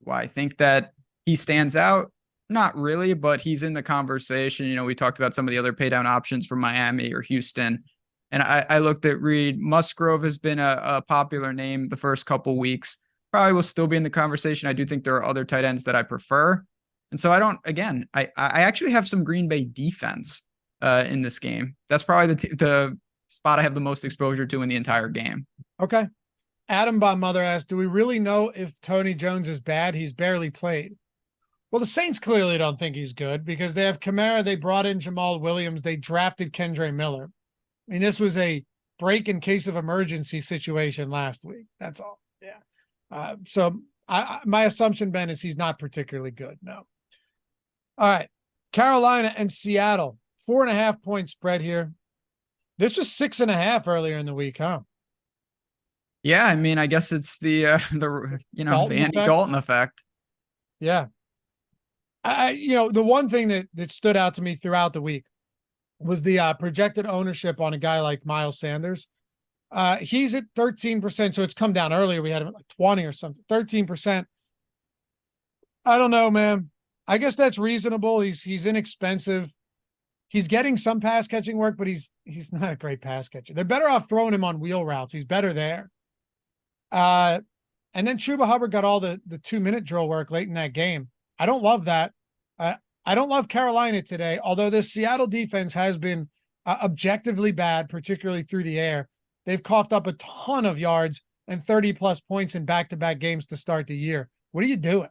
I think that he stands out. Not really, but he's in the conversation. We talked about some of the other pay down options from Miami or Houston. And I looked at Reed. Musgrove has been a popular name the first couple weeks. Probably will still be in the conversation. I do think there are other tight ends that I prefer. And so I actually have some Green Bay defense in this game. That's probably the spot I have the most exposure to in the entire game. Okay. Adam Baumother asked, do we really know if Tony Jones is bad? He's barely played. Well, the Saints clearly don't think he's good because they have Kamara. They brought in Jamal Williams. They drafted Kendre Miller. I mean, this was a break in case of emergency situation last week. That's all. Yeah. So my assumption, Ben, is he's not particularly good. No. All right. Carolina and Seattle, 4.5 point spread here. This was 6.5 earlier in the week, huh? Yeah. I mean, I guess it's the Andy Dalton effect. Yeah. The one thing that stood out to me throughout the week was the projected ownership on a guy like Miles Sanders. He's at 13%, so it's come down earlier. We had him at like 20 or something, 13%. I don't know, man. I guess that's reasonable. He's inexpensive. He's getting some pass catching work, but he's not a great pass catcher. They're better off throwing him on wheel routes. He's better there. And then Chuba Hubbard got all the 2-minute drill work late in that game. I don't love that. I don't love Carolina today, although this Seattle defense has been objectively bad, particularly through the air. They've coughed up a ton of yards and 30+ points in back-to-back games to start the year. What are you doing?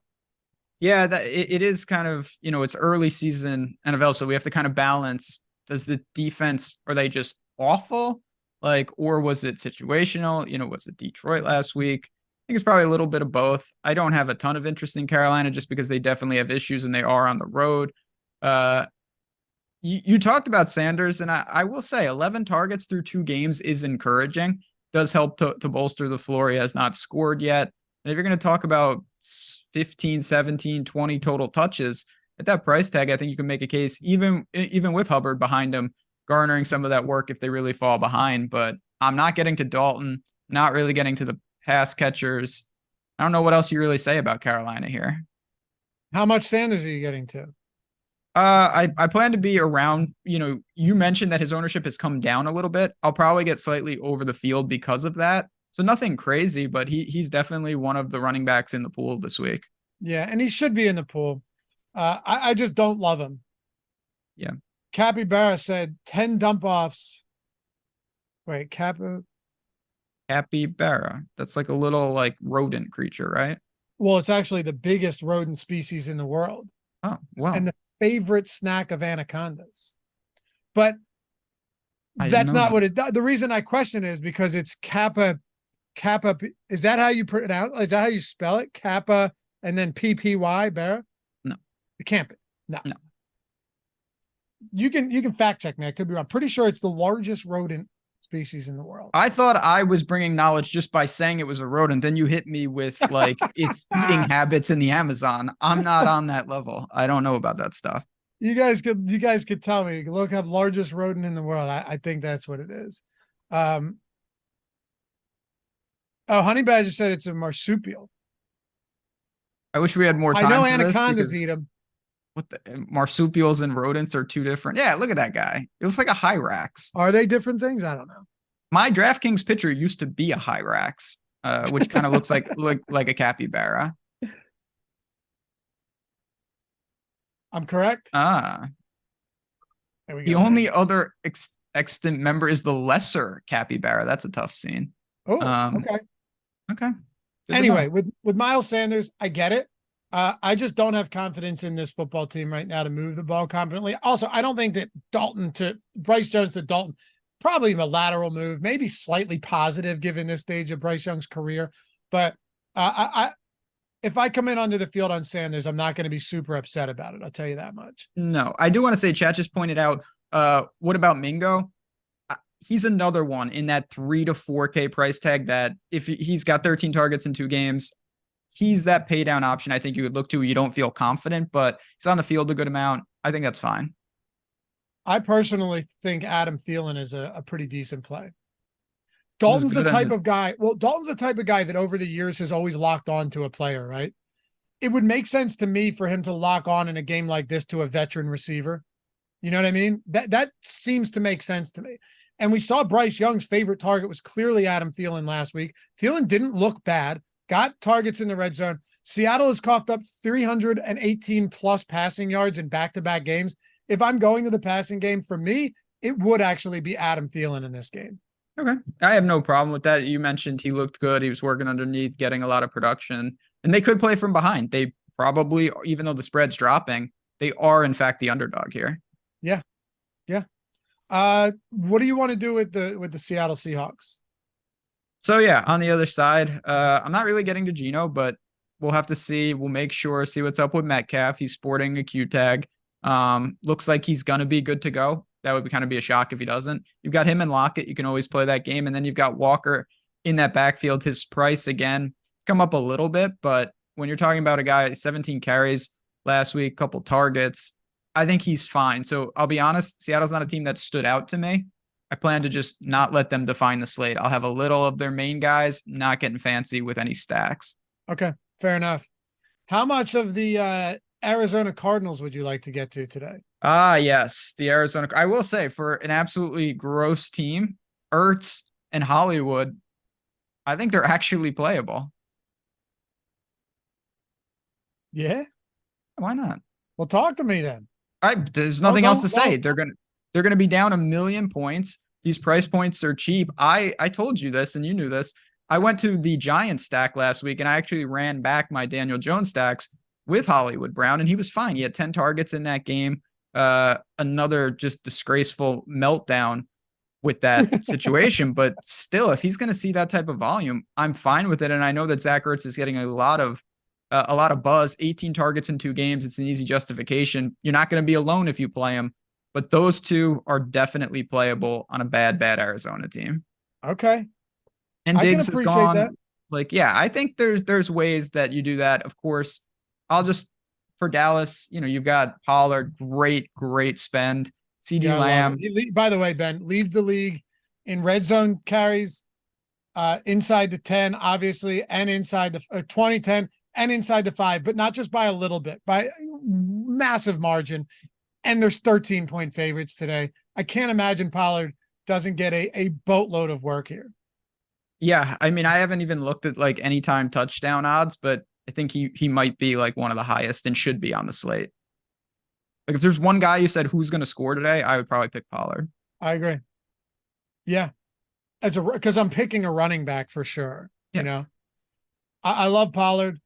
Yeah, it is kind of, it's early season NFL, so we have to kind of balance. Does the defense, are they just awful? Or was it situational? Was it Detroit last week? I think it's probably a little bit of both. I don't have a ton of interest in Carolina just because they definitely have issues and they are on the road. You talked about Sanders, and I will say 11 targets through 2 games is encouraging. Does help to bolster the floor. He has not scored yet. And if you're going to talk about 15, 17, 20 total touches at that price tag, I think you can make a case even with Hubbard behind him, garnering some of that work if they really fall behind. But I'm not getting to Dalton, not really getting to the pass catchers. I don't know what else you really say about Carolina here. How much Sanders are you getting to? I plan to be around, you mentioned that his ownership has come down a little bit. I'll probably get slightly over the field because of that. So nothing crazy, but he's definitely one of the running backs in the pool this week. Yeah, and he should be in the pool. I just don't love him. Yeah. Capybara said 10 dump-offs. Wait, Capybara? That's like a little rodent creature, right? Well, it's actually the biggest rodent species in the world. Oh, wow. And the favorite snack of anacondas. But that's not that. what it does. The reason I question it is because it's Kappa. Is that how you pronounce? Is that how you spell it? Kappa and then PPY, Barra? No. It can't be. No. No. You can fact check me. I could be wrong. Pretty sure it's the largest rodent species in the world. I thought I was bringing knowledge just by saying it was a rodent. Then you hit me with its eating habits in the Amazon. I'm not on that level. I don't know about that stuff. You guys could tell me. You can look up largest rodent in the world. I think that's what it is. Honey Badger said it's a marsupial. I wish we had more time. I know for anacondas eat them. What the marsupials and rodents are 2 different. Yeah, look at that guy. It looks like a Hyrax. Are they different things? I don't know. My DraftKings pitcher used to be a Hyrax, which kind of looks like a capybara. I'm correct. There we go. The only other extant member is the lesser capybara. That's a tough scene. Oh, okay. Okay. Anyway, with Miles Sanders, I get it. I just don't have confidence in this football team right now to move the ball confidently. Also, I don't think that Bryce Young to Dalton, probably a lateral move, maybe slightly positive given this stage of Bryce Young's career. But if I come in onto the field on Sanders, I'm not going to be super upset about it. I'll tell you that much. No, I do want to say, Chat just pointed out, what about Mingo? He's another one in that 3 to 4K price tag that if he's got 13 targets in 2 games, he's that pay down option I think you would look to. You don't feel confident, but he's on the field a good amount. I think that's fine. I personally think Adam Thielen is a pretty decent play. Dalton's the type of guy. Well, Dalton's the type of guy that over the years has always locked on to a player, right? It would make sense to me for him to lock on in a game like this to a veteran receiver. You know what I mean? That seems to make sense to me. And we saw Bryce Young's favorite target was clearly Adam Thielen last week. Thielen didn't look bad, got targets in the red zone. Seattle has coughed up 318 plus passing yards in back-to-back games. If I'm going to the passing game, for me, it would actually be Adam Thielen in this game. Okay. I have no problem with that. You mentioned he looked good. He was working underneath, getting a lot of production, and they could play from behind. They probably, even though the spread's dropping, they are in fact the underdog here. Yeah. Yeah. What do you want to do with the Seattle Seahawks? So yeah, on the other side, I'm not really getting to Geno, but we'll have to see. We'll make sure, see what's up with Metcalf. He's sporting a Q tag. Looks like he's going to be good to go. That would kind of be a shock if he doesn't. You've got him and Lockett. You can always play that game. And then you've got Walker in that backfield. His price, again, come up a little bit. But when you're talking about a guy, 17 carries last week, couple targets, I think he's fine. So I'll be honest, Seattle's not a team that stood out to me. I plan to just not let them define the slate. I'll have a little of their main guys, not getting fancy with any stacks. Okay, fair enough. How much of the Arizona Cardinals would you like to get to today? Yes, the Arizona. I will say, for an absolutely gross team, Ertz and Hollywood, I think they're actually playable. Yeah. Why not? Well, talk to me then. There's nothing else to say. They're gonna be down 1,000,000 points. These price points are cheap. I told you this, and you knew this. I went to the Giants stack last week, and I actually ran back my Daniel Jones stacks with Hollywood Brown, and he was fine. He had 10 targets in that game. Another just disgraceful meltdown with that situation. But still, if he's going to see that type of volume, I'm fine with it. And I know that Zach Ertz is getting a lot of buzz. 18 targets in 2 games. It's an easy justification. You're not going to be alone if you play him. But those two are definitely playable on a bad Arizona team. Okay. And Diggs is gone. That. Like, yeah, I think there's ways that you do that. Of course, for Dallas, you've got Pollard, great spend. CD Lamb. By the way, Ben leads the league in red zone carries, inside the 10, obviously, and inside the 20, 10, and inside the 5, but not just by a little bit, by massive margin. And there's 13-point favorites today. I can't imagine Pollard doesn't get a boatload of work here. Yeah, I mean, I haven't even looked at like anytime touchdown odds, but I think he might be like one of the highest and should be on the slate. Like if there's one guy you said who's going to score today, I would probably pick Pollard. I agree. Yeah, because I'm picking a running back for sure. Yeah. I love Pollard.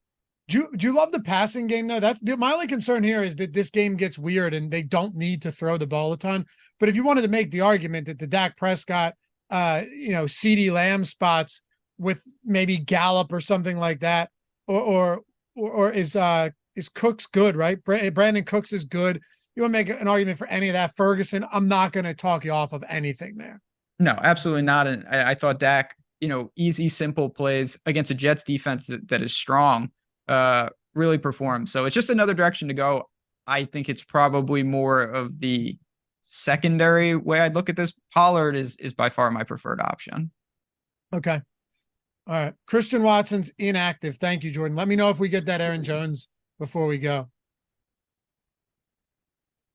Do you love the passing game though? My only concern here is that this game gets weird and they don't need to throw the ball a ton. But if you wanted to make the argument that the Dak Prescott, CD Lamb spots with maybe Gallup or something like that, or is Cooks good, right? Brandon Cooks is good. You want to make an argument for any of that? Ferguson, I'm not going to talk you off of anything there. No, absolutely not. And I thought Dak, easy, simple plays against a Jets defense that is strong, really performed. So it's just another direction to go. I think it's probably more of the secondary way I'd look at this. Pollard is by far my preferred option. Okay. All right. Christian Watson's inactive. Thank you, Jordan. Let me know if we get that Aaron Jones before we go.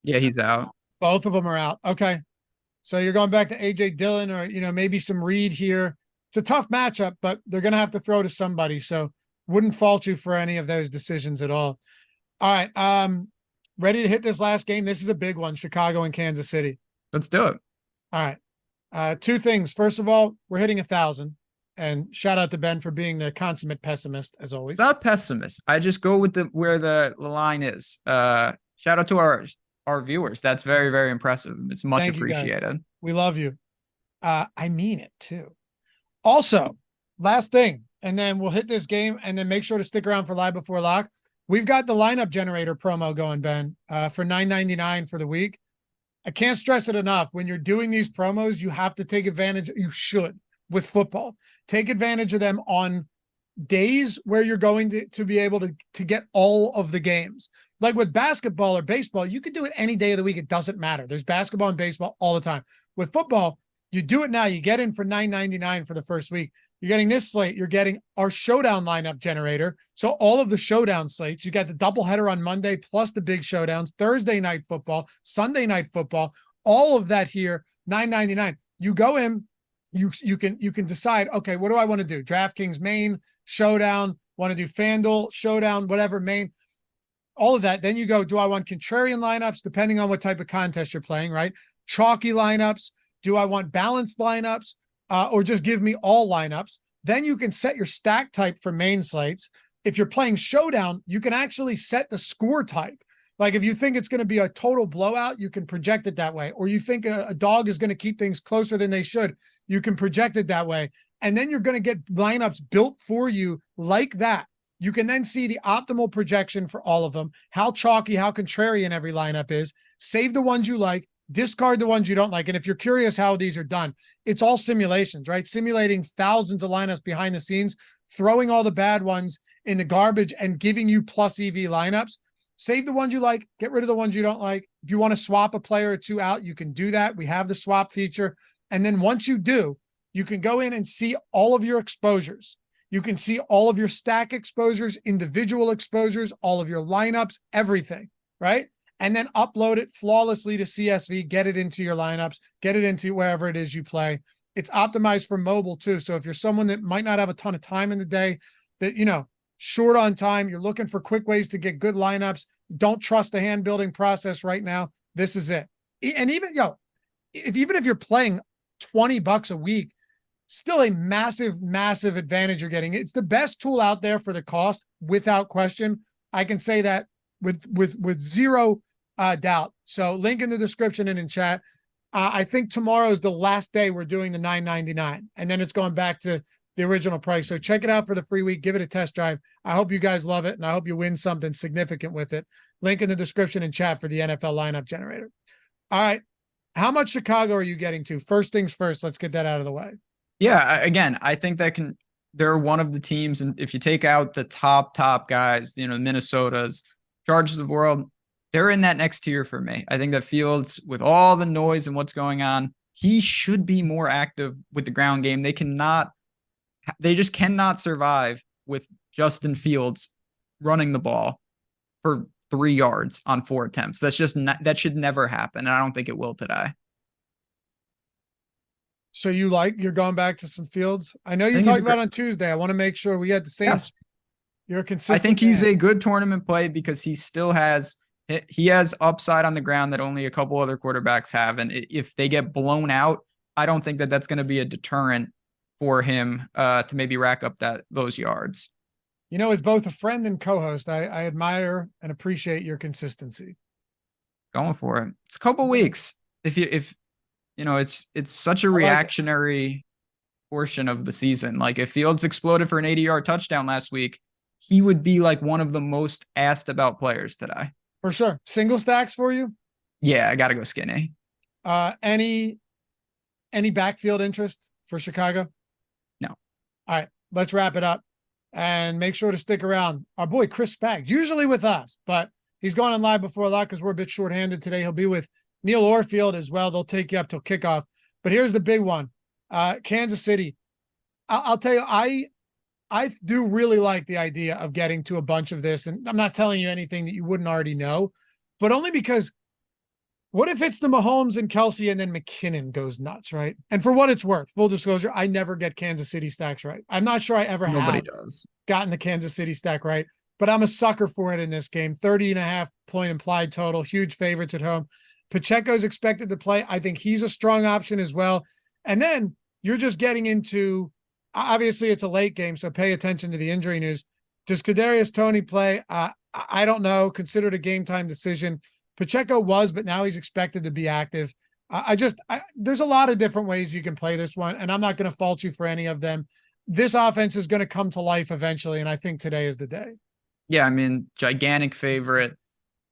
Yeah, he's out. Both of them are out. Okay. So you're going back to AJ Dillon or, maybe some Reed here. It's a tough matchup, but they're going to have to throw to somebody. So wouldn't fault you for any of those decisions at all. All right. Ready to hit this last game? This is a big one, Chicago and Kansas City. Let's do it. All right. 2 things. First of all, we're hitting 1,000. And shout out to Ben for being the consummate pessimist, as always. Not pessimist. I just go with where the line is. Shout out to our viewers. That's very, very impressive. It's much appreciated. We love you. I mean it too. Also, last thing, and then we'll hit this game and then make sure to stick around for Live Before Lock. We've got the lineup generator promo going, Ben, for $9.99 for the week. I can't stress it enough. When you're doing these promos, you have to take advantage. You should with football. Take advantage of them on days where you're going to be able to get all of the games. Like with basketball or baseball, you could do it any day of the week. It doesn't matter. There's basketball and baseball all the time. With football, you do it now. You get in for $9.99 for the first week. You're getting this slate. You're getting our showdown lineup generator. So all of the showdown slates, you got the doubleheader on Monday plus the big showdowns, Thursday night football, Sunday night football, all of that here, $9.99. You go in, you can decide, okay, what do I want to do? DraftKings main, showdown, want to do FanDuel, showdown, whatever, main, all of that. Then you go, do I want contrarian lineups, depending on what type of contest you're playing, right? Chalky lineups. Do I want balanced lineups? Or just give me all lineups. Then you can set your stack type for main slates. If you're playing showdown, you can actually set the score type. Like if you think it's going to be a total blowout, you can project it that way. Or you think a dog is going to keep things closer than they should, you can project it that way. And then you're going to get lineups built for you like that. You can then see the optimal projection for all of them, how chalky, how contrarian every lineup is, save the ones you like, discard the ones you don't like. And if you're curious how these are done, it's all simulations, right? Simulating thousands of lineups behind the scenes, throwing all the bad ones in the garbage and giving you plus EV lineups. Save the ones you like, get rid of the ones you don't like. If you want to swap a player or two out, you can do that. We have the swap feature. And then once you do, you can go in and see all of your exposures. You can see all of your stack exposures, individual exposures, all of your lineups, everything, right? And then upload it flawlessly to CSV, get it into your lineups, get it into wherever it is you play. It's optimized for mobile too. So if you're someone that might not have a ton of time in the day, that, short on time, you're looking for quick ways to get good lineups, don't trust the hand building process right now, this is it. And even, even if you're playing $20 a week, still a massive, massive advantage you're getting. It's the best tool out there for the cost, without question. I can say that with zero doubt. So link in the description and in chat. I think tomorrow is the last day we're doing the $9.99, and then it's going back to the original price. So check it out for the free week. Give it a test drive. I hope you guys love it, and I hope you win something significant with it. Link in the description and chat for the NFL lineup generator. All right. How much Chicago are you getting to? First things first, let's get that out of the way. Yeah, again, I think they're one of the teams, and if you take out the top guys, Minnesota's, Chargers of the world, they're in that next tier for me. I think that Fields, with all the noise and what's going on, he should be more active with the ground game. They just cannot survive with Justin Fields running the ball for 3 yards on 4 attempts. That should never happen. And I don't think it will today. So you're going back to some Fields? I know you talked about on Tuesday. I want to make sure we had the same. Yes. You're consistent. I think he's a good tournament play because he has upside on the ground that only a couple other quarterbacks have. And if they get blown out, I don't think that that's going to be a deterrent for him to maybe rack up those yards. As both a friend and co-host, I admire and appreciate your consistency. Going for it. It's a couple weeks. If it's such a reactionary portion of the season. Like if Fields exploded for an 80-yard touchdown last week, he would be like one of the most asked about players today. For sure. Single stacks for you? Yeah, I got to go skinny. Any backfield interest for Chicago? No. All right, let's wrap it up and make sure to stick around. Our boy, Chris Spags, usually with us, but he's going on live before a lot because we're a bit shorthanded today. He'll be with Neil Orfield as well. They'll take you up till kickoff. But here's the big one. Kansas City. I'll tell you, I do really like the idea of getting to a bunch of this. And I'm not telling you anything that you wouldn't already know, but only because what if it's the Mahomes and Kelsey and then McKinnon goes nuts, right? And for what it's worth, full disclosure, I never get Kansas City stacks right. I'm not sure I ever Nobody have does. gotten the Kansas City stack right, but I'm a sucker for it in this game. 30.5 point implied total, huge favorites at home. Pacheco's expected to play. I think he's a strong option as well. And then you're just getting into, obviously it's a late game, so pay attention to the injury news. Does Kadarius Toney play? I don't know. Considered a game time decision. Pacheco was, but now he's expected to be active. There's a lot of different ways you can play this one, and I'm not going to fault you for any of them. This offense is going to come to life eventually, and I think today is the day. Yeah, I mean, gigantic favorite.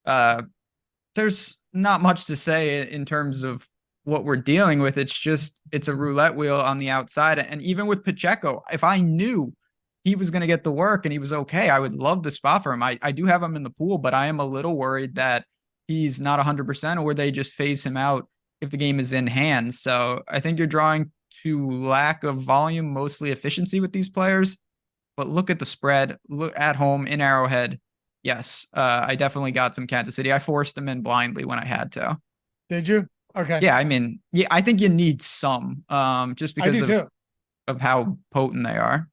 There's not much to say in terms of what we're dealing with. It's a roulette wheel on the outside. And even with Pacheco, if I knew he was going to get the work and he was okay, I would love the spot for him. I do have him in the pool, but I am a little worried that he's not 100% or they just phase him out if the game is in hand. So I think you're drawing to lack of volume, mostly efficiency with these players. But look at the spread. Look at home in Arrowhead. Yes, I definitely got some Kansas City. I forced them in blindly when I had to. Did you? Okay. Yeah, I mean, yeah, I think you need some, just because of how potent they are.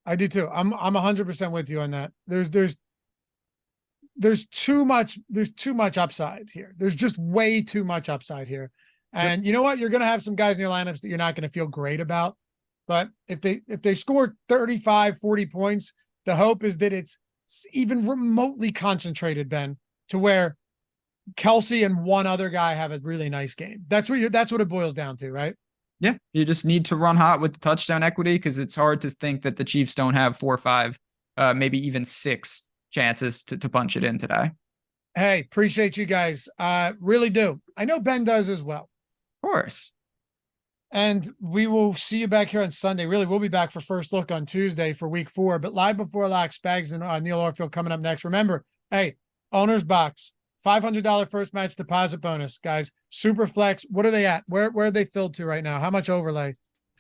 I do too. I'm 100% with you on that. There's too much upside here. There's just way too much upside here. And you know what? You're going to have some guys in your lineups that you're not going to feel great about. But if they score 35, 40 points, the hope is that it's even remotely concentrated, Ben, to where Kelsey and one other guy have a really nice game. That's what it boils down to, right? Yeah. You just need to run hot with the touchdown equity because it's hard to think that the Chiefs don't have 4 or 5, maybe even 6 chances to punch it in today. Hey, appreciate you guys. Really do. I know Ben does as well. Of course. And we will see you back here on Sunday. Really, we'll be back for First Look on Tuesday for week 4. But live before lock, Spags and Neil Orfield coming up next. Remember, hey, owner's box, $500 first match deposit bonus, guys. Super flex. What are they at? Where are they filled to right now? How much overlay?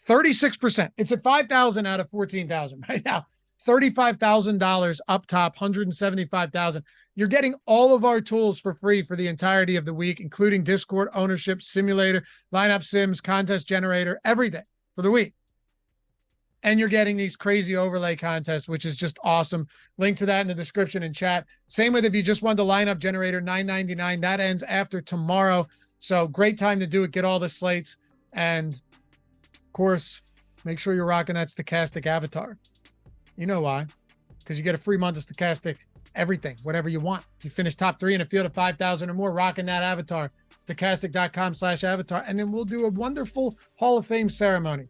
36%. It's at 5,000 out of 14,000 right now. $35,000 up top, 175,000. You're getting all of our tools for free for the entirety of the week, including Discord, ownership, simulator, lineup sims, contest generator, everything for the week. And you're getting these crazy overlay contests, which is just awesome. Link to that in the description and chat. Same with if you just want the lineup generator, $9.99. That ends after tomorrow. So great time to do it. Get all the slates. And of course, make sure you're rocking that stochastic avatar. You know why? Because you get a free month of stochastic everything, whatever you want. If you finish top 3 in a field of 5,000 or more, rocking that avatar, stochastic.com/avatar. And then we'll do a wonderful Hall of Fame ceremony,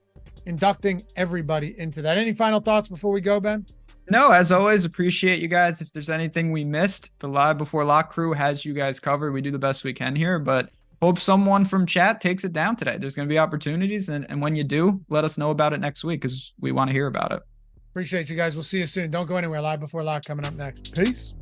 inducting everybody into that. Any final thoughts before we go, Ben? No, as always, appreciate you guys. If there's anything we missed, the Live Before Lock crew has you guys covered. We do the best we can here, but hope someone from chat takes it down today. There's going to be opportunities, and when you do, let us know about it next week because we want to hear about it. Appreciate you guys. We'll see you soon. Don't go anywhere. Live Before Lock coming up next. Peace.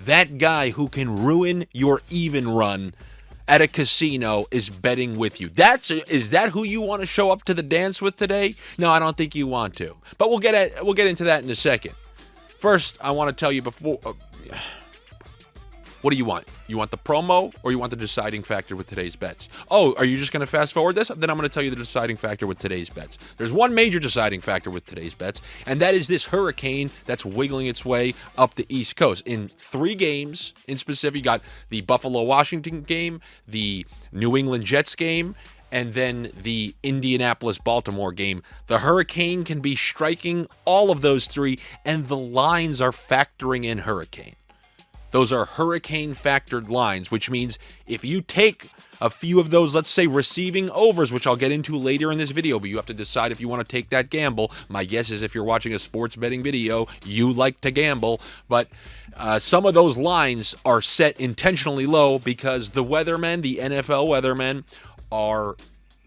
That guy who can ruin your even run at a casino is betting with you. Is that who you want to show up to the dance with today? No, I don't think you want to. But we'll get into that in a second. First, I want to tell you before. What do you want? You want the promo or you want the deciding factor with today's bets? Oh, are you just going to fast forward this? Then I'm going to tell you the deciding factor with today's bets. There's one major deciding factor with today's bets, and that is this hurricane that's wiggling its way up the East Coast. In 3 games in specific, you got the Buffalo-Washington game, the New England Jets game, and then the Indianapolis-Baltimore game. The hurricane can be striking all of those 3, and the lines are factoring in hurricane. Those are hurricane factored lines, which means if you take a few of those, let's say receiving overs, which I'll get into later in this video, but you have to decide if you want to take that gamble. My guess is if you're watching a sports betting video, you like to gamble, but some of those lines are set intentionally low because the weathermen, the NFL weathermen, are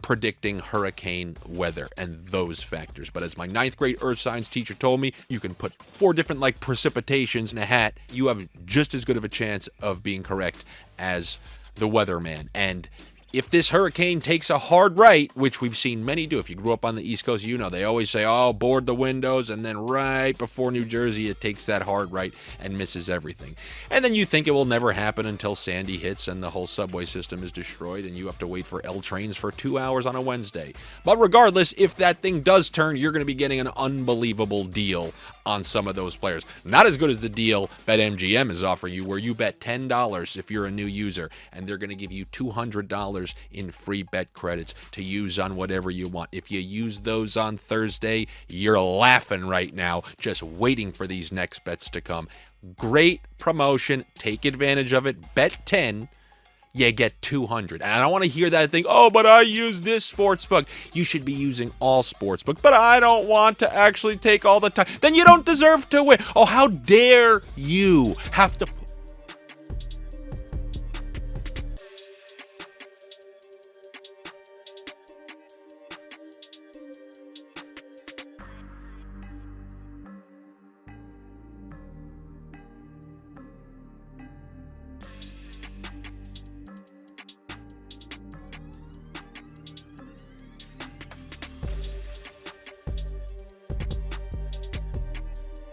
predicting hurricane weather and those factors. But as my 9th grade earth science teacher told me, you can put 4 different precipitations in a hat. You have just as good of a chance of being correct as the weatherman. And if this hurricane takes a hard right, which we've seen many do, if you grew up on the East Coast, you know, they always say, oh, board the windows, and then right before New Jersey, it takes that hard right and misses everything. And then you think it will never happen until Sandy hits and the whole subway system is destroyed, and you have to wait for L trains for 2 hours on a Wednesday. But regardless, if that thing does turn, you're going to be getting an unbelievable deal on some of those players. Not as good as the deal BetMGM is offering you, where you bet $10 if you're a new user, and they're going to give you $200 in free bet credits to use on whatever you want. If you use those on Thursday, you're laughing right now, just waiting for these next bets to come. Great promotion. Take advantage of it. Bet 10. You get 200. And I don't want to hear that thing, oh, but I use this sportsbook. You should be using all sportsbook, but I don't want to actually take all the time. Then you don't deserve to win. Oh, how dare you have to.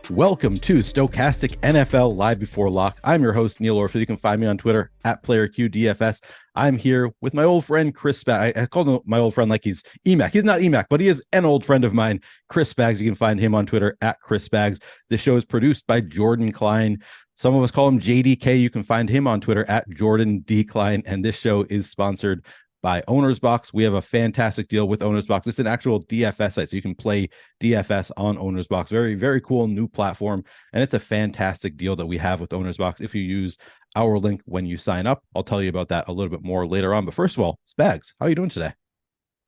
Welcome to Stochastic NFL Live Before Lock. I'm your host, Neil Orfield. You can find me on Twitter at PlayerQDFS. I'm here with my old friend, Chris Spags. I called him my old friend like he's EMAC. He's not EMAC, but he is an old friend of mine, Chris Spags. You can find him on Twitter at Chris Spags. This show is produced by Jordan Klein. Some of us call him JDK. You can find him on Twitter at Jordan D. Klein. And this show is sponsored by Owner's Box. We have a fantastic deal with Owner's Box. It's an actual DFS site, so you can play DFS on Owner's Box. Very, very cool new platform, and it's a fantastic deal that we have with Owner's Box. If you use our link when you sign up, I'll tell you about that a little bit more later on. But first of all, Spags, how are you doing today?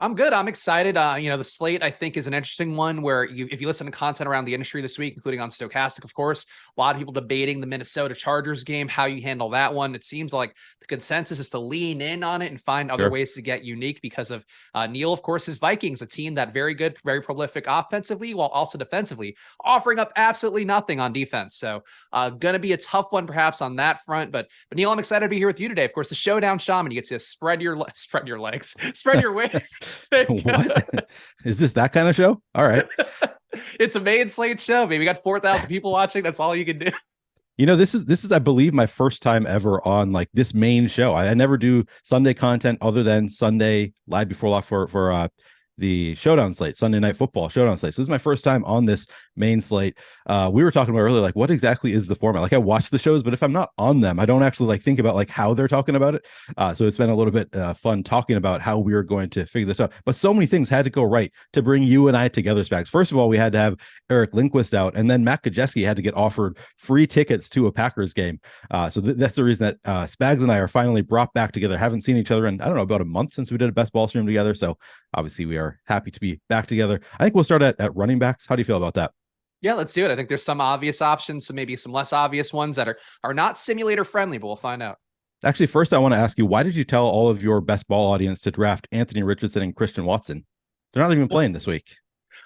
I'm good. I'm excited. The slate I think is an interesting one where if you listen to content around the industry this week, including on Stochastic, of course, a lot of people debating the Minnesota Chargers game, how you handle that one. It seems like the consensus is to lean in on it and find other ways to get unique because of Neil, of course, his Vikings, a team that very good, very prolific offensively, while also defensively offering up absolutely nothing on defense. So going to be a tough one perhaps on that front. But Neil, I'm excited to be here with you today. Of course, the Showdown Shaman, you get to spread your legs, spread your wings. What is this? That kind of show? All right. It's a main slate show, baby. We got 4,000 people watching. That's all you can do. This is, I believe, my first time ever on like this main show. I never do Sunday content other than Sunday live before lock for the Showdown slate, Sunday Night Football Showdown slate. So this is my first time on this main slate. We were talking about earlier, like what exactly is the format? Like I watch the shows, but if I'm not on them, I don't actually like think about like how they're talking about it. So it's been a little bit fun talking about how we're going to figure this out. But so many things had to go right to bring you and I together, Spags. First of all, we had to have Eric Lindquist out, and then Matt Kajeski had to get offered free tickets to a Packers game. So that's the reason that Spags and I are finally brought back together. Haven't seen each other in, I don't know, about a month since we did a best ball stream together. So obviously we are happy to be back together. I think we'll start at running backs. How do you feel about that? Yeah, let's do it. I think there's some obvious options, some maybe some less obvious ones that are not simulator friendly, but we'll find out. Actually, first I want to ask you, why did you tell all of your best ball audience to draft Anthony Richardson and Christian Watson? They're not even playing this week.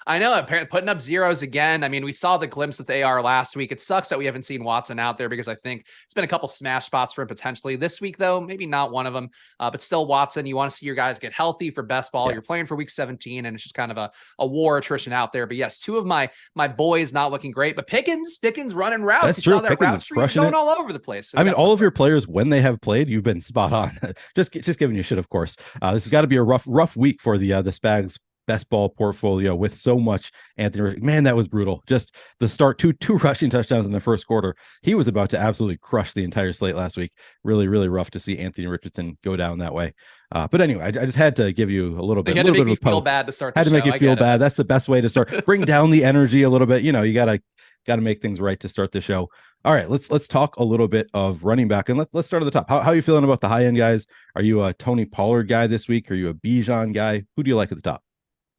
I know, apparently putting up zeros again. I mean, we saw the glimpse with AR last week. It sucks that we haven't seen Watson out there because I think it's been a couple smash spots for him potentially this week, though. Maybe not one of them, but still Watson. You want to see your guys get healthy for best ball. You're playing for week 17, and it's just kind of a war attrition out there. But yes, two of my boys not looking great, but Pickens running routes. That's true. Saw that Pickens route streak going all over the place. So I mean, all of your players, when they have played, you've been spot on. just giving you shit, of course. This has got to be a rough week for the Spags best ball portfolio with so much Anthony. Man, that was brutal. Just the start, two rushing touchdowns in the first quarter. He was about to absolutely crush the entire slate last week. Really, really rough to see Anthony Richardson go down that way. But anyway, I just had to give you a little bit. You had to make me feel bad to start. Had to make you feel bad. That's the best way to start. Bring down the energy a little bit. You gotta make things right to start the show. All right, let's talk a little bit of running back, and let's start at the top. How are you feeling about the high end guys? Are you a Tony Pollard guy this week? Are you a Bijan guy? Who do you like at the top?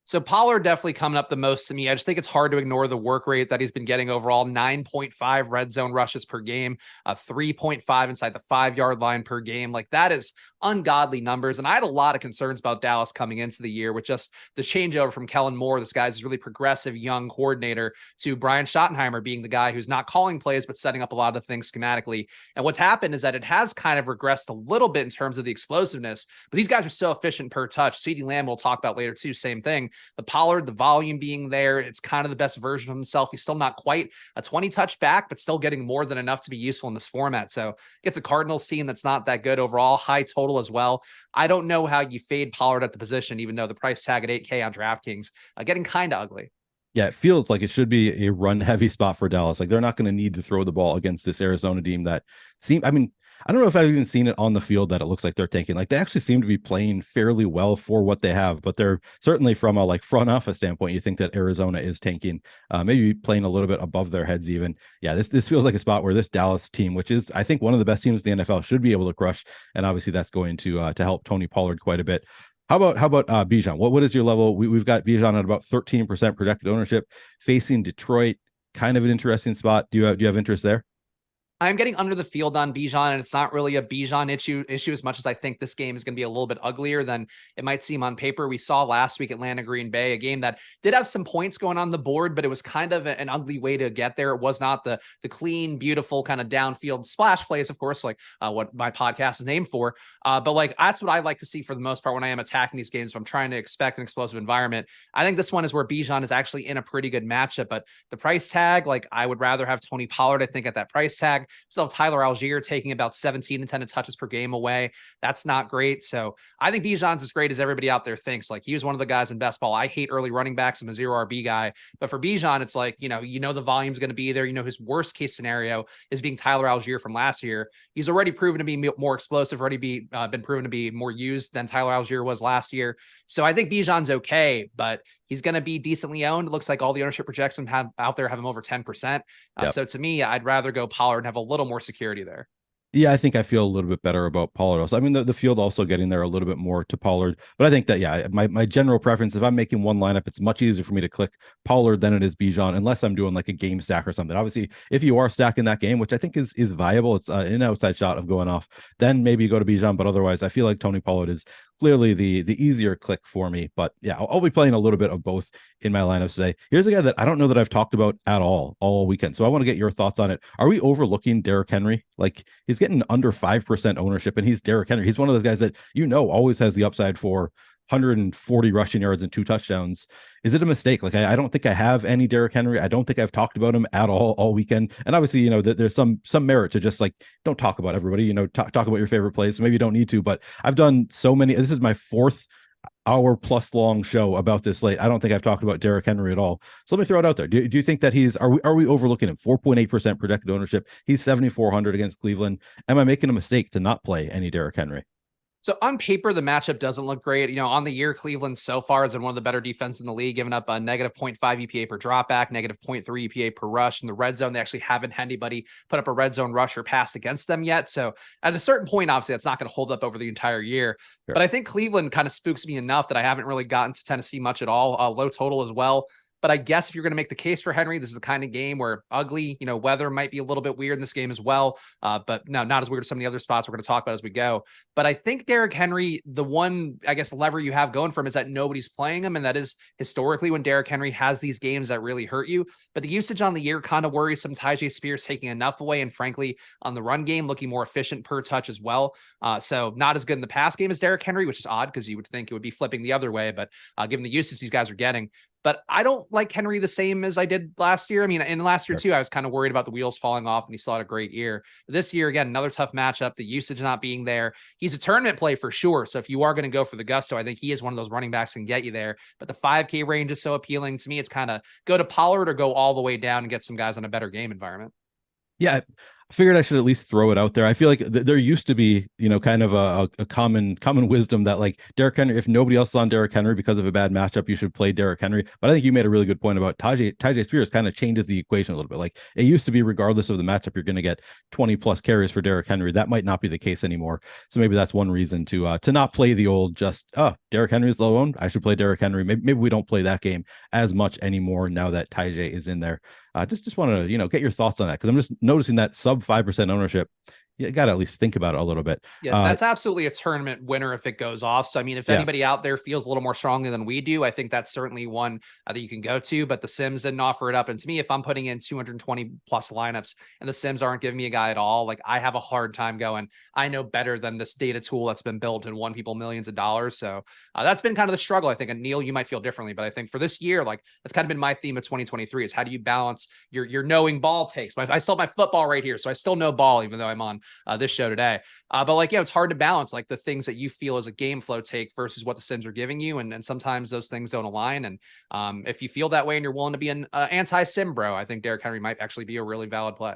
So Pollard definitely coming up the most to me. I just think it's hard to ignore the work rate that he's been getting overall. 9.5 red zone rushes per game, 3.5 inside the 5-yard line per game. Like that is ungodly numbers. And I had a lot of concerns about Dallas coming into the year with just the changeover from Kellen Moore, this guy's really progressive young coordinator, to Brian Schottenheimer being the guy who's not calling plays, but setting up a lot of things schematically. And what's happened is that it has kind of regressed a little bit in terms of the explosiveness, but these guys are so efficient per touch. CeeDee Lamb we'll talk about later too, same thing. The Pollard, the volume being there, it's kind of the best version of himself. He's still not quite a 20 touch back, but still getting more than enough to be useful in this format. So it's a Cardinals team that's not that good overall, high total as well. I don't know how you fade Pollard at the position, even though the price tag at 8K on DraftKings getting kind of ugly. Yeah, it feels like it should be a run heavy spot for Dallas. Like they're not going to need to throw the ball against this Arizona team that I don't know if I've even seen it on the field that it looks like they're taking. Like they actually seem to be playing fairly well for what they have, but they're certainly from a front office standpoint, you think that Arizona is tanking, maybe playing a little bit above their heads even. Yeah, this feels like a spot where this Dallas team, which is I think one of the best teams in the NFL, should be able to crush, and obviously that's going to help Tony Pollard quite a bit. How about Bijan? What is your level? We've got Bijan at about 13% projected ownership, facing Detroit. Kind of an interesting spot. Do you have interest there? I'm getting under the field on Bijan, and it's not really a Bijan issue as much as I think this game is going to be a little bit uglier than it might seem on paper. We saw last week Atlanta Green Bay, a game that did have some points going on the board, but it was kind of an ugly way to get there. It was not the clean, beautiful kind of downfield splash plays, of course, like what my podcast is named for. But that's what I like to see for the most part when I am attacking these games. If I'm trying to expect an explosive environment, I think this one is where Bijan is actually in a pretty good matchup. But the price tag, I would rather have Tony Pollard, I think, at that price tag. Still have Tyler Algier taking about 17 intended touches per game away. That's not great. So I think Bijan's as great as everybody out there thinks. He was one of the guys in best ball. I hate early running backs. I'm a 0 RB guy. But for Bijan, it's the volume's going to be there. His worst case scenario is being Tyler Algier from last year. He's already proven to be more explosive, been proven to be more used than Tyler Algier was last year. So I think Bijan's okay, but he's going to be decently owned. It looks like all the ownership projections have him over 10%. So to me, I'd rather go Pollard and have a little more security there. Yeah, I think I feel a little bit better about Pollard also. I mean, the field also getting there a little bit more to Pollard, but I think that, yeah, my general preference, if I'm making one lineup, it's much easier for me to click Pollard than it is Bijan, unless I'm doing like a game stack or something. Obviously, if you are stacking that game, which I think is viable, it's an outside shot of going off, then maybe you go to Bijan, but otherwise, I feel like Tony Pollard is clearly the easier click for me. But yeah, I'll be playing a little bit of both in my lineups today. Here's a guy that I don't know that I've talked about at all weekend. So I want to get your thoughts on it. Are we overlooking Derrick Henry? Like, he's getting under 5% ownership, and he's Derrick Henry. He's one of those guys that, always has the upside for 140 rushing yards and 2 touchdowns. Is it a mistake? Like, I don't think I have any Derrick Henry. I don't think I've talked about him at all weekend. And obviously, there's some merit to just like, don't talk about everybody, talk about your favorite plays. So maybe you don't need to, but I've done so many. This is my 4th hour plus long show about this slate. I don't think I've talked about Derrick Henry at all. So let me throw it out there. Do you think that are we overlooking him? 4.8% projected ownership. He's 7,400 against Cleveland. Am I making a mistake to not play any Derrick Henry? So on paper, the matchup doesn't look great. On the year, Cleveland so far has been one of the better defenses in the league, giving up a negative 0.5 EPA per dropback, negative 0.3 EPA per rush. In the red zone, they actually haven't had anybody put up a red zone rush or pass against them yet. So at a certain point, obviously, that's not going to hold up over the entire year. Sure. But I think Cleveland kind of spooks me enough that I haven't really gotten to Tennessee much at all. Low total as well. But I guess if you're going to make the case for Henry, this is the kind of game where ugly, weather might be a little bit weird in this game as well. But no, not as weird as some of the other spots we're going to talk about as we go. But I think Derrick Henry, the one, I guess, lever you have going for him is that nobody's playing him. And that is historically when Derrick Henry has these games that really hurt you. But the usage on the year kind of worries some. Tyjae Spears taking enough away. And frankly, on the run game, looking more efficient per touch as well. So not as good in the pass game as Derrick Henry, which is odd because you would think it would be flipping the other way. But given the usage these guys are getting, but I don't like Henry the same as I did last year. I mean, in last year, too, I was kind of worried about the wheels falling off, and he still had a great year. This year, again, another tough matchup, the usage not being there. He's a tournament play for sure. So if you are going to go for the gusto, I think he is one of those running backs that can get you there. But the 5K range is so appealing to me. It's kind of go to Pollard or go all the way down and get some guys on a better game environment. Yeah, I figured I should at least throw it out there. I feel like there used to be, kind of a common wisdom that like Derrick Henry, if nobody else is on Derrick Henry because of a bad matchup, you should play Derrick Henry. But I think you made a really good point about Tyjae Spears kind of changes the equation a little bit. Like it used to be, regardless of the matchup, you're going to get 20 plus carries for Derrick Henry. That might not be the case anymore. So maybe that's one reason to not play the old Derrick Henry's low owned, I should play Derrick Henry. Maybe we don't play that game as much anymore now that Tyjae is in there. Just want to, get your thoughts on that, because I'm just noticing that sub 5% ownership. You got to at least think about it a little bit. Yeah, that's absolutely a tournament winner if it goes off. So, I mean, if anybody out there feels a little more strongly than we do, I think that's certainly one that you can go to. But the Sims didn't offer it up. And to me, if I'm putting in 220 plus lineups and the Sims aren't giving me a guy at all, like I have a hard time going, I know better than this data tool that's been built and won people millions of dollars. So that's been kind of the struggle, I think. And Neil, you might feel differently, but I think for this year, like that's kind of been my theme of 2023 is how do you balance your knowing ball takes? I still have my football right here. So I still know ball, even though I'm on this show today. But like, it's hard to balance like the things that you feel as a game flow take versus what the Sims are giving you. And sometimes those things don't align. And if you feel that way and you're willing to be an anti-sim bro, I think Derrick Henry might actually be a really valid play.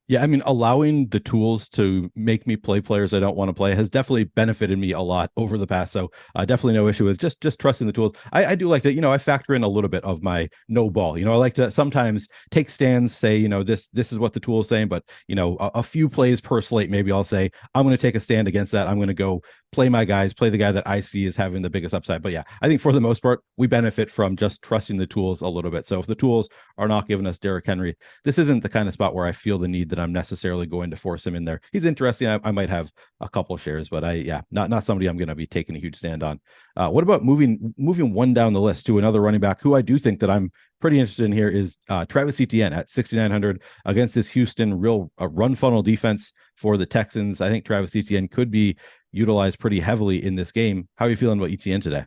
Yeah, I mean, allowing the tools to make me play players I don't want to play has definitely benefited me a lot over the past. So definitely no issue with just trusting the tools. I do like that, I factor in a little bit of my no ball. I like to sometimes take stands, say, this is what the tool is saying, but, a few plays per slate, maybe I'll say, I'm going to take a stand against that. I'm going to go play my guys, play the guy that I see is having the biggest upside. But yeah, I think for the most part, we benefit from just trusting the tools a little bit. So if the tools are not giving us Derrick Henry, this isn't the kind of spot where I feel the need that I'm necessarily going to force him in there. He's interesting. I might have a couple shares, but not somebody I'm going to be taking a huge stand on. What about moving one down the list to another running back who I do think that I'm pretty interested in here is Travis Etienne at 6,900 against this Houston run funnel defense for the Texans. I think Travis Etienne could be utilized pretty heavily in this game. How are you feeling about Etienne today?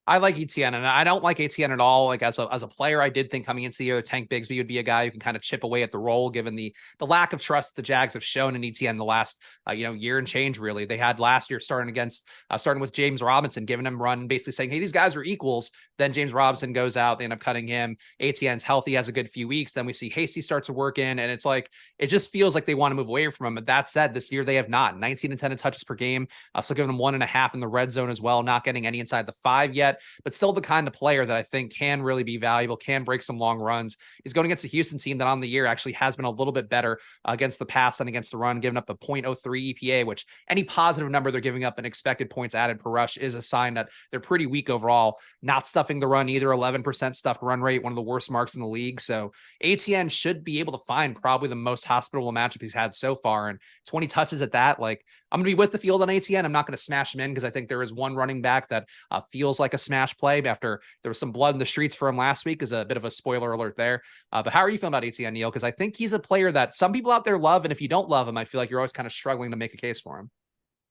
I like Etienne, and I don't like Etienne at all. Like as a player, I did think coming into the year, Tank Bigsby would be a guy who can kind of chip away at the role, given the lack of trust the Jags have shown in Etienne the last year and change. Really, they had last year starting with James Robinson, giving him run, basically saying, "Hey, these guys are equals." Then James Robinson goes out, they end up cutting him. Etienne's healthy, has a good few weeks. Then we see Hasty starts to work in, and it's like it just feels like they want to move away from him. But that said, this year they have not 19 and 10 touches per game, still giving them 1.5 in the red zone as well, not getting any inside the 5 yet. yet, but still the kind of player that I think can really be valuable, can break some long runs. He's going against a Houston team that on the year actually has been a little bit better against the pass than against the run, giving up a 0.03 EPA, which any positive number they're giving up in expected points added per rush is a sign that they're pretty weak overall. Not stuffing the run either, 11% stuffed run rate, one of the worst marks in the league. So ATN should be able to find probably the most hospitable matchup he's had so far, and 20 touches at that. Like, I'm going to be with the field on ATN. I'm not going to smash him in because I think there is one running back that feels like a smash play after there was some blood in the streets for him last week, is a bit of a spoiler alert there. But how are you feeling about ATN, Neil? Because I think he's a player that some people out there love, and if you don't love him, I feel like you're always kind of struggling to make a case for him.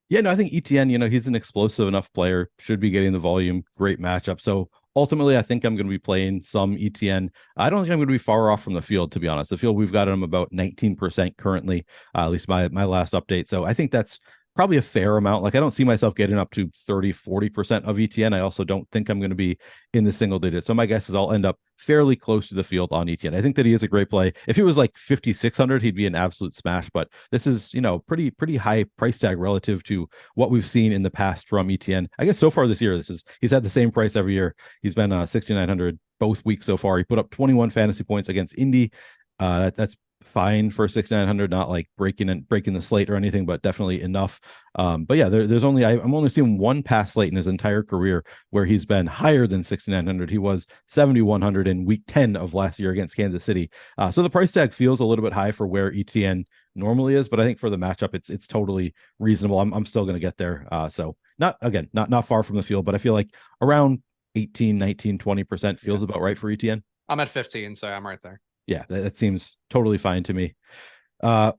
Yeah, no, I think ETN, he's an explosive enough player, should be getting the volume, great matchup. So ultimately, I think I'm going to be playing some ETN. I don't think I'm going to be far off from the field, to be honest. The field, we've got him about 19% currently, at least my last update. So I think that's probably a fair amount. Like, I don't see myself getting up to 30-40% of ETN. I also don't think I'm going to be in the single digits. So my guess is I'll end up fairly close to the field on ETN. I think that he is a great play. If it was like 5,600, he'd be an absolute smash, but this is, pretty high price tag relative to what we've seen in the past from ETN. I guess so far this year, he's had the same price every year. He's been 6,900 both weeks so far. He put up 21 fantasy points against Indy. That's fine for 6,900, not like breaking the slate or anything, but definitely enough. But yeah, I'm only seeing one pass slate in his entire career where he's been higher than 6,900. He was 7,100 in week 10 of last year against Kansas City. So the price tag feels a little bit high for where ETN normally is, but I think for the matchup, it's totally reasonable. I'm still going to get there. So not far from the field, but I feel like around 18, 19, 20% feels about right for ETN. I'm at 15, so I'm right there. Yeah, that seems totally fine to me. All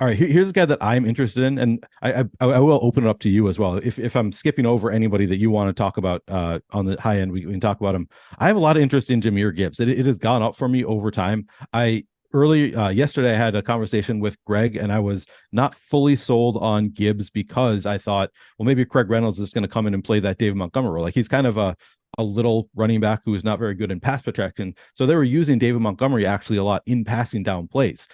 right, here's a guy that I'm interested in, and I will open it up to you as well. If I'm skipping over anybody that you want to talk about on the high end, we can talk about him. I have a lot of interest in Jahmyr Gibbs. It has gone up for me over time. Yesterday I had a conversation with Greg, and I was not fully sold on Gibbs because I thought, well, maybe Craig Reynolds is going to come in and play that David Montgomery role. Like, he's kind of a little running back who is not very good in pass protection. So they were using David Montgomery actually a lot in passing down plays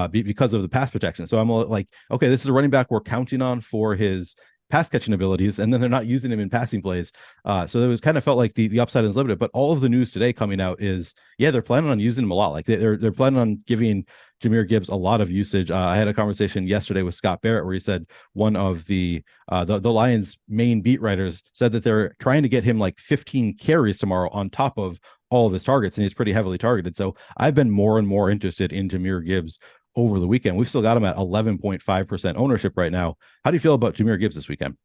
because of the pass protection. So I'm like, okay, this is a running back we're counting on for his pass catching abilities, and then they're not using him in passing plays. So it was kind of felt like the upside is limited. But all of the news today coming out is, yeah, they're planning on using him a lot. Like they're planning on giving Jahmyr Gibbs a lot of usage. I had a conversation yesterday with Scott Barrett where he said one of the Lions' main beat writers said that they're trying to get him like 15 carries tomorrow on top of all of his targets, and he's pretty heavily targeted. So I've been more and more interested in Jahmyr Gibbs over the weekend. We've still got him at 11.5% ownership right now. How do you feel about Jahmyr Gibbs this weekend?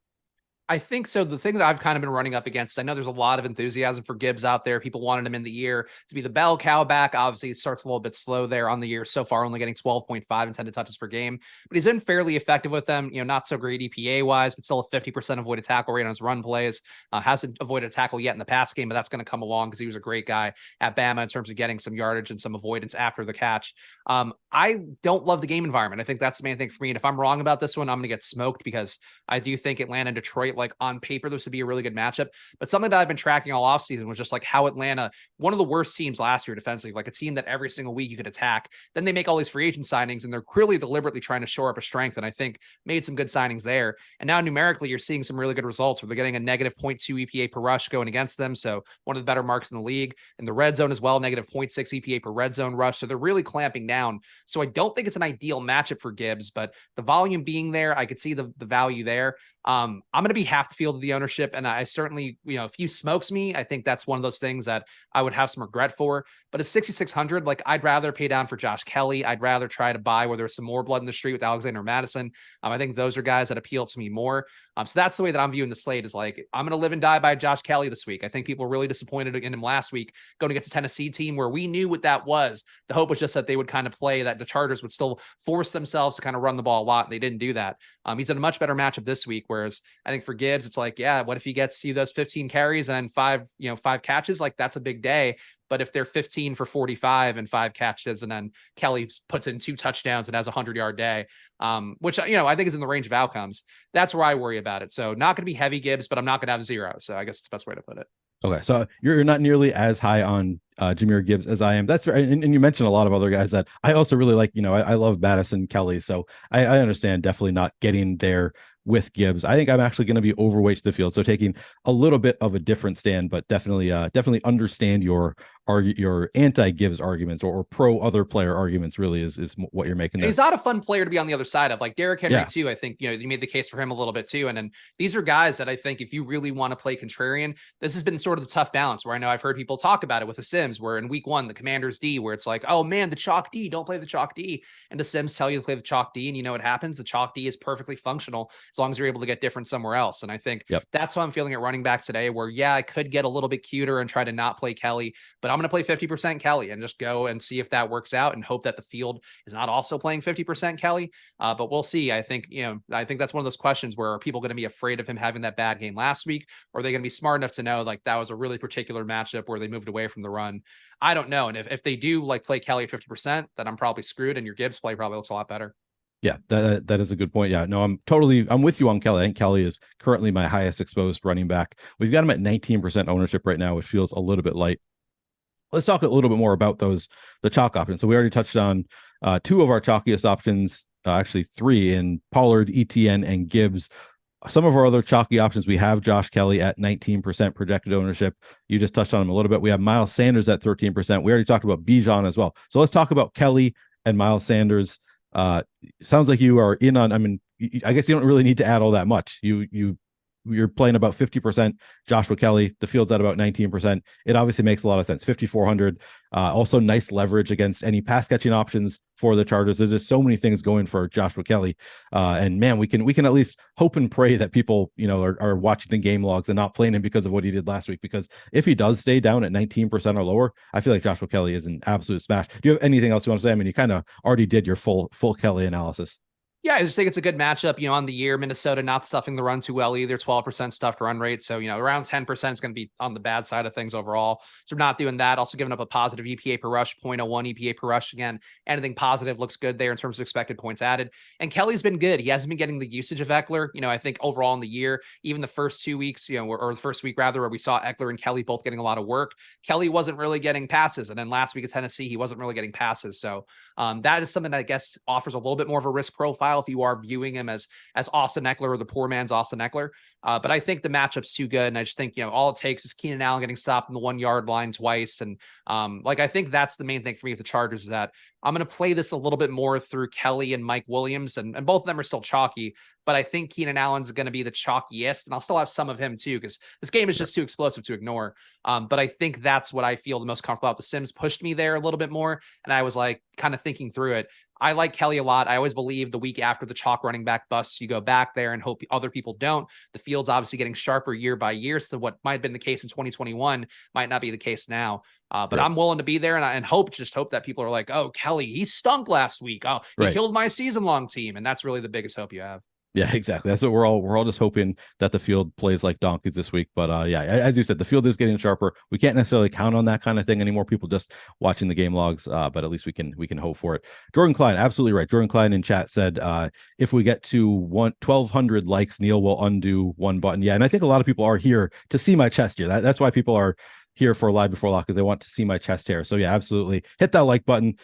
I think so. The thing that I've kind of been running up against, I know there's a lot of enthusiasm for Gibbs out there. People wanted him in the year to be the bell cow back. Obviously, it starts a little bit slow there on the year so far, only getting 12.5 intended touches per game. But he's been fairly effective with them. Not so great EPA wise, but still a 50% avoided tackle rate on his run plays. Hasn't avoided a tackle yet in the pass game, but that's going to come along because he was a great guy at Bama in terms of getting some yardage and some avoidance after the catch. I don't love the game environment. I think that's the main thing for me. And if I'm wrong about this one, I'm going to get smoked because I do think Atlanta and Detroit, like on paper, this would be a really good matchup. But something that I've been tracking all offseason was just like how Atlanta, one of the worst teams last year defensively, like a team that every single week you could attack. Then they make all these free agent signings and they're clearly deliberately trying to shore up a strength. And I think made some good signings there. And now numerically, you're seeing some really good results where they're getting a negative 0.2 EPA per rush going against them. So one of the better marks in the league. In the red zone as well, negative 0.6 EPA per red zone rush. So they're really clamping down. So I don't think it's an ideal matchup for Gibbs, but the volume being there, I could see the value there. I'm going to be half the field of the ownership. And I certainly, if he smokes me, I think that's one of those things that I would have some regret for. But at 6,600, like I'd rather pay down for Josh Kelly. I'd rather try to buy where there's some more blood in the street with Alexander Madison. I think those are guys that appeal to me more. So that's the way that I'm viewing the slate is like, I'm going to live and die by Josh Kelly this week. I think people were really disappointed in him last week going against a Tennessee team where we knew what that was. The hope was just that they would kind of play, that the Chargers would still force themselves to kind of run the ball a lot. And they didn't do that. He's in a much better matchup this week. Whereas I think for Gibbs, it's like, yeah, what if he gets those 15 carries and five catches? Like that's a big day. But if they're 15 for 45 and 5 catches, and then Kelly puts in 2 touchdowns and has a 100-yard day, which, I think is in the range of outcomes, that's where I worry about it. So not going to be heavy Gibbs, but I'm not going to have 0. So I guess it's the best way to put it. Okay. So you're not nearly as high on Jahmyr Gibbs as I am. That's right. And you mentioned a lot of other guys that I also really like. I love Madison, Kelly. So I understand definitely not getting there with Gibbs. I think I'm actually going to be overweight to the field, so taking a little bit of a different stand, but definitely understand your anti-Gibbs arguments or pro other player arguments. Really is what you're making. He's not a fun player to be on the other side of, like Derrick Henry too. I think, you made the case for him a little bit too. And then these are guys that I think if you really want to play contrarian, this has been sort of the tough balance where I know I've heard people talk about it with the Sims, where in week 1, the Commanders D, where it's like, oh man, the chalk D, don't play the chalk D. And the Sims tell you to play the chalk D, and you know what happens? The chalk D is perfectly functional as long as you're able to get different somewhere else. And I think that's how I'm feeling at running back today, where I could get a little bit cuter and try to not play Kelly, but I'm going to play 50% Kelly and just go and see if that works out and hope that the field is not also playing 50% Kelly. But we'll see. I think that's one of those questions where are people going to be afraid of him having that bad game last week? Or are they going to be smart enough to know like that was a really particular matchup where they moved away from the run? I don't know. And if they do like play Kelly at 50%, then I'm probably screwed and your Gibbs play probably looks a lot better. Yeah, that is a good point. Yeah, no, I'm with you on Kelly. I think Kelly is currently my highest exposed running back. We've got him at 19% ownership right now, which feels a little bit light. Let's talk a little bit more about the chalk options. So we already touched on 2 of our chalkiest options, actually 3 in Pollard, ETN, and Gibbs. Some of our other chalky options, we have Josh Kelly at 19% projected ownership. You just touched on him a little bit. We have Miles Sanders at 13%. We already talked about Bijan as well. So let's talk about Kelly and Miles Sanders. Sounds like you are in on, I mean, I guess you don't really need to add all that much. You're playing about 50% Joshua Kelly. The field's at about 19%. It obviously makes a lot of sense. 5,400. Also nice leverage against any pass catching options for the Chargers. There's just so many things going for Joshua Kelly. And man, we can at least hope and pray that people, are watching the game logs and not playing him because of what he did last week. Because if he does stay down at 19% or lower, I feel like Joshua Kelly is an absolute smash. Do you have anything else you want to say? I mean, you kind of already did your full Kelly analysis. Yeah, I just think it's a good matchup, on the year. Minnesota not stuffing the run too well either, 12% stuffed run rate. So, around 10% is going to be on the bad side of things overall. So we're not doing that. Also giving up a positive EPA per rush, 0.01 EPA per rush. Again, anything positive looks good there in terms of expected points added. And Kelly's been good. He hasn't been getting the usage of Eckler. I think overall in the year, even the first 2 weeks, or the first week rather, where we saw Eckler and Kelly both getting a lot of work, Kelly wasn't really getting passes. And then last week at Tennessee, he wasn't really getting passes. So that is something that I guess offers a little bit more of a risk profile if you are viewing him as Austin Eckler or the poor man's Austin Eckler. But I think the matchup's too good. And I just think, all it takes is Keenan Allen getting stopped in the 1 yard line twice. And I think that's the main thing for me with the Chargers is that I'm going to play this a little bit more through Kelly and Mike Williams. And both of them are still chalky, but I think Keenan Allen's going to be the chalkiest. And I'll still have some of him too, because this game is just too explosive to ignore. But I think that's what I feel the most comfortable about. The Sims pushed me there a little bit more. And I was like kind of thinking through it. I like Kelly a lot. I always believe the week after the chalk running back busts, you go back there and hope other people don't. The field's obviously getting sharper year by year. So what might have been the case in 2021 might not be the case now. But I'm willing to be there and hope that people are like, oh, Kelly, he stunk last week. Oh, he killed my season long team. And that's really the biggest hope you have. Yeah, exactly. That's what we're all just hoping that the field plays like donkeys this week. But yeah, as you said, the field is getting sharper. We can't necessarily count on that kind of thing anymore. People just watching the game logs, but at least we can hope for it. Jordan Klein, absolutely right. Jordan Klein in chat said, if we get to 1,200 likes, Neil will undo one button. Yeah, and I think a lot of people are here to see my chest here. That's why people are here for Live Before Lock, because they want to see my chest hair. So yeah, absolutely. Hit that like button.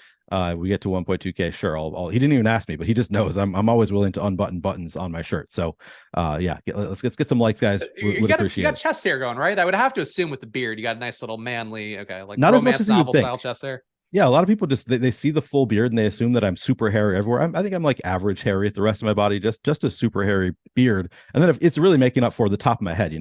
We get to 1.2K. Sure. He didn't even ask me, but he just knows I'm always willing to unbutton buttons on my shirt. So yeah, let's get some likes, guys. You got chest hair going, right? I would have to assume with the beard, you got a nice little manly, like not as much as you would think. Style chest hair. Yeah, a lot of people just they see the full beard and they assume that I'm super hairy everywhere. I think I'm like average hairy at the rest of my body, just a super hairy beard. And then if it's really making up for the top of my head,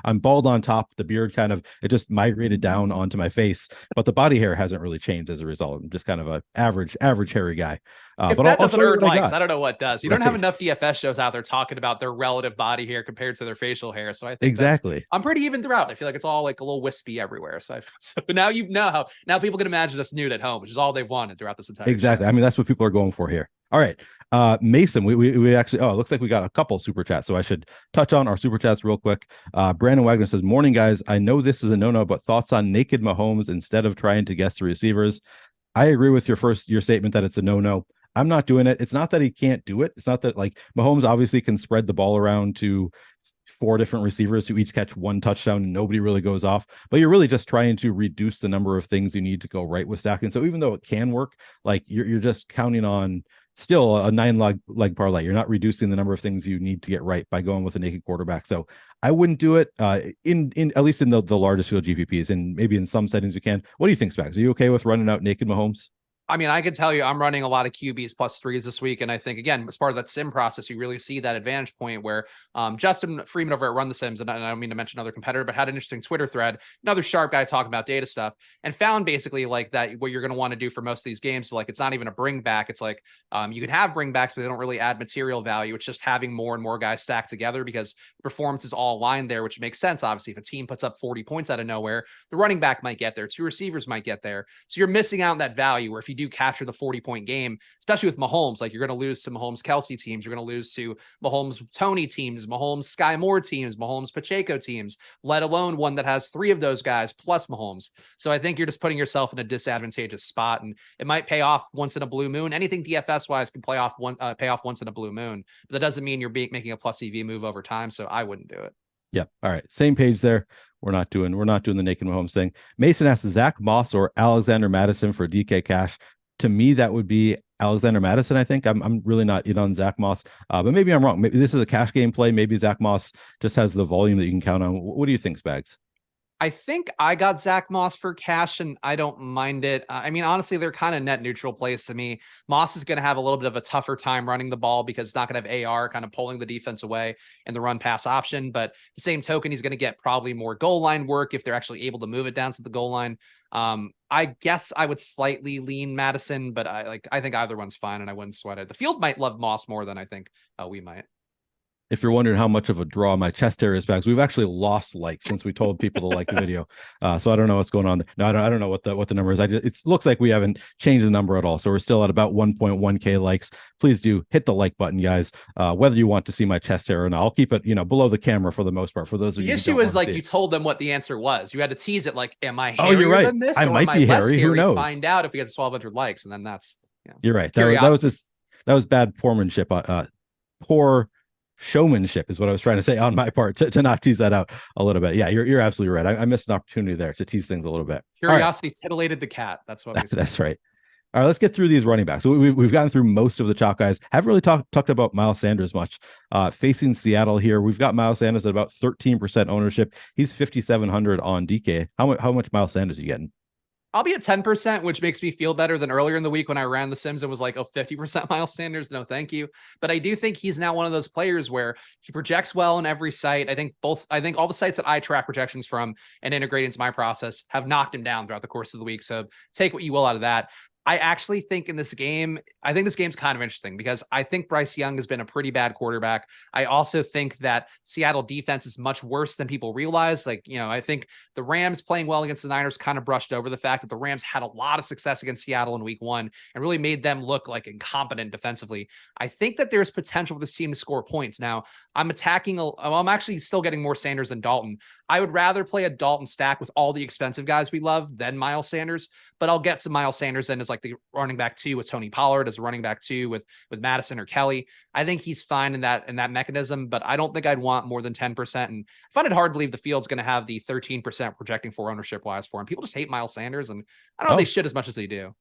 I'm bald on top. The beard it just migrated down onto my face, but the body hair hasn't really changed as a result. I'm just kind of a average hairy guy. If but that doesn't earn likes, I don't know what does. You don't have enough DFS shows out there talking about their relative body hair compared to their facial hair. So I think exactly. I'm pretty even throughout. I feel like it's all like a little wispy everywhere. So now you know now people can imagine us nude at home, which is all they've wanted throughout this entire exactly. show. I mean, that's what people are going for here. All right. Mason, we actually, it looks like we got a couple super chats. So I should touch on our super chats real quick. Brandon Wagner says, morning guys. I know this is a no-no, but thoughts on naked Mahomes instead of trying to guess the receivers. I agree with your statement that it's a no-no. I'm not doing it. It's not that he can't do it. It's not that like Mahomes obviously can spread the ball around to 4 different receivers who each catch 1 touchdown and nobody really goes off, but you're really just trying to reduce the number of things you need to go right with stacking. So even though it can work, like you're just counting on still a 9 leg parlay. You're not reducing the number of things you need to get right by going with a naked quarterback. So I wouldn't do it in at least in the largest field GPPs, and maybe in some settings you can. What do you think, Spags? Are you okay with running out naked Mahomes? I mean, I can tell you I'm running a lot of QBs +3s this week. And I think, again, as part of that sim process, you really see that advantage point where Justin Freeman over at Run the Sims, and I don't mean to mention another competitor, but had an interesting Twitter thread, another sharp guy talking about data stuff, and found basically like that what you're going to want to do for most of these games. So like, it's not even a bring back. It's like you can have bring backs, but they don't really add material value. It's just having more and more guys stacked together because performance is all aligned there, which makes sense. Obviously, if a team puts up 40 points out of nowhere, the running back might get there. 2 receivers might get there. So you're missing out on that value where if you do capture the 40-point game, especially with Mahomes, like you're going to lose to Mahomes Kelsey teams, you're going to lose to Mahomes Tony teams, Mahomes Sky Moore teams, Mahomes Pacheco teams, let alone one that has 3 of those guys plus Mahomes. So I think you're just putting yourself in a disadvantageous spot, and it might pay off once in a blue moon. Anything DFS wise can pay off once in a blue moon, but that doesn't mean you're making a plus EV move over time. So I wouldn't do it. Yep. All right. Same page there. We're not doing the naked Mahomes thing. Mason asks Zach Moss or Alexander Madison for DK cash. To me, that would be Alexander Madison. I think I'm really not in on Zach Moss, but maybe I'm wrong. Maybe this is a cash game play. Maybe Zach Moss just has the volume that you can count on. What do you think, Spags? I think I got Zach Moss for cash, and I don't mind it. I mean, honestly, they're kind of net neutral plays to me. Moss is going to have a little bit of a tougher time running the ball because it's not going to have AR kind of pulling the defense away in the run pass option. But the same token, he's going to get probably more goal line work if they're actually able to move it down to the goal line. I guess I would slightly lean Madison, but I think either one's fine, and I wouldn't sweat it. The field might love Moss more than I think we might. If you're wondering how much of a draw my chest hair is, Spags, we've actually lost likes since we told people to like the video. So I don't know what's going on. No, I don't know what the number is. It looks like we haven't changed the number at all. So we're still at about 1.1K likes. Please do hit the like button, guys. Whether you want to see my chest hair or not, I'll keep it, below the camera for the most part. For those of you, the issue is like you told them what the answer was. You had to tease it like, "Am I hairier you're right. than this? I might be hairy. Who knows? Find out if we get 1,200 likes, and then that's You're right. That was bad poormanship. Poor showmanship is what I was trying to say on my part to not tease that out a little bit. Yeah, you're absolutely right. I missed an opportunity there to tease things a little bit. Curiosity titillated the cat. That's what that's right. All right, let's get through these running backs. So we've gotten through most of the chalk guys. Haven't really talked about Miles Sanders much. Facing Seattle here, we've got Miles Sanders at about 13% ownership. He's 5,700 on DK. How much Miles Sanders are you getting? I'll be at 10%, which makes me feel better than earlier in the week when I ran the Sims and was like, 50% Miles Sanders. No, thank you. But I do think he's now one of those players where he projects well in every site. I think all the sites that I track projections from and integrate into my process have knocked him down throughout the course of the week. So take what you will out of that. I actually think this game's kind of interesting because I think Bryce Young has been a pretty bad quarterback. I also think that Seattle defense is much worse than people realize. I think the Rams playing well against the Niners kind of brushed over the fact that the Rams had a lot of success against Seattle in week 1 and really made them look like incompetent defensively. I think that there's potential for this team to score points. Now, I'm actually still getting more Sanders than Dalton. I would rather play a Dalton stack with all the expensive guys we love than Miles Sanders, but I'll get some Miles Sanders in as like the running back 2 with Tony Pollard, as a running back 2 with Madison or Kelly. I think he's fine in that mechanism, but I don't think I'd want more than 10%. And I find it hard to believe the field's going to have the 13% projecting for ownership wise for him. People just hate Miles Sanders, and I don't know if they should as much as they do.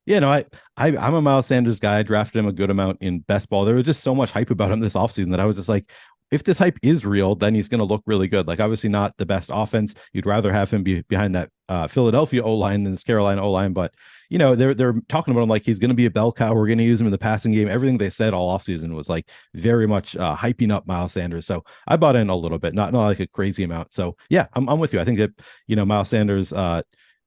Yeah, no, I'm a Miles Sanders guy. I drafted him a good amount in best ball. There was just so much hype about him this offseason that I was just like, if this hype is real, then he's going to look really good. Like, obviously not the best offense. You'd rather have him be behind that Philadelphia O-line than this Carolina O-line. But, they're talking about him like he's going to be a bell cow. We're going to use him in the passing game. Everything they said all offseason was like very much hyping up Miles Sanders. So I bought in a little bit, not like a crazy amount. So yeah, I'm with you. I think that, Miles Sanders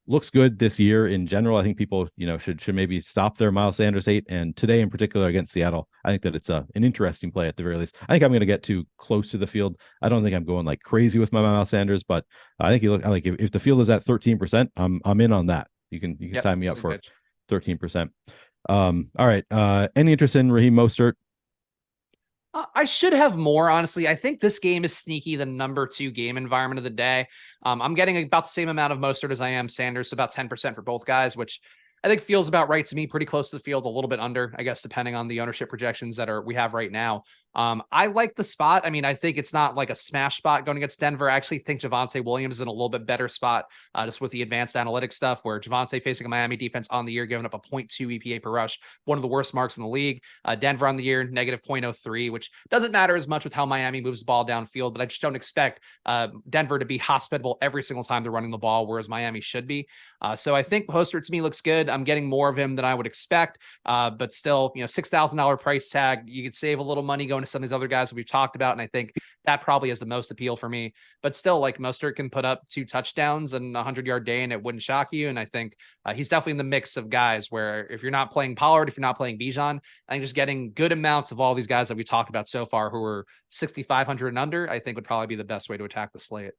looks good this year in general. I think people, should maybe stop their Miles Sanders hate. And today in particular against Seattle, I think that it's an interesting play at the very least. I think I'm going to get too close to the field. I don't think I'm going like crazy with my Miles Sanders, but I think if the field is at 13%, I'm in on that. You can sign me up for 13%. All right. Any interest in Raheem Mostert? I should have more, honestly. I think this game is sneaky, the number 2 game environment of the day. I'm getting about the same amount of Mostert as I am Sanders, so about 10% for both guys, which I think feels about right to me, pretty close to the field, a little bit under, I guess, depending on the ownership projections that we have right now. I like the spot. I mean, I think it's not like a smash spot going against Denver. I actually think Javonte Williams is in a little bit better spot just with the advanced analytics stuff, where Javonte facing a Miami defense on the year, giving up a 0.2 EPA per rush, one of the worst marks in the league. Denver on the year, negative 0.03, which doesn't matter as much with how Miami moves the ball downfield, but I just don't expect Denver to be hospitable every single time they're running the ball, whereas Miami should be. So I think Mostert to me looks good. I'm getting more of him than I would expect, but still, $6,000 price tag. You could save a little money going to some of these other guys that we've talked about, and I think that probably has the most appeal for me. But still, like, Mostert can put up 2 touchdowns and a 100-yard day, and it wouldn't shock you. And I think he's definitely in the mix of guys where if you're not playing Pollard, if you're not playing Bijan, I think just getting good amounts of all these guys that we talked about so far who are 6,500 and under, I think would probably be the best way to attack the slate.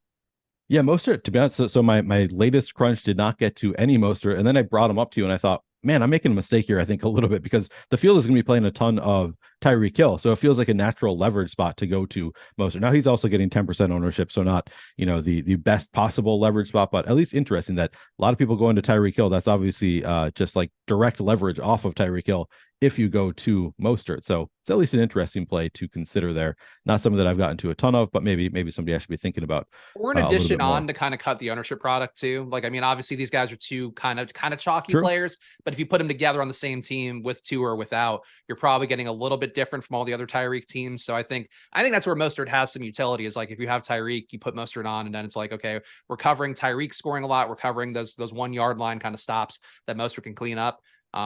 Yeah, Mostert, to be honest, so my latest crunch did not get to any Mostert, and then I brought him up to you, and I thought, man, I'm making a mistake here, I think, a little bit, because the field is going to be playing a ton of Tyreek Hill, so it feels like a natural leverage spot to go to Mostert. Now, he's also getting 10% ownership, so not, the best possible leverage spot, but at least interesting that a lot of people go into Tyreek Hill. That's obviously just like direct leverage off of Tyreek Hill if you go to Mostert. So it's at least an interesting play to consider there. Not something that I've gotten to a ton of, but maybe somebody I should be thinking about. Or in addition on to kind of cut the ownership product too. Like, I mean, obviously these guys are two kind of chalky players, but if you put them together on the same team with two or without, you're probably getting a little bit different from all the other Tyreek teams. So I think that's where Mostert has some utility, is like, if you have Tyreek, you put Mostert on, and then it's like, okay, we're covering Tyreek scoring a lot. We're covering those 1 yard line kind of stops that Mostert can clean up.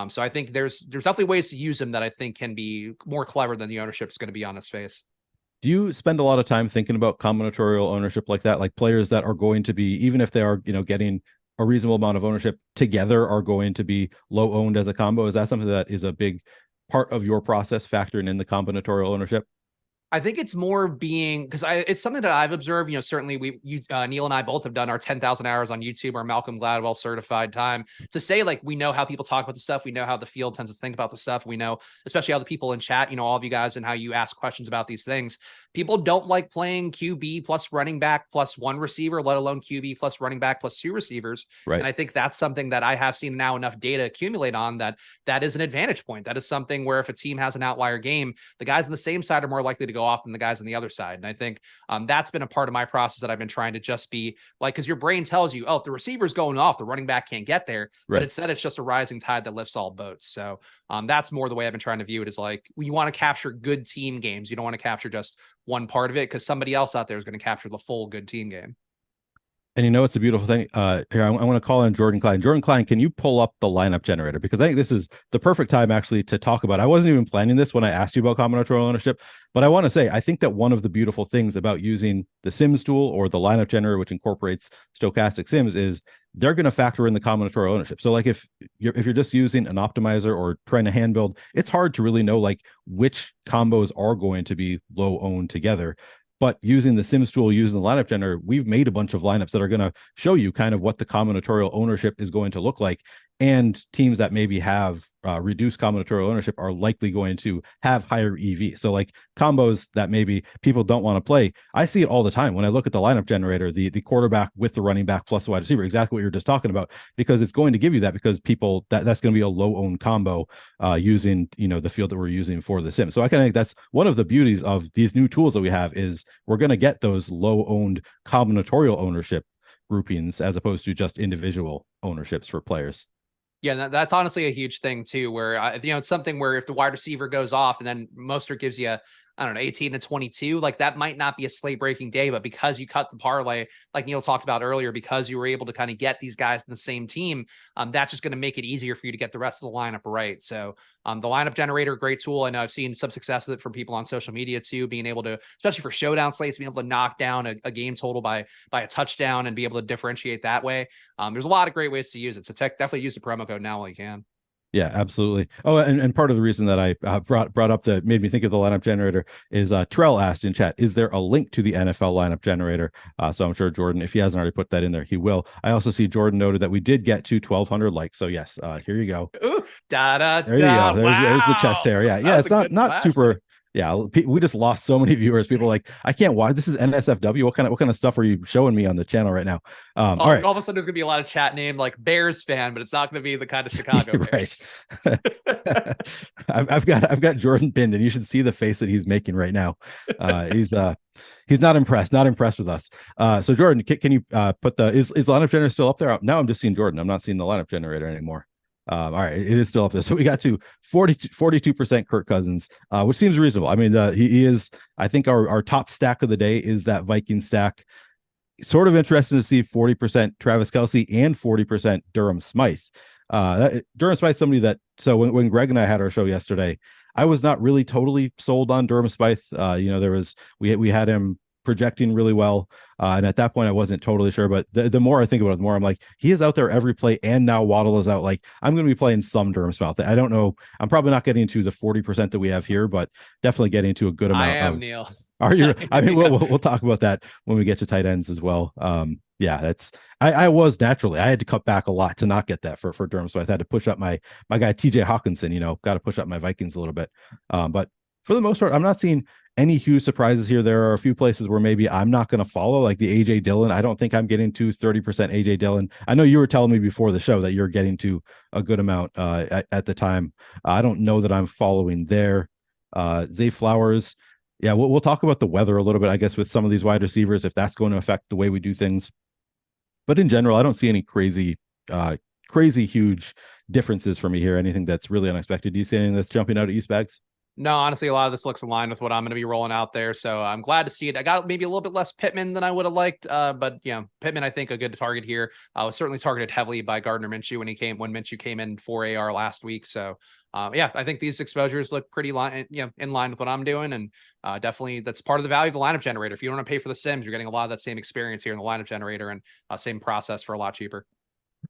So I think there's definitely ways to use him that I think can be more clever than the ownership is going to be on his face. Do you spend a lot of time thinking about combinatorial ownership like that? Like, players that are going to be, even if they are, getting a reasonable amount of ownership together, are going to be low owned as a combo? Is that something that is a big part of your process, factoring in the combinatorial ownership? I think it's more being, because it's something that I've observed. Certainly Neil and I both have done our 10,000 hours on YouTube, our Malcolm Gladwell certified time, to say, like, we know how people talk about the stuff. We know how the field tends to think about the stuff. We know, especially how the people in chat, all of you guys, and how you ask questions about these things. People don't like playing QB plus running back plus 1 receiver, let alone QB plus running back plus 2 receivers. Right. And I think that's something that I have seen now enough data accumulate on that is an advantage point. That is something where if a team has an outlier game, the guys on the same side are more likely to go off than the guys on the other side. And I think that's been a part of my process that I've been trying to just be like, because your brain tells you, oh, if the receiver's going off, the running back can't get there. Right. But instead, it's just a rising tide that lifts all boats. So that's more the way I've been trying to view it, is like, you want to capture good team games. You don't want to capture just one part of it, because somebody else out there is going to capture the full good team game. And it's a beautiful thing. Here, I want to call in Jordan Klein. Jordan Klein, can you pull up the lineup generator? Because I think this is the perfect time actually to talk about. I wasn't even planning this when I asked you about combinatorial ownership, but I want to say, I think that one of the beautiful things about using the Sims tool or the lineup generator, which incorporates stochastic Sims, is they're going to factor in the combinatorial ownership. So like, if you're just using an optimizer or trying to hand build, it's hard to really know like which combos are going to be low owned together. But using the Sims tool, using the lineup generator, we've made a bunch of lineups that are going to show you kind of what the combinatorial ownership is going to look like. And teams that maybe have reduced combinatorial ownership are likely going to have higher EV. So like combos that maybe people don't want to play, I see it all the time when I look at the lineup generator, the quarterback with the running back plus the wide receiver, exactly what you're just talking about, because it's going to give you that, because people that's going to be a low owned combo using the field that we're using for the sim. So I kind of think that's one of the beauties of these new tools that we have, is we're going to get those low owned combinatorial ownership groupings as opposed to just individual ownerships for players. Yeah, that's honestly a huge thing too, where it's something where if the wide receiver goes off and then Mostert gives you, 18 to 22, like that might not be a slate breaking day, but because you cut the parlay, like Neil talked about earlier, because you were able to kind of get these guys in the same team, that's just going to make it easier for you to get the rest of the lineup right. So the lineup generator, great tool. I know I've seen some success with it from people on social media too, being able to, especially for showdown slates, being able to knock down a game total by a touchdown and be able to differentiate that way. There's a lot of great ways to use it. So definitely use the promo code now while you can. Yeah, absolutely. Oh, and part of the reason that I brought up that made me think of the lineup generator is Trell asked in chat, is there a link to the NFL lineup generator? So I'm sure Jordan, if he hasn't already put that in there, he will. I also see Jordan noted that we did get to 1,200 likes. So yes, here you go. Ooh, there you go. There's the chest hair. Yeah, it's not super. Yeah, we just lost so many viewers. People are like, I can't watch. This is NSFW. What kind of stuff are you showing me on the channel right now? All right. All of a sudden, there's gonna be a lot of chat named like Bears fan, but it's not gonna be the kind of Chicago Bears. I've got Jordan pinned, and you should see the face that he's making right now. He's not impressed with us. So Jordan, can you put is lineup generator still up there? Now I'm just seeing Jordan. I'm not seeing the lineup generator anymore. All right, it is still up there. So we got to 42% Kirk Cousins, which seems reasonable. I mean, he is, I think our top stack of the day is that Viking stack. Sort of interesting to see 40% Travis Kelce and 40% Durham Smythe. Durham Smythe, somebody that, so when Greg and I had our show yesterday, I was not really totally sold on Durham Smythe. We had him projecting really well. And at that point, I wasn't totally sure. But the more I think about it, the more I'm like, he is out there every play. And now Waddle is out. Like, I'm going to be playing some Durham Smythe. I don't know. I'm probably not getting to the 40% that we have here, but definitely getting to a good amount. I am, Neil. Are you? I mean, we'll talk about that when we get to tight ends as well. Yeah, that's I was naturally, I had to cut back a lot to not get that for Durham. So I had to push up my guy TJ Hawkinson, got to push up my Vikings a little bit. But for the most part, I'm not seeing any huge surprises here. There are a few places where maybe I'm not going to follow, like the AJ Dillon. I don't think I'm getting to 30% AJ Dillon. I know you were telling me before the show that you're getting to a good amount at the time. I don't know that I'm following there. Zay Flowers. Yeah, we'll talk about the weather a little bit, I guess, with some of these wide receivers, if that's going to affect the way we do things. But in general, I don't see any crazy huge differences for me here. Anything that's really unexpected. Do you see anything that's jumping out at you, Spags? No, honestly, a lot of this looks in line with what I'm going to be rolling out there. So I'm glad to see it. I got maybe a little bit less Pittman than I would have liked. But Pittman, I think a good target here. Was certainly targeted heavily by Gardner Minshew when Minshew came in for AR last week. So I think these exposures look pretty in line with what I'm doing. And definitely that's part of the value of the lineup generator. If you don't want to pay for the Sims, you're getting a lot of that same experience here in the lineup generator and same process for a lot cheaper.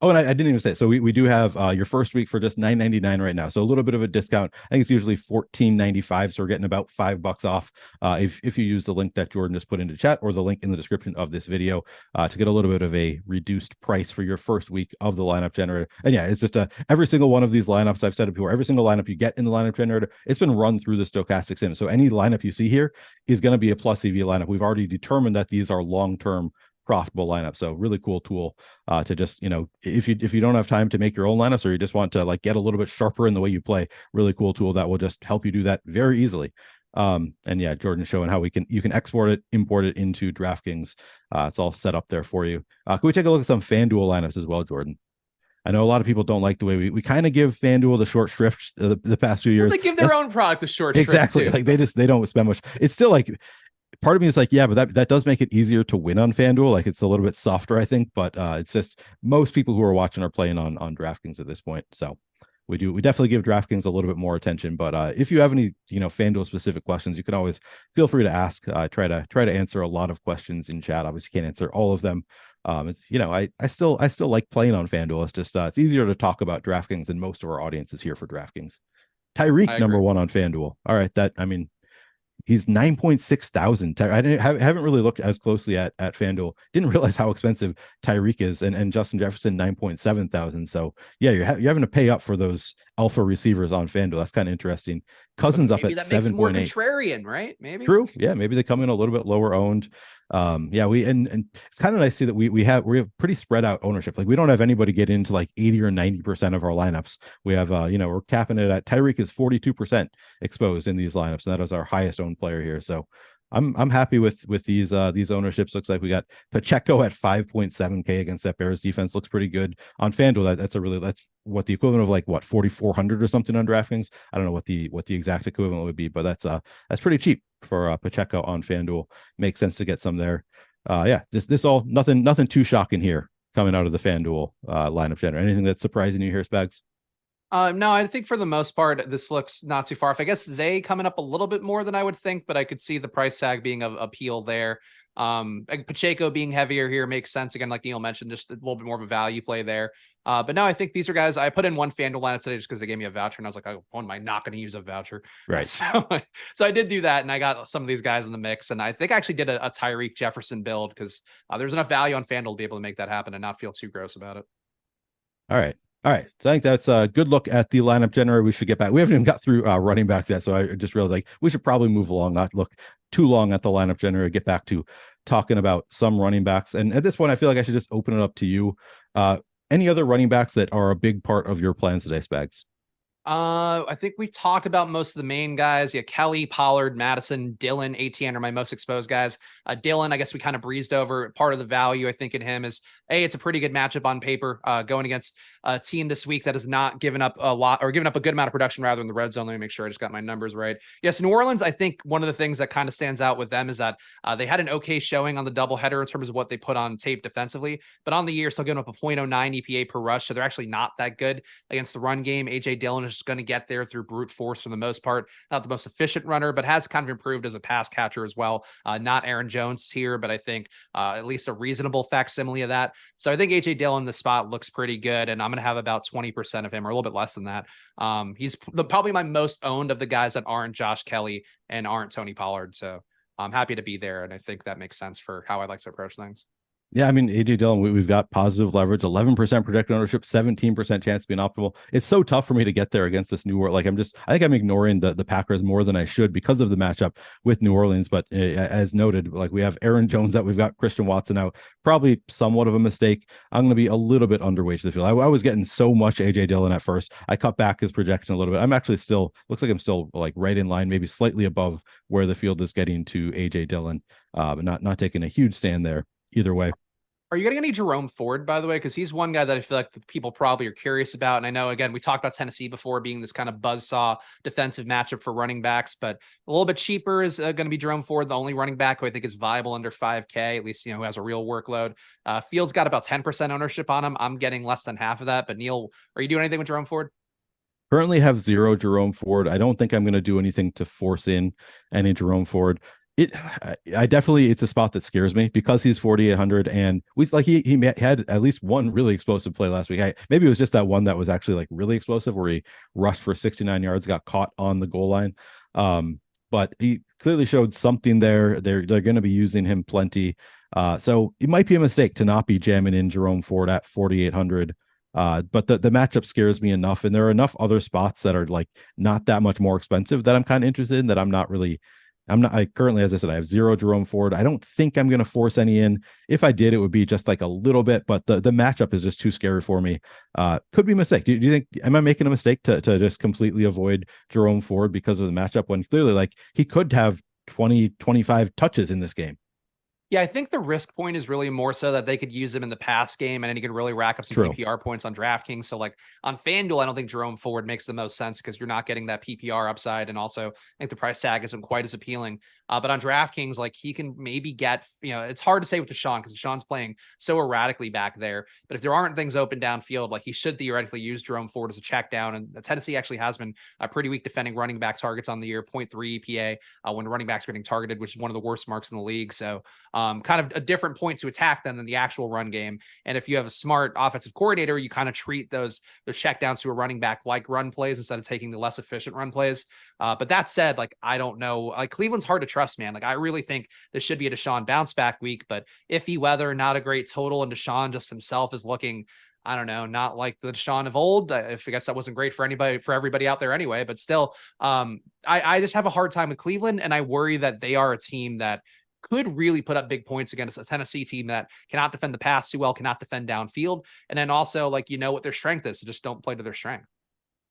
Oh, and I didn't even say it. So we do have your first week for just $9.99 right now. So a little bit of a discount. I think it's usually $14.95. So we're getting about $5 off if you use the link that Jordan just put into chat or the link in the description of this video to get a little bit of a reduced price for your first week of the lineup generator. And yeah, it's just every single one of these lineups I've said it before. Every single lineup you get in the lineup generator, it's been run through the stochastic sim. So any lineup you see here is going to be a plus EV lineup. We've already determined that these are long-term profitable lineup. So really cool tool to just, if you don't have time to make your own lineups or you just want to like get a little bit sharper in the way you play, really cool tool that will just help you do that very easily. And yeah, Jordan showing how you can export it, import it into DraftKings. It's all set up there for you. Can we take a look at some FanDuel lineups as well, Jordan? I know a lot of people don't like the way we kind of give FanDuel the short shrift the past few years. They give their own product the short shrift. Exactly. Like they don't spend much. It's still like, part of me is like, yeah, but that does make it easier to win on FanDuel. Like it's a little bit softer, I think, but it's just most people who are watching are playing on DraftKings at this point. So we definitely give DraftKings a little bit more attention. But if you have any, FanDuel specific questions, you can always feel free to ask. I try to answer a lot of questions in chat. Obviously can't answer all of them. It's, I still like playing on FanDuel. It's just it's easier to talk about DraftKings and most of our audience is here for DraftKings. Tyreek number one on FanDuel. All right, he's 9.6 thousand. I haven't really looked as closely at FanDuel. Didn't realize how expensive Tyreek is, and Justin Jefferson 9.7 thousand. So yeah, you're having to pay up for those alpha receivers on FanDuel. That's kind of interesting. Cousins up at 7.8. More contrarian, right? Maybe true. Yeah, maybe they come in a little bit lower owned. Yeah, and it's kind of nice to see that we have pretty spread out ownership. Like we don't have anybody get into like 80 or 90% of our lineups. We have we're capping it at Tyreek is 42% exposed in these lineups, and that is our highest owned player here. So I'm happy with these ownerships. Looks like we got Pacheco at 5.7K against that Bears defense. Looks pretty good on FanDuel. That's what the equivalent of like 4,400 or something on DraftKings. I don't know what the exact equivalent would be, but that's pretty cheap for Pacheco on FanDuel. Makes sense to get some there. Yeah, this all nothing too shocking here coming out of the FanDuel lineup generator. Anything that's surprising you here, Spags? No, I think for the most part, this looks not too far off. I guess Zay coming up a little bit more than I would think, but I could see the price tag being of appeal there. Pacheco being heavier here makes sense. Again, like Neil mentioned, just a little bit more of a value play there. But no, I think these are guys. I put in one FanDuel lineup today just because they gave me a voucher, and I was like, oh, am I not going to use a voucher? Right. So I did do that, and I got some of these guys in the mix. And I think I actually did a Tyreek Jefferson build because there's enough value on FanDuel to be able to make that happen and not feel too gross about it. All right. All right. So I think that's a good look at the lineup generator. We should get back. We haven't even got through running backs yet. So I just realized like we should probably move along, not look too long at the lineup generator, get back to talking about some running backs. And at this point, I feel like I should just open it up to you. Any other running backs that are a big part of your plans today, Spags? I think we talked about most of the main guys. Yeah, Kelly, Pollard, Madison, Dillon, ATN are my most exposed guys. Dillon, I guess we kind of breezed over. Part of the value I think in him is it's a pretty good matchup on paper, going against a team this week that has not given up a lot or given up a good amount of production rather in the red zone. Let me make sure I just got my numbers right. Yes, New Orleans, I think one of the things that kind of stands out with them is that they had an okay showing on the doubleheader in terms of what they put on tape defensively, but on the year still giving up a 0.09 EPA per rush. So they're actually not that good against the run game. AJ Dillon is just going to get there through brute force for the most part. Not the most efficient runner, but has kind of improved as a pass catcher as well. Not Aaron Jones here, but I think at least a reasonable facsimile of that. So I think AJ Dillon in the spot looks pretty good, and I'm going to have about 20% of him, or a little bit less than that. He's probably my most owned of the guys that aren't Josh Kelly and aren't Tony Pollard. So I'm happy to be there, and I think that makes sense for how I like to approach things. Yeah, I mean, AJ Dillon, we've got positive leverage, 11% projected ownership, 17% chance to be an optimal. It's so tough for me to get there against this New Orleans. Like I think I'm ignoring the Packers more than I should because of the matchup with New Orleans. But as noted, like we have Aaron Jones out, we've got Christian Watson out, probably somewhat of a mistake. I'm going to be a little bit underweight to the field. I was getting so much AJ Dillon at first. I cut back his projection a little bit. I'm actually still, looks like I'm still like right in line, maybe slightly above where the field is getting to AJ Dillon, but not taking a huge stand there either way. Are you getting any Jerome Ford, by the way? Because he's one guy that I feel like the people probably are curious about. And I know, again, we talked about Tennessee before being this kind of buzzsaw defensive matchup for running backs, but a little bit cheaper is going to be Jerome Ford, the only running back who I think is viable under 5K, at least, who has a real workload. Fields got about 10% ownership on him. I'm getting less than half of that. But Neil, are you doing anything with Jerome Ford? Currently have 0 Jerome Ford. I don't think I'm going to do anything to force in any Jerome Ford. I definitely, it's a spot that scares me because he's 4,800 and he had at least one really explosive play last week. Maybe it was just that one that was actually like really explosive where he rushed for 69 yards, got caught on the goal line. But he clearly showed something there. They're going to be using him plenty. So it might be a mistake to not be jamming in Jerome Ford at 4,800. But the matchup scares me enough. And there are enough other spots that are like not that much more expensive that I'm kind of interested in, that I currently, as I said, I have 0 Jerome Ford. I don't think I'm going to force any in. If I did, it would be just like a little bit, but the matchup is just too scary for me. Could be a mistake. Do you think, am I making a mistake to just completely avoid Jerome Ford because of the matchup when clearly like he could have 20, 25 touches in this game? Yeah, I think the risk point is really more so that they could use him in the pass game and then he could really rack up some PPR points on DraftKings. So like on FanDuel, I don't think Jerome Ford makes the most sense because you're not getting that PPR upside. And also I think the price tag isn't quite as appealing. But on DraftKings, like he can maybe get, it's hard to say with Deshaun because Deshaun's playing so erratically back there. But if there aren't things open downfield, like he should theoretically use Jerome Ford as a check down. And Tennessee actually has been a pretty weak defending running back targets on the year, 0.3 EPA when running backs are getting targeted, which is one of the worst marks in the league. So kind of a different point to attack them than the actual run game. And if you have a smart offensive coordinator, you kind of treat those checkdowns to a running back like run plays instead of taking the less efficient run plays. But that said, like, I don't know, like Cleveland's hard to trust, man. Like I really think this should be a Deshaun bounce back week, but iffy weather, not a great total. And Deshaun just himself is looking, I don't know, not like the Deshaun of old. I guess that wasn't great for everybody out there anyway, but still, I just have a hard time with Cleveland. And I worry that they are a team that could really put up big points against a Tennessee team that cannot defend the pass too well, cannot defend downfield. And then also like, what their strength is. So just don't play to their strength.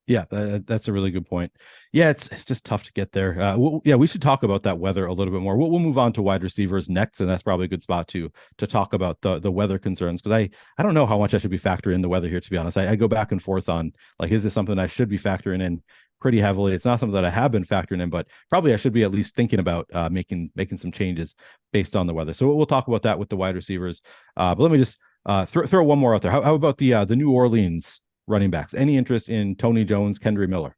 Yeah, that's a really good point. Yeah, it's just tough to get there. We should talk about that weather a little bit more. We'll move on to wide receivers next, and that's probably a good spot to talk about the weather concerns, because I don't know how much I should be factoring in the weather here, to be honest. I go back and forth on like, is this something I should be factoring in pretty heavily? It's not something that I have been factoring in, but probably I should be at least thinking about making some changes based on the weather. So we'll talk about that with the wide receivers. But let me just throw one more out there. How about the New Orleans running backs? Any interest in Tony Jones, Kendre Miller?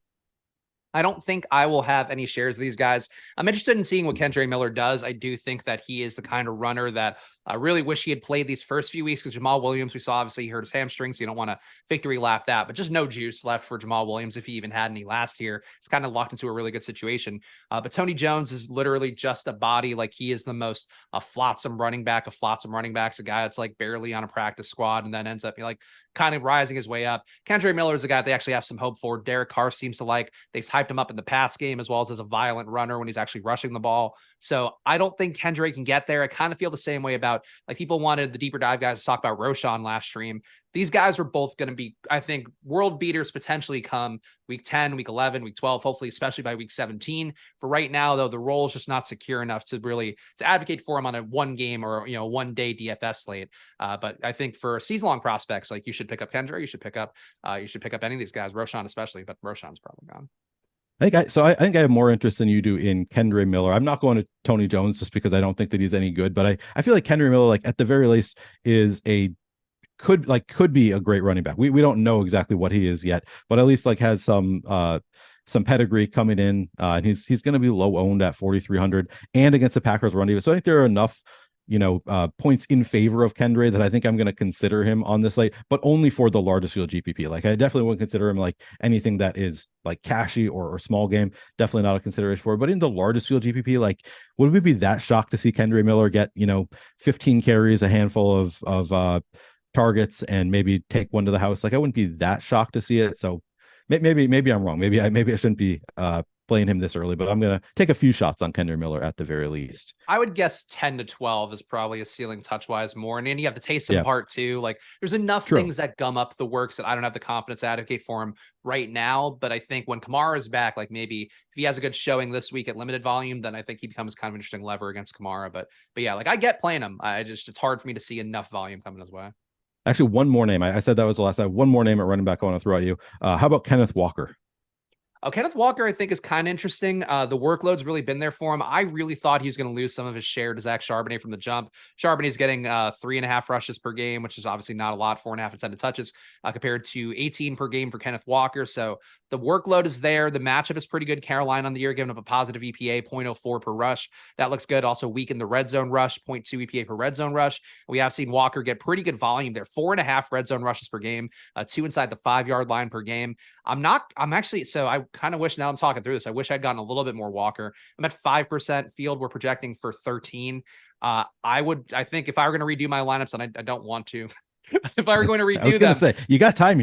I don't think I will have any shares of these guys. I'm interested in seeing what Kendre Miller does. I do think that he is the kind of runner that I really wish he had played these first few weeks because Jamal Williams, we saw obviously he hurt his hamstring, so you don't want to victory lap that, but just no juice left for Jamal Williams if he even had any last year. He's kind of locked into a really good situation. But Tony Jones is literally just a body. Like he is the most flotsam running back of flotsam running backs, a guy that's like barely on a practice squad and then ends up like kind of rising his way up. Kendre Miller is a guy they actually have some hope for. Derek Carr seems to like. They've typed him up in the pass game as well as a violent runner when he's actually rushing the ball. So I don't think Kendre can get there. I kind of feel the same way about like people wanted the deeper dive guys to talk about Roshan last stream. These guys are both going to be, I think, world beaters potentially come week 10, week 11, week 12, hopefully, especially by week 17. For right now, though, the role is just not secure enough to really to advocate for him on a one game or, one day DFS slate. But I think for season-long prospects, like you should pick up Kendre, you should pick up any of these guys, Roshan especially, but Roshan's probably gone. I think I have more interest than you do in Kendre Miller. I'm not going to Tony Jones just because I don't think that he's any good, but I feel like Kendre Miller, like at the very least, is could be a great running back. We don't know exactly what he is yet, but at least like has some pedigree coming in. And he's going to be low owned at 4,300 and against the Packers run defense. So I think there are enough points in favor of Kendre that I think I'm going to consider him on this slate, but only for the largest field GPP. Like I definitely wouldn't consider him like anything that is like cashy or small game. Definitely not a consideration for it. But in the largest field GPP, like would we be that shocked to see Kendre Miller get 15 carries, a handful of targets, and maybe take one to the house? Like I wouldn't be that shocked to see it. So maybe I'm wrong. Maybe I shouldn't be playing him this early, but I'm going to take a few shots on Kendre Miller at the very least. I would guess 10 to 12 is probably a ceiling touch wise more. And then you have the Taysom part too. Like there's enough things that gum up the works that I don't have the confidence to advocate for him right now. But I think when Kamara is back, like maybe if he has a good showing this week at limited volume, then I think he becomes kind of an interesting lever against Kamara. But yeah, like I get playing him. It's hard for me to see enough volume coming his way. Actually, one more name. I said that was the last time. One more name at running back I want to throw at you. How about Kenneth Walker? Kenneth Walker, I think, is kind of interesting. The workload's really been there for him. I really thought he was going to lose some of his share to Zach Charbonnet from the jump. Charbonnet's getting 3.5 rushes per game, which is obviously not a lot, 4.5 intended touches, compared to 18 per game for Kenneth Walker. So the workload is there. The matchup is pretty good. Carolina on the year, giving up a positive EPA, 0.04 per rush. That looks good. Also weak in the red zone rush, 0.2 EPA per red zone rush. We have seen Walker get pretty good volume there, 4.5 red zone rushes per game, 2 inside the 5-yard line per game. So I kind of wish, now I'm talking through this, I wish I'd gotten a little bit more Walker. I'm at 5% field. We're projecting for 13. I think if I were going to redo my lineups, and I don't want to, if I were going to redo I was going to say, you got time,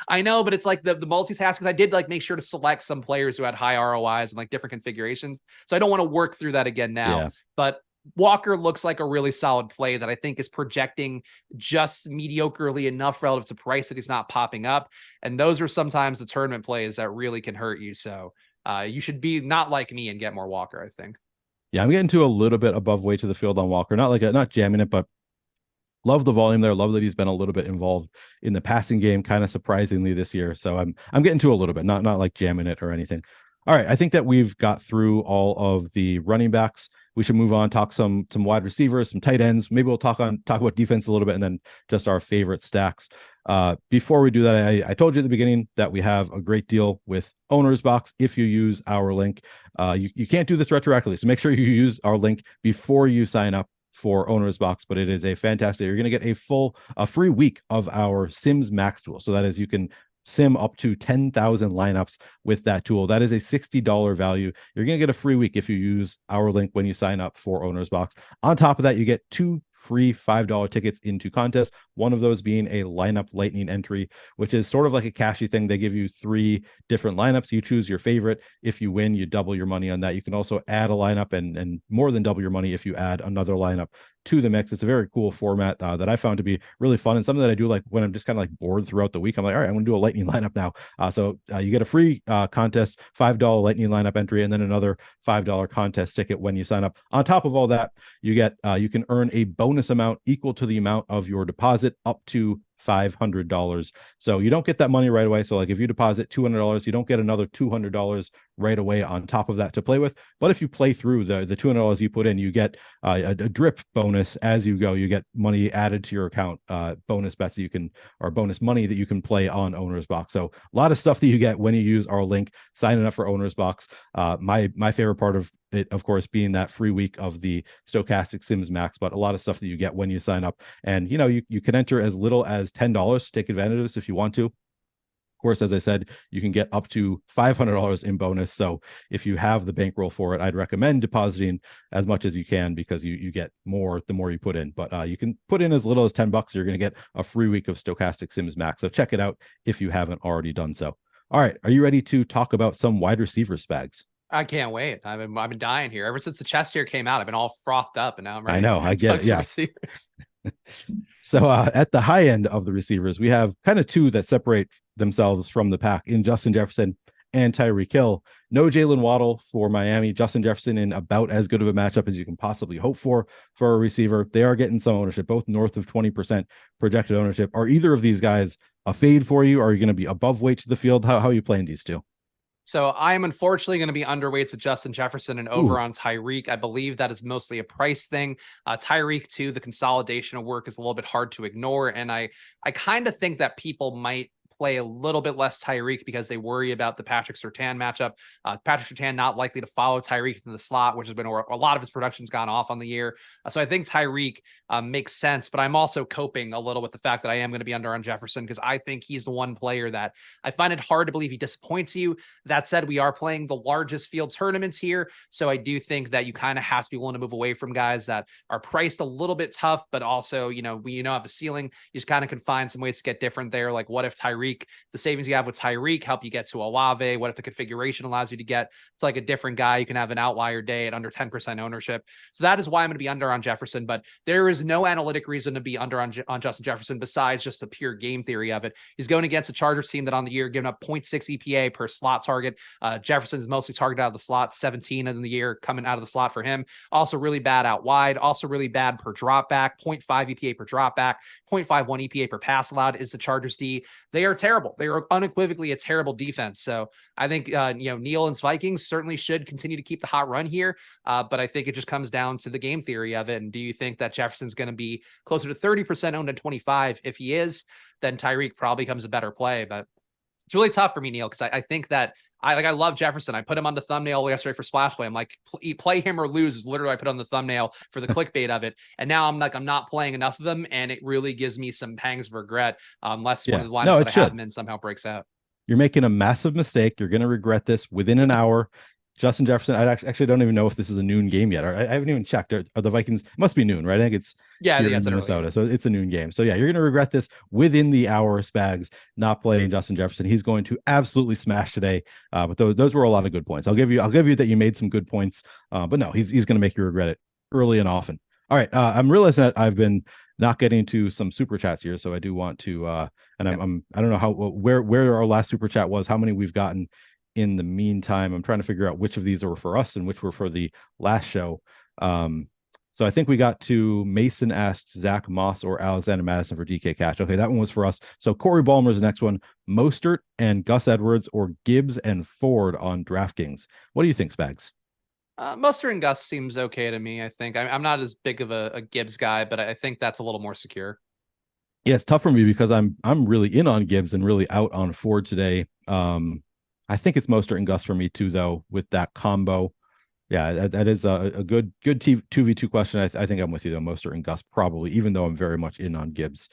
I know, but it's like the multitasking. I did like make sure to select some players who had high ROIs and like different configurations. So I don't want to work through that again now, but Walker looks like a really solid play that I think is projecting just mediocrely enough relative to price that he's not popping up. And those are sometimes the tournament plays that really can hurt you. So you should be not like me and get more Walker, I think. Yeah, I'm getting to a little bit above weight to the field on Walker. Not jamming it, but love the volume there. Love that he's been a little bit involved in the passing game, kind of surprisingly this year. So I'm getting to a little bit, not like jamming it or anything. All right, I think that we've got through all of the running backs. We should move on, talk some wide receivers, some tight ends. Maybe we'll talk about defense a little bit, and then just our favorite stacks. Before we do that, I told you at the beginning that we have a great deal with Owner's Box if you use our link. You can't do this retroactively, so make sure you use our link before you sign up for Owner's Box. But it is a fantastic. You're going to get a free week of our Sims Max tool. So that is, you can sim up to 10,000 lineups with that tool. That is a $60 value. You're going to get a free week if you use our link when you sign up for Owner's Box. On top of that, you get 2 free $5 tickets into contests. One of those being a lineup lightning entry, which is sort of like a cashy thing. They give you 3 different lineups. You choose your favorite. If you win, you double your money on that. You can also add a lineup and more than double your money if you add another lineup to the mix. It's a very cool format that I found to be really fun, and something that I do like when I'm just kind of like bored throughout the week. I'm like, all right, I'm going to do a lightning lineup now. So you get a free contest, $5 lightning lineup entry, and then another $5 contest ticket when you sign up. On top of all that, you can earn a bonus amount equal to the amount of your deposit, up to $500. So you don't get that money right away. So like if you deposit $200, you don't get another $200 right away on top of that to play with. But if you play through the $200 you put in, you get a drip bonus as you go. You get money added to your account, bonus bets that you can, or bonus money that you can play on Owner's Box. So a lot of stuff that you get when you use our link, signing up for Owner's Box. My favorite part of it, of course, being that free week of the Stochastic Sims Max, but a lot of stuff that you get when you sign up. And, you can enter as little as $10 to take advantage of this if you want to. Of course, as I said, you can get up to $500 in bonus. So if you have the bankroll for it, I'd recommend depositing as much as you can, because you get more the more you put in. But you can put in as little as $10. You're going to get a free week of Stochastic Sims Max. So check it out if you haven't already done so. All right. Are you ready to talk about some wide receiver, Spags? I can't wait. I've been dying here ever since the chest hair came out. I've been all frothed up, and now I'm ready. I know. I get it. Yeah. So at the high end of the receivers, we have kind of two that separate themselves from the pack in Justin Jefferson and Tyreek Hill. No Jalen Waddle for Miami. Justin Jefferson in about as good of a matchup as you can possibly hope for a receiver. They are getting some ownership, both north of 20% projected ownership. Are either of these guys a fade for you? Are you going to be above weight to the field? How are you playing these two? So I am unfortunately going to be underweight to Justin Jefferson and over on Tyreek. I believe that is mostly a price thing. Tyreek too, the consolidation of work is a little bit hard to ignore. And I kind of think that people might play a little bit less Tyreek because they worry about the Patrick Surtain matchup. Patrick Surtain not likely to follow Tyreek in the slot, which has been a lot of his production's gone off on the year. So I think Tyreek makes sense, but I'm also coping a little with the fact that I am going to be under on Jefferson because I think he's the one player that I find it hard to believe he disappoints you. That said, we are playing the largest field tournaments here. So I do think that you kind of have to be willing to move away from guys that are priced a little bit tough, but also, we have a ceiling. You just kind of can find some ways to get different there. Like what if Tyreek, the savings you have with Tyreek help you get to Olave? What if the configuration allows you to get to like a different guy? You can have an outlier day at under 10% ownership. So that is why I'm going to be under on Jefferson, but there is no analytic reason to be under on Justin Jefferson besides just the pure game theory of it. He's going against a Chargers team that on the year given up 0.6 EPA per slot target. Jefferson's mostly targeted out of the slot, 17 in the year coming out of the slot for him. Also really bad out wide, also really bad per drop back, 0.5 EPA per drop back, 0.51 EPA per pass allowed is the Chargers D. They are terrible. They are unequivocally a terrible defense. So I think, Neil and Vikings certainly should continue to keep the hot run here. But I think it just comes down to the game theory of it. And do you think that Jefferson's going to be closer to 30% owned at 25? If he is, then Tyreek probably becomes a better play. But it's really tough for me, Neil, because I think that I love Jefferson. I put him on the thumbnail yesterday for Splash Play. I'm like, play him or lose is literally I put on the thumbnail for the clickbait of it. And now I'm not playing enough of them, and it really gives me some pangs of regret unless one of the lineups that I have him in somehow breaks out. You're making a massive mistake. You're going to regret this within an hour. Justin Jefferson, I actually don't even know if this is a noon game yet. I haven't even checked. Are the Vikings? It must be noon, right? I think it's in Minnesota, so it's a noon game. So yeah, you're going to regret this within the hour. Spags not playing Justin Jefferson. He's going to absolutely smash today. But those were a lot of good points. I'll give you that you made some good points. But no, he's going to make you regret it early and often. All right, I'm realizing that I've been not getting to some super chats here, so I do want to. And I don't know where our last super chat was. How many we've gotten in the meantime. I'm trying to figure out which of these were for us and which were for the last show. So I think we got to Mason asked Zach Moss or Alexander Madison for DK Cash. Okay, that one was for us. So Corey Ballmer's the next one. Mostert and Gus Edwards or Gibbs and Ford on DraftKings. What do you think, Spags? Mostert and Gus seems okay to me. I think I'm not as big of a Gibbs guy, but I think that's a little more secure. Yeah, it's tough for me because I'm really in on Gibbs and really out on Ford today. I think it's Mostert and Gus for me too, though, with that combo. Yeah, that is a good 2v2 question. I think I'm with you though, Mostert and Gus probably, even though I'm very much in on Gibbs.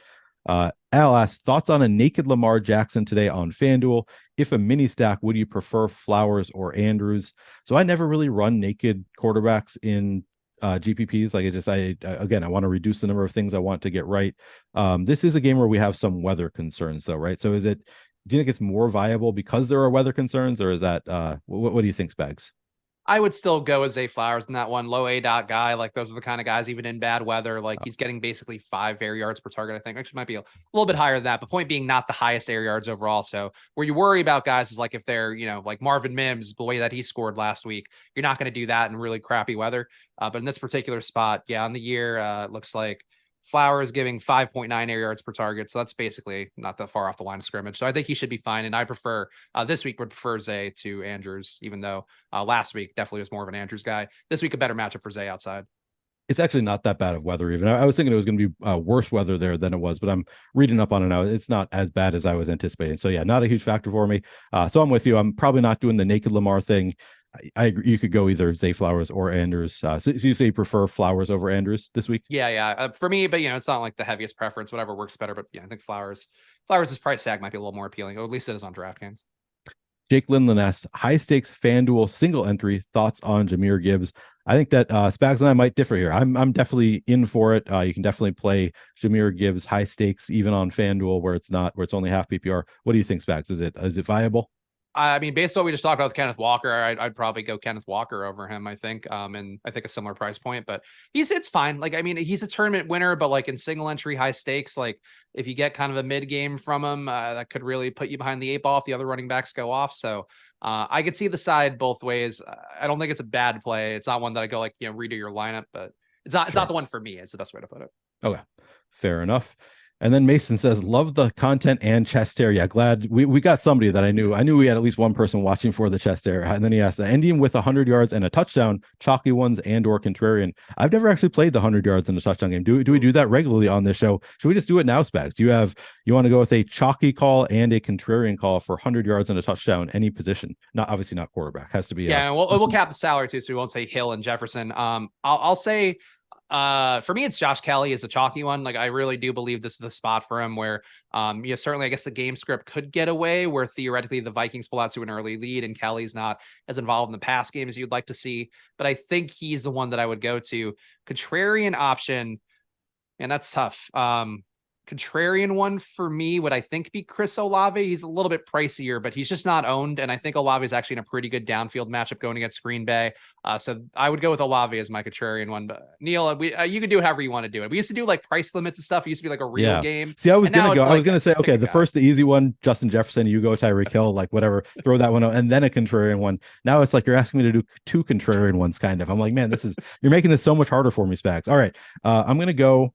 Al asks, thoughts on a naked Lamar Jackson today on FanDuel? If a mini stack, would you prefer Flowers or Andrews? So I never really run naked quarterbacks in GPPs. Like I want to reduce the number of things I want to get right. This is a game where we have some weather concerns though, right? So do you think it's more viable because there are weather concerns, or is that what do you think, Spags? I would still go with Zay Flowers in that one. Low A dot guy. Like those are the kind of guys, even in bad weather, like he's getting basically 5 air yards per target. I think actually might be a little bit higher than that, but point being not the highest air yards overall. So where you worry about guys is like if they're, like Marvin Mims, the way that he scored last week, you're not going to do that in really crappy weather. But in this particular spot, on the year, it looks like Flowers giving 5.9 air yards per target. So that's basically not that far off the line of scrimmage. So I think he should be fine. And I prefer this week would prefer Zay to Andrews, even though last week definitely was more of an Andrews guy. This week, a better matchup for Zay outside. It's actually not that bad of weather even. I was thinking it was going to be worse weather there than it was, but I'm reading up on it now. It's not as bad as I was anticipating. So yeah, not a huge factor for me. So I'm with you. I'm probably not doing the naked Lamar thing. I agree. You could go either Zay Flowers or Andrews. So you say you prefer Flowers over Andrews this week? Yeah. For me, but it's not like the heaviest preference, whatever works better. But yeah, I think Flowers' price tag might be a little more appealing, or at least it is on DraftKings. Jake Lindland asks, high stakes FanDuel single entry thoughts on Jahmyr Gibbs. I think that Spags and I might differ here. I'm definitely in for it. You can definitely play Jahmyr Gibbs high stakes even on FanDuel where it's only half PPR. What do you think, Spags? Is it viable? I mean, based on what we just talked about with Kenneth Walker, I'd probably go Kenneth Walker over him, I think. And I think a similar price point, but it's fine. Like, I mean, he's a tournament winner, but like in single entry high stakes, like if you get kind of a mid game from him, that could really put you behind the 8 ball if the other running backs go off. So I could see the side both ways. I don't think it's a bad play. It's not one that I go like, redo your lineup, but it's not the one for me. It's the best way to put it. Okay, fair enough. And then Mason says, love the content and chest hair. Yeah, glad we got somebody that I knew. I knew we had at least one person watching for the chest hair. And then he asked, ending with 100 yards and a touchdown, chalky ones and or contrarian. I've never actually played the 100 yards in a touchdown game. Do we do that regularly on this show? Should we just do it now, Spags? You want to go with a chalky call and a contrarian call for 100 yards and a touchdown, any position? Obviously not quarterback. Has to be. Yeah, we'll cap the salary too, so we won't say Hill and Jefferson. I'll say, for me, it's Josh Kelly is a chalky one. Like, I really do believe this is the spot for him where, certainly I guess the game script could get away where theoretically the Vikings pull out to an early lead and Kelly's not as involved in the pass game as you'd like to see. But I think he's the one that I would go to. Contrarian option, and that's tough. Contrarian one for me would I think be Chris Olave. He's a little bit pricier, but he's just not owned. And I think Olave is actually in a pretty good downfield matchup going against Green Bay. So I would go with Olave as my contrarian one. But Neil, you can do it however you want to do it. We used to do like price limits and stuff. It used to be like a real game. See, I was going to say, okay, the easy one, Justin Jefferson, you go Tyreek Hill, like whatever, throw that one out, and then a contrarian one. Now it's like you're asking me to do 2 contrarian ones kind of. I'm like, man, you're making this so much harder for me, Spags. All right. I'm going to go.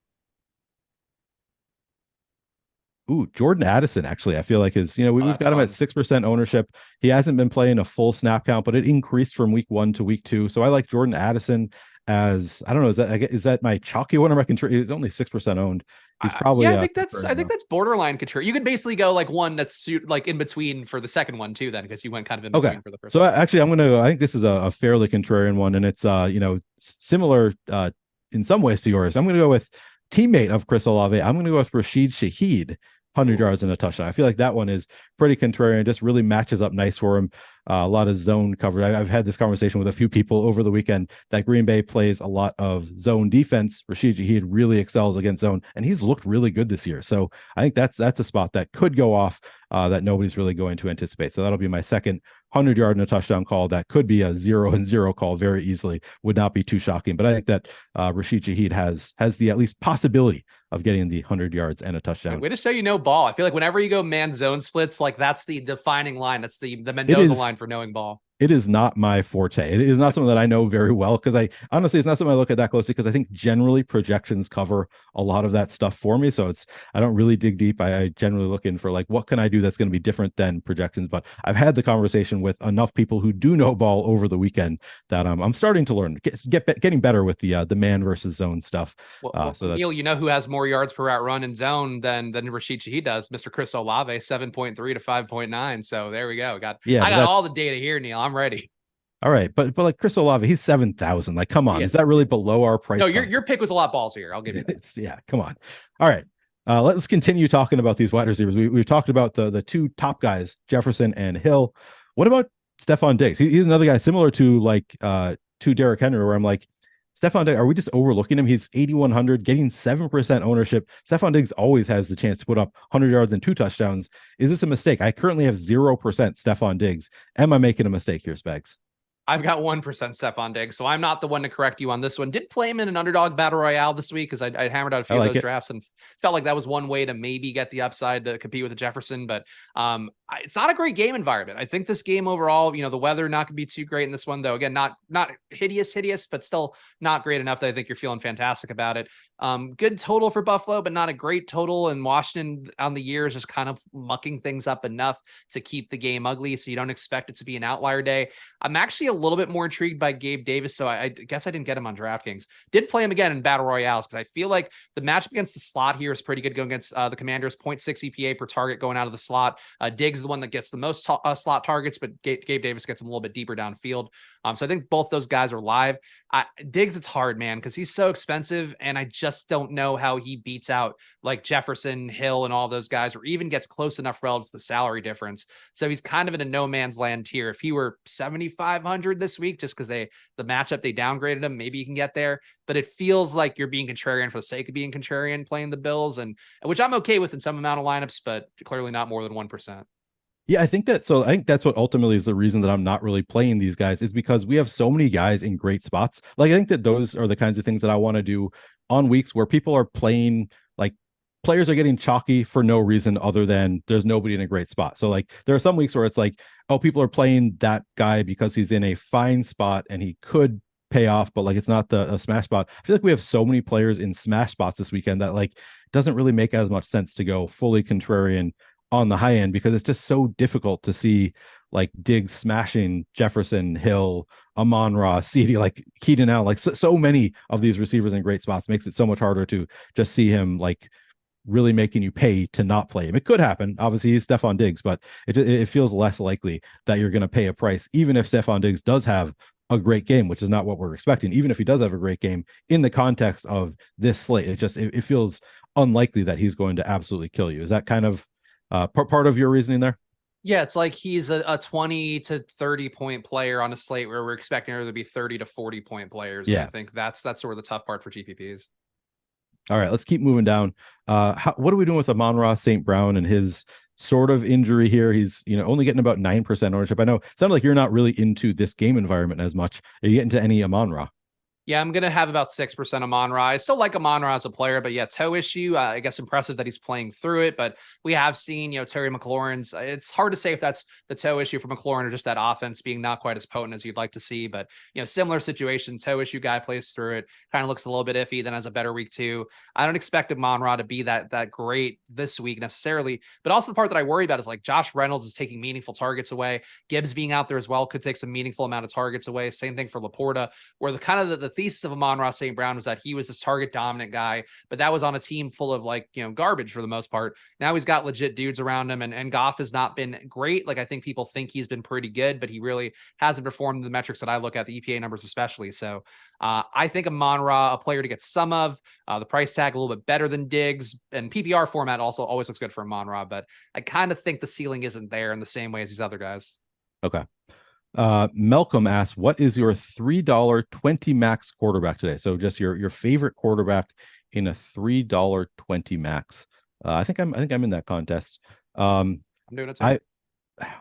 Ooh, Jordan Addison, actually, I feel like we've got him at 6% ownership. He hasn't been playing a full snap count, but it increased from week 1 to week 2. So I like Jordan Addison as, I don't know, is that my chalky one or my contrarian? He's only 6% owned. He's probably I think that's borderline contrarian. You could basically go like one that's like in between for the second one too, then, because you went kind of in between for the first. So actually, I think this is a fairly contrarian one, and it's similar in some ways to yours. I'm going to go with teammate of Chris Olave. I'm going to go with Rashid Shaheed. 100 yards and a touchdown. I feel like that one is pretty contrarian, just really matches up nice for him. A lot of zone coverage. I've had this conversation with a few people over the weekend that Green Bay plays a lot of zone defense. Rashid Shaheed really excels against zone, and he's looked really good this year. So I think that's a spot that could go off that nobody's really going to anticipate. So that'll be my second 100 yard and a touchdown call. That could be a 0-0 call very easily. Would not be too shocking. But I think that Rashid Shaheed has the at least possibility of getting the 100 yards and a touchdown. Way to show ball. I feel like whenever you go man zone splits, like that's the defining line. That's the Mendoza line for knowing ball. It is not my forte. It is not something that I know very well, because I honestly, it's not something I look at that closely, because I think generally projections cover a lot of that stuff for me. So I don't really dig deep. I generally look in for like, what can I do that's going to be different than projections? But I've had the conversation with enough people who do know ball over the weekend that I'm starting to learn, getting better with the man versus zone stuff. So Neil, who has more yards per route run in zone than Rashid Shaheed does? Mr. Chris Olave, 7.3 to 5.9. So there we go. I got all the data here, Neil. I'm ready. All right, but like Chris Olave, he's 7,000. Like, come on, is that really below our price? No, your pick was a lot ballsier. I'll give you that. Yeah, come on. All right, let's continue talking about these wide receivers. We've talked about the 2 top guys, Jefferson and Hill. What about Stephon Diggs? He's another guy similar to Derrick Henry, where I'm like, Stephon Diggs, are we just overlooking him? He's 8,100, getting 7% ownership. Stephon Diggs always has the chance to put up 100 yards and 2 touchdowns. Is this a mistake? I currently have 0% Stephon Diggs. Am I making a mistake here, Spags? I've got 1% Stephon Diggs, so I'm not the one to correct you on this one. Did play him in an underdog battle royale this week, because I hammered out a few of those drafts and felt like that was one way to maybe get the upside to compete with the Jefferson. But it's not a great game environment. I think this game overall, the weather not going to be too great in this one, though. Again, not hideous, but still not great enough that I think you're feeling fantastic about it. Good total for Buffalo, but not a great total. And Washington on the year is just kind of mucking things up enough to keep the game ugly. So you don't expect it to be an outlier day. I'm actually a little bit more intrigued by Gabe Davis. So I guess I didn't get him on DraftKings. Did play him again in Battle Royales because I feel like the matchup against the slot here is pretty good going against the Commanders. 0.6 EPA per target going out of the slot. Diggs is the one that gets the most slot targets, but Gabe Davis gets him a little bit deeper downfield. So I think both those guys are live. Diggs, it's hard, man, because he's so expensive, and I just don't know how he beats out like Jefferson, Hill, and all those guys, or even gets close enough relative to the salary difference. So he's kind of in a no man's land tier. If he were 7,500 this week, just because the matchup they downgraded him, maybe you can get there. But it feels like you're being contrarian for the sake of being contrarian playing the Bills, and which I'm okay with in some amount of lineups, but clearly not more than 1%. Yeah, I think that's what ultimately is the reason that I'm not really playing these guys, is because we have so many guys in great spots. Like, I think that those are the kinds of things that I want to do on weeks where people are playing, like players are getting chalky for no reason other than there's nobody in a great spot. So like there are some weeks where it's like, oh, people are playing that guy because he's in a fine spot and he could pay off, but like it's not a smash spot. I feel like we have so many players in smash spots this weekend that like doesn't really make as much sense to go fully contrarian on the high end, because it's just so difficult to see like Diggs smashing Jefferson, Hill, Amon-Ra, CD, like Keenan Allen, like so many of these receivers in great spots makes it so much harder to just see him like really making you pay to not play him. It could happen. Obviously, he's Stephon Diggs, but it feels less likely that you're going to pay a price, even if Stephon Diggs does have a great game, which is not what we're expecting. Even if he does have a great game in the context of this slate, it feels unlikely that he's going to absolutely kill you. Is that kind of part of your reasoning there? Yeah, it's like he's a 20 to 30 point player on a slate where we're expecting her to be 30 to 40 point players. Yeah, and I think that's sort of the tough part for GPPs. All right, let's keep moving down. What are we doing with Amon-Ra St. Brown and his sort of injury here? He's only getting about 9% ownership. I know it sounded like you're not really into this game environment as much. Are you getting to any Amon-Ra? Yeah, I'm going to have about 6% Amon-Ra. I still like Amon-Ra as a player, but yeah, toe issue. I guess impressive that he's playing through it, but we have seen, Terry McLaurin's, it's hard to say if that's the toe issue for McLaurin or just that offense being not quite as potent as you'd like to see, but similar situation, toe issue guy plays through it, kind of looks a little bit iffy, then has a better week too. I don't expect Amon-Ra to be that great this week necessarily, but also the part that I worry about is like Josh Reynolds is taking meaningful targets away. Gibbs being out there as well could take some meaningful amount of targets away. Same thing for Laporta, where the thesis of Amon-Ra St. Brown was that he was this target dominant guy, but that was on a team full of garbage for the most part. Now he's got legit dudes around him, and Goff has not been great. Like I think people think he's been pretty good, but he really hasn't performed the metrics that I look at, the EPA numbers especially. So I think Amon-Ra, a player to get some of, the price tag a little bit better than Diggs, and PPR format also always looks good for Amon-Ra, but I kind of think the ceiling isn't there in the same way as these other guys. Okay. Malcolm asks, what is your $3 20 max quarterback today? So just your favorite quarterback in a $3 20 max. I think I'm in that contest. I'm doing it too.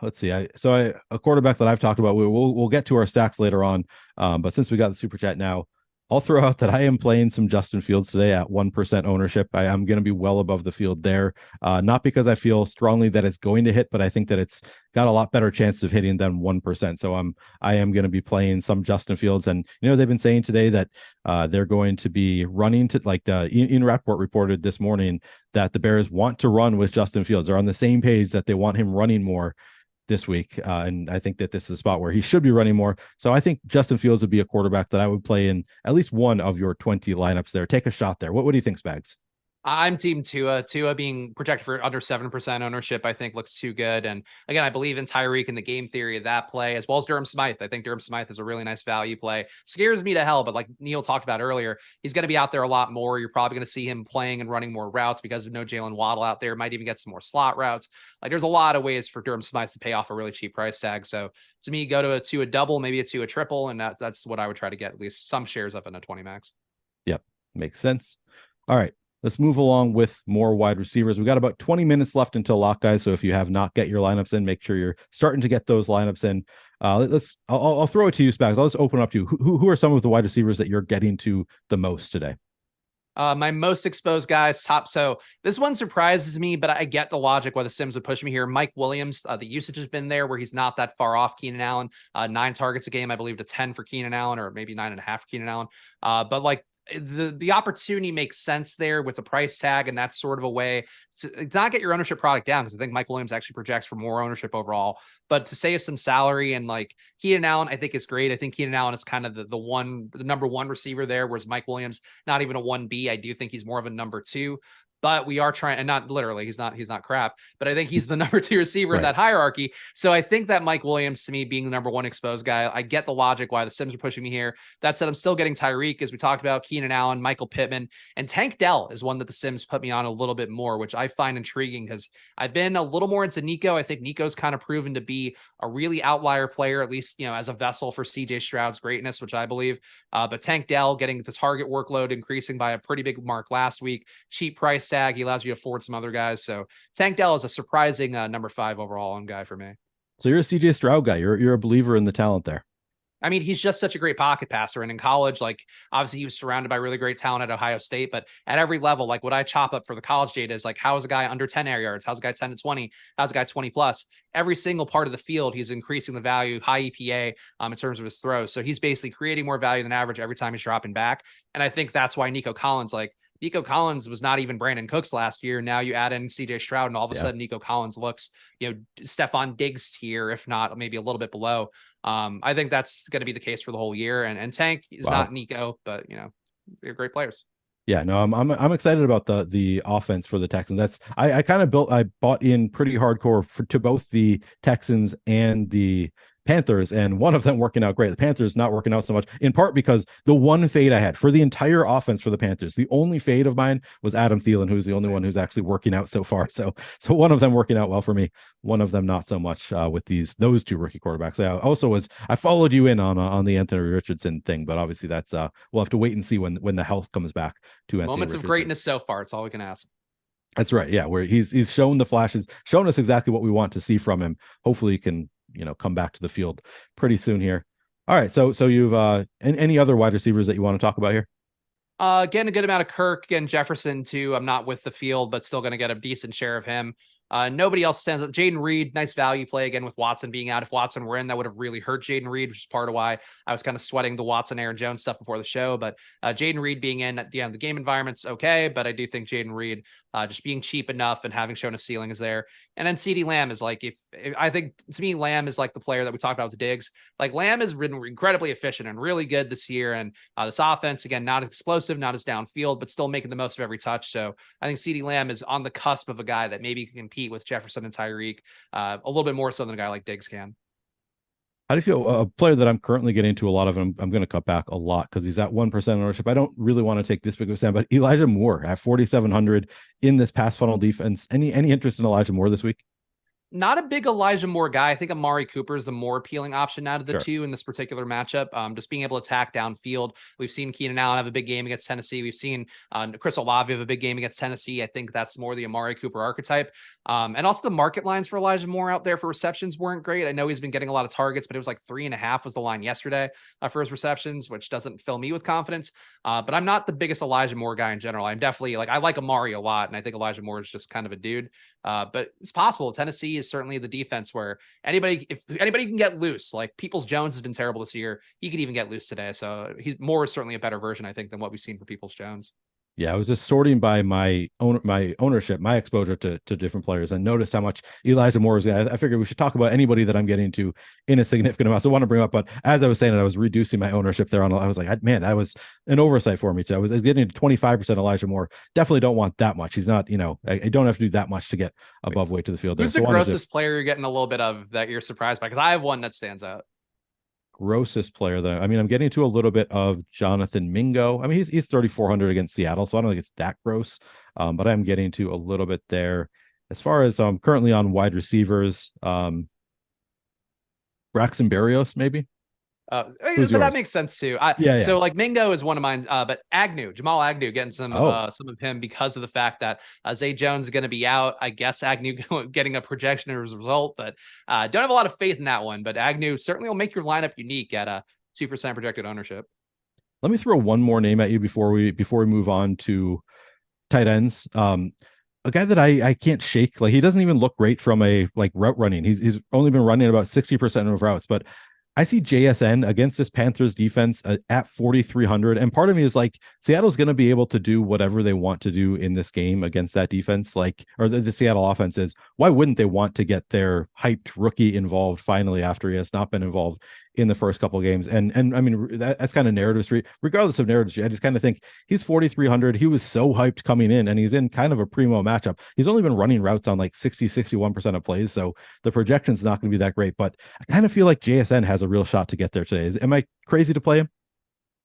Let's see. A quarterback that I've talked about, we'll get to our stacks later on. But since we got the super chat now, I'll throw out that I am playing some Justin Fields today at 1% ownership. I'm going to be well above the field there. Not because I feel strongly that it's going to hit, but I think that it's got a lot better chance of hitting than 1%. So I am going to be playing some Justin Fields. And, they've been saying today that they're going to be running to Ian Rappaport reported this morning that the Bears want to run with Justin Fields. They're on the same page that they want him running more this week. And I think that this is a spot where he should be running more. So I think Justin Fields would be a quarterback that I would play in at least one of your 20 lineups there. Take a shot there. What do you think, Spags? I'm team Tua. Tua being projected for under 7% ownership, I think looks too good. And again, I believe in Tyreek and the game theory of that play, as well as Durham Smythe. I think Durham Smythe is a really nice value play. Scares me to hell, but like Neil talked about earlier, he's going to be out there a lot more. You're probably going to see him playing and running more routes because of no Jalen Waddle out there. Might even get some more slot routes. Like there's a lot of ways for Durham Smythe to pay off a really cheap price tag. So to me, go to a double, maybe a triple, and that's what I would try to get at least some shares of in a 20 max. Yep, makes sense. All right. Let's move along with more wide receivers. We got about 20 minutes left until lock, guys. So if you have not get your lineups in, make sure you're starting to get those lineups in. I'll throw it to you, Spags. I'll just open up to you. Who are some of the wide receivers that you're getting to the most today? My most exposed guys top. So this one surprises me, but I get the logic why the Sims would push me here. Mike Williams, the usage has been there where he's not that far off Keenan Allen, 9 targets a game, I believe, to 10 for Keenan Allen, or maybe 9.5 for Keenan Allen. But like, the opportunity makes sense there with the price tag, and that's sort of a way to not get your ownership product down, because I think Mike Williams actually projects for more ownership overall, but to save some salary. And like Keenan Allen, I think is great. I think Keenan Allen is kind of the number one receiver there, whereas Mike Williams, not even a 1B. I do think he's more of a number 2. But we are trying, and not literally, he's not crap, but I think he's the number 2 receiver in that hierarchy. So I think that Mike Williams, to me, being the number 1 exposed guy, I get the logic why the Sims are pushing me here. That said, I'm still getting Tyreek, as we talked about, Keenan Allen, Michael Pittman, and Tank Dell is one that the Sims put me on a little bit more, which I find intriguing because I've been a little more into Nico. I think Nico's kind of proven to be a really outlier player, at least, as a vessel for CJ Stroud's greatness, which I believe. But Tank Dell getting the target workload increasing by a pretty big mark last week, cheap price tag. He allows you to afford some other guys. So Tank Dell is a surprising number 5 overall on guy for me. So you're a CJ Stroud guy. You're a believer in the talent there. I mean, he's just such a great pocket passer. And in college, like, obviously he was surrounded by really great talent at Ohio State, but at every level, like what I chop up for the college data is like, how is a guy under 10 air yards? How's a guy 10 to 20? How's a guy 20 plus? Every single part of the field, he's increasing the value, high EPA in terms of his throws. So he's basically creating more value than average every time he's dropping back. And I think that's why Nico Collins was not even Brandon Cooks last year. Now you add in CJ Stroud, and all of a sudden Nico Collins looks, Stephon Diggs tier, if not maybe a little bit below. I think that's going to be the case for the whole year. And Tank is not Nico, but they're great players. Yeah, no, I'm excited about the offense for the Texans. I bought in pretty hardcore to both the Texans and the Panthers, and one of them working out great. The Panthers not working out so much, in part because the one fade I had for the entire offense for the Panthers, the only fade of mine was Adam Thielen, who's the only one who's actually working out so far. So one of them working out well for me, one of them not so much with those 2 rookie quarterbacks. I followed you in on the Anthony Richardson thing, but obviously that's we'll have to wait and see when the health comes back to Anthony Moments Richardson. of greatness so far. It's all we can ask. That's right. Yeah, where he's shown the flashes, shown us exactly what we want to see from him. Hopefully he can come back to the field pretty soon here. All right. So you've any other wide receivers that you want to talk about here? Getting a good amount of Kirk and Jefferson too. I'm not with the field, but still going to get a decent share of him. Nobody else stands up. Jaden Reed, nice value play again with Watson being out. If Watson were in, that would have really hurt Jaden Reed, which is part of why I was kind of sweating the Watson, Aaron Jones stuff before the show. But Jaden Reed being in, the game environment's okay, but I do think Jaden Reed just being cheap enough and having shown a ceiling is there. And then CeeDee Lamb is like, I think to me, Lamb is like the player that we talked about with the Diggs. Like Lamb has been incredibly efficient and really good this year. And this offense, again, not as explosive, not as downfield, but still making the most of every touch. So I think CeeDee Lamb is on the cusp of a guy that maybe can compete with Jefferson and Tyreek a little bit more so than a guy like Diggs can. How do you feel? A player that I'm currently getting to a lot of, and I'm going to cut back a lot because he's at 1% ownership. I don't really want to take this big of a stand, but Elijah Moore at 4,700 in this pass funnel defense. Any interest in Elijah Moore this week? Not a big Elijah Moore guy. I think Amari Cooper is the more appealing option out of the 2 in this particular matchup. Just being able to attack downfield. We've seen Keenan Allen have a big game against Tennessee. We've seen Chris Olave have a big game against Tennessee. I think that's more the Amari Cooper archetype. And also the market lines for Elijah Moore out there for receptions weren't great. I know he's been getting a lot of targets, but it was like 3.5 was the line yesterday for his receptions, which doesn't fill me with confidence. But I'm not the biggest Elijah Moore guy in general. I'm definitely I like Amari a lot, and I think Elijah Moore is just kind of a dude. But it's possible. Tennessee is certainly the defense where if anybody can get loose, like Peoples-Jones has been terrible this year. He could even get loose today. So Moore is certainly a better version, I think, than what we've seen for Peoples-Jones. Yeah, I was just sorting by my ownership, my exposure to different players, and noticed how much Elijah Moore is. I figured we should talk about anybody that I'm getting to in a significant amount. So I want to bring up, but as I was saying it, I was reducing my ownership there on. I was like, man, that was an oversight for me too. I was getting to 25% Elijah Moore. Definitely don't want that much. He's not, I don't have to do that much to get above weight to the field. Who's the grossest player you're getting a little bit of that you're surprised by? Because I have one that stands out. Grossest player there. I mean, I'm getting to a little bit of Jonathan Mingo. I mean, he's 3,400 against Seattle, so I don't think it's that gross. But I'm getting to a little bit there. As far as currently on wide receivers, Braxton Berrios, maybe. But that makes sense too. So like Mingo is one of mine, but Jamal Agnew, getting some of him because of the fact that Zay Jones is going to be out. I guess Agnew getting a projection as a result, but don't have a lot of faith in that one. But Agnew certainly will make your lineup unique at a 2% projected ownership. Let me throw one more name at you before we move on to tight ends. A guy that I can't shake. Like he doesn't even look great from a route running. He's only been running about 60% of routes, but I see JSN against this Panthers defense at 4,300. And part of me is like, Seattle's going to be able to do whatever they want to do in this game against that defense, like, or the Seattle offense is. Why wouldn't they want to get their hyped rookie involved finally after he has not been involved in the first couple of games? And I mean, that's kind of narrative street, regardless of narrative street. I just kind of think he's 4,300. He was so hyped coming in, and he's in kind of a primo matchup. He's only been running routes on like 61% of plays. So the projection's not going to be that great, but I kind of feel like JSN has a real shot to get there today. Am I crazy to play him?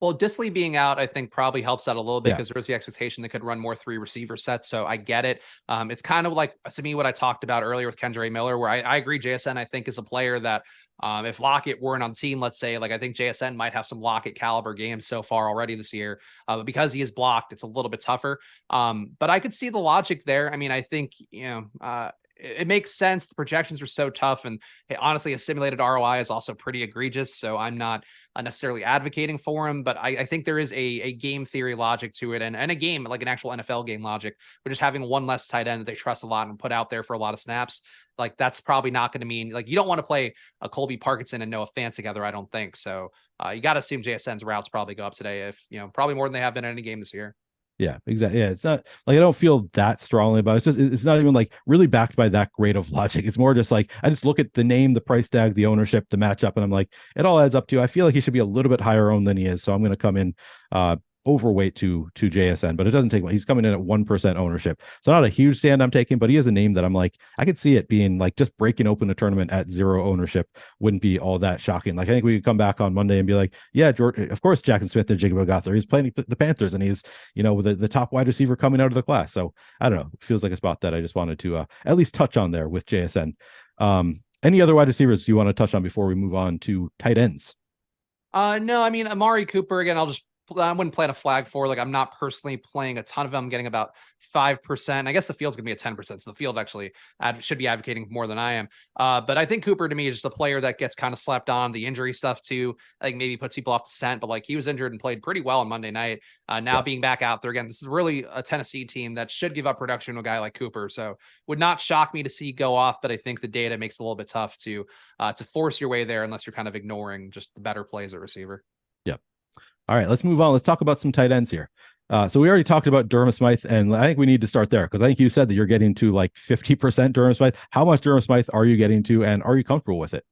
Well, Disley being out, I think probably helps out a little bit because there was the expectation they could run more 3 receiver sets. So I get it. It's kind of like, to me, what I talked about earlier with Kendre Miller, where I agree JSN, I think, is a player that if Lockett weren't on the team, let's say, like, I think JSN might have some Lockett caliber games so far already this year. But because he is blocked, it's a little bit tougher. But I could see the logic there. I mean, I think, it makes sense. The projections are so tough, and honestly, a simulated ROI is also pretty egregious. So I'm not necessarily advocating for him, but I think there is a game theory logic to it, and a game, like an actual NFL game logic, but just having one less tight end that they trust a lot and put out there for a lot of snaps. Like, that's probably not going to mean, like, you don't want to play a Colby Parkinson and Noah Fant together, I don't think. So you got to assume JSN's routes probably go up today, if, probably more than they have been in any game this year. Yeah, exactly. Yeah, it's not like I don't feel that strongly about it. It's just, it's not even like really backed by that great of logic. It's more just like I just look at the name, the price tag, the ownership, the matchup, and I'm like, it all adds up to. I feel like he should be a little bit higher owned than he is, so I'm going to come in overweight to JSN, but it doesn't take much. He's coming in at 1% ownership, so not a huge stand I'm taking, but he is a name that I'm like, I could see it being like just breaking open a tournament at 0 ownership wouldn't be all that shocking. Like, I think we could come back on Monday and be like, yeah, of course Jackson Smith and Jigba got there. He's playing the Panthers, and he's the top wide receiver coming out of the class. So I don't know, it feels like a spot that I just wanted to at least touch on there with JSN. Any other wide receivers you want to touch on before we move on to tight ends? No, I mean, Amari Cooper, again, I wouldn't plant a flag for. Like, I'm not personally playing a ton of them. I'm getting about 5%. I guess the field's gonna be at 10%. So the field actually should be advocating more than I am. But I think Cooper to me is just a player that gets kind of slapped on the injury stuff too. I think maybe puts people off the scent, but like, he was injured and played pretty well on Monday night. Now being back out there again, this is really a Tennessee team that should give up production to a guy like Cooper. So would not shock me to see go off, but I think the data makes it a little bit tough to force your way there unless you're kind of ignoring just the better plays at receiver. Yep. All right, let's move on. Let's talk about some tight ends here. So we already talked about Durham Smythe, and I think we need to start there because I think you said that you're getting to like 50% Durham Smythe. How much Durham Smythe are you getting to, and are you comfortable with it?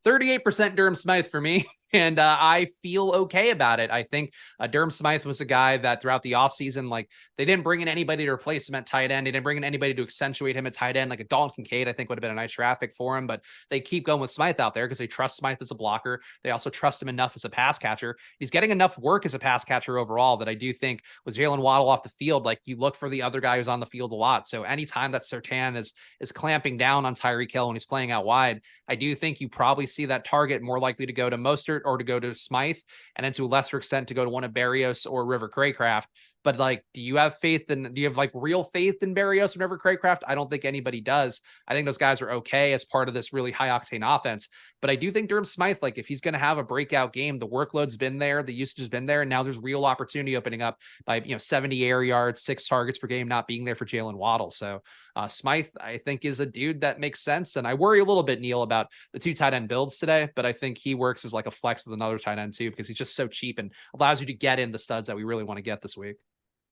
38% Durham Smythe for me. And I feel okay about it. I think Durham Smythe was a guy that throughout the offseason, like, they didn't bring in anybody to replace him at tight end. They didn't bring in anybody to accentuate him at tight end. Like a Dalton Kincaid, I think, would have been a nice traffic for him. But they keep going with Smythe out there because they trust Smythe as a blocker. They also trust him enough as a pass catcher. He's getting enough work as a pass catcher overall that I do think with Jalen Waddle off the field, like, you look for the other guy who's on the field a lot. So anytime that Surtain is clamping down on Tyreek Hill when he's playing out wide, I do think you probably see that target more likely to go to Mostert or to go to Smythe, and then to a lesser extent to go to one of Berrios or River Craycraft. But like, do you have like real faith in Berrios and River Craycraft? I don't think anybody does. I think those guys are okay as part of this really high octane offense. But I do think Durham Smythe, like, if he's going to have a breakout game, the workload's been there, the usage has been there, and now there's real opportunity opening up by 70 air yards, 6 targets per game not being there for Jalen Waddle. So Smythe, I think, is a dude that makes sense. And I worry a little bit, Neil, about the 2 tight end builds today, but I think he works as like a flex with another tight end too, because he's just so cheap and allows you to get in the studs that we really want to get this week.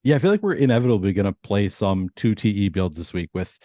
Yeah, I feel like we're inevitably going to play some 2 TE builds this week with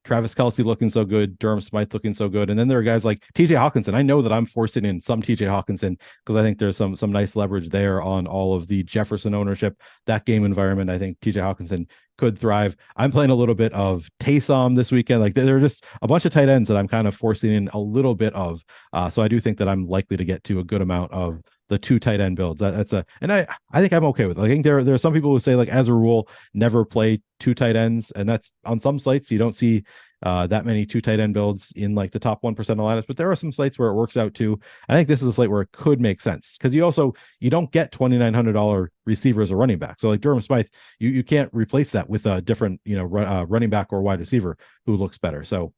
Travis Kelce looking so good, Durham Smythe looking so good. And then there are guys like TJ Hawkinson. I know that I'm forcing in some TJ Hawkinson because I think there's some nice leverage there on all of the Jefferson ownership, that game environment. I think TJ Hawkinson could thrive. I'm playing a little bit of Taysom this weekend. Like, there are just a bunch of tight ends that I'm kind of forcing in a little bit of. So I do think that I'm likely to get to a good amount of the 2 tight end builds. And I think I'm okay with it. I think there are some people who say, like, as a rule, never play 2 tight ends. And that's on some sites. You don't see that many 2 tight end builds in like the top 1% of lineups, but there are some slates where it works out too. I think this is a slate where it could make sense because you don't get $2,900 receiver as a running back. So like Durham Smythe, you can't replace that with a different, running back or wide receiver who looks better. So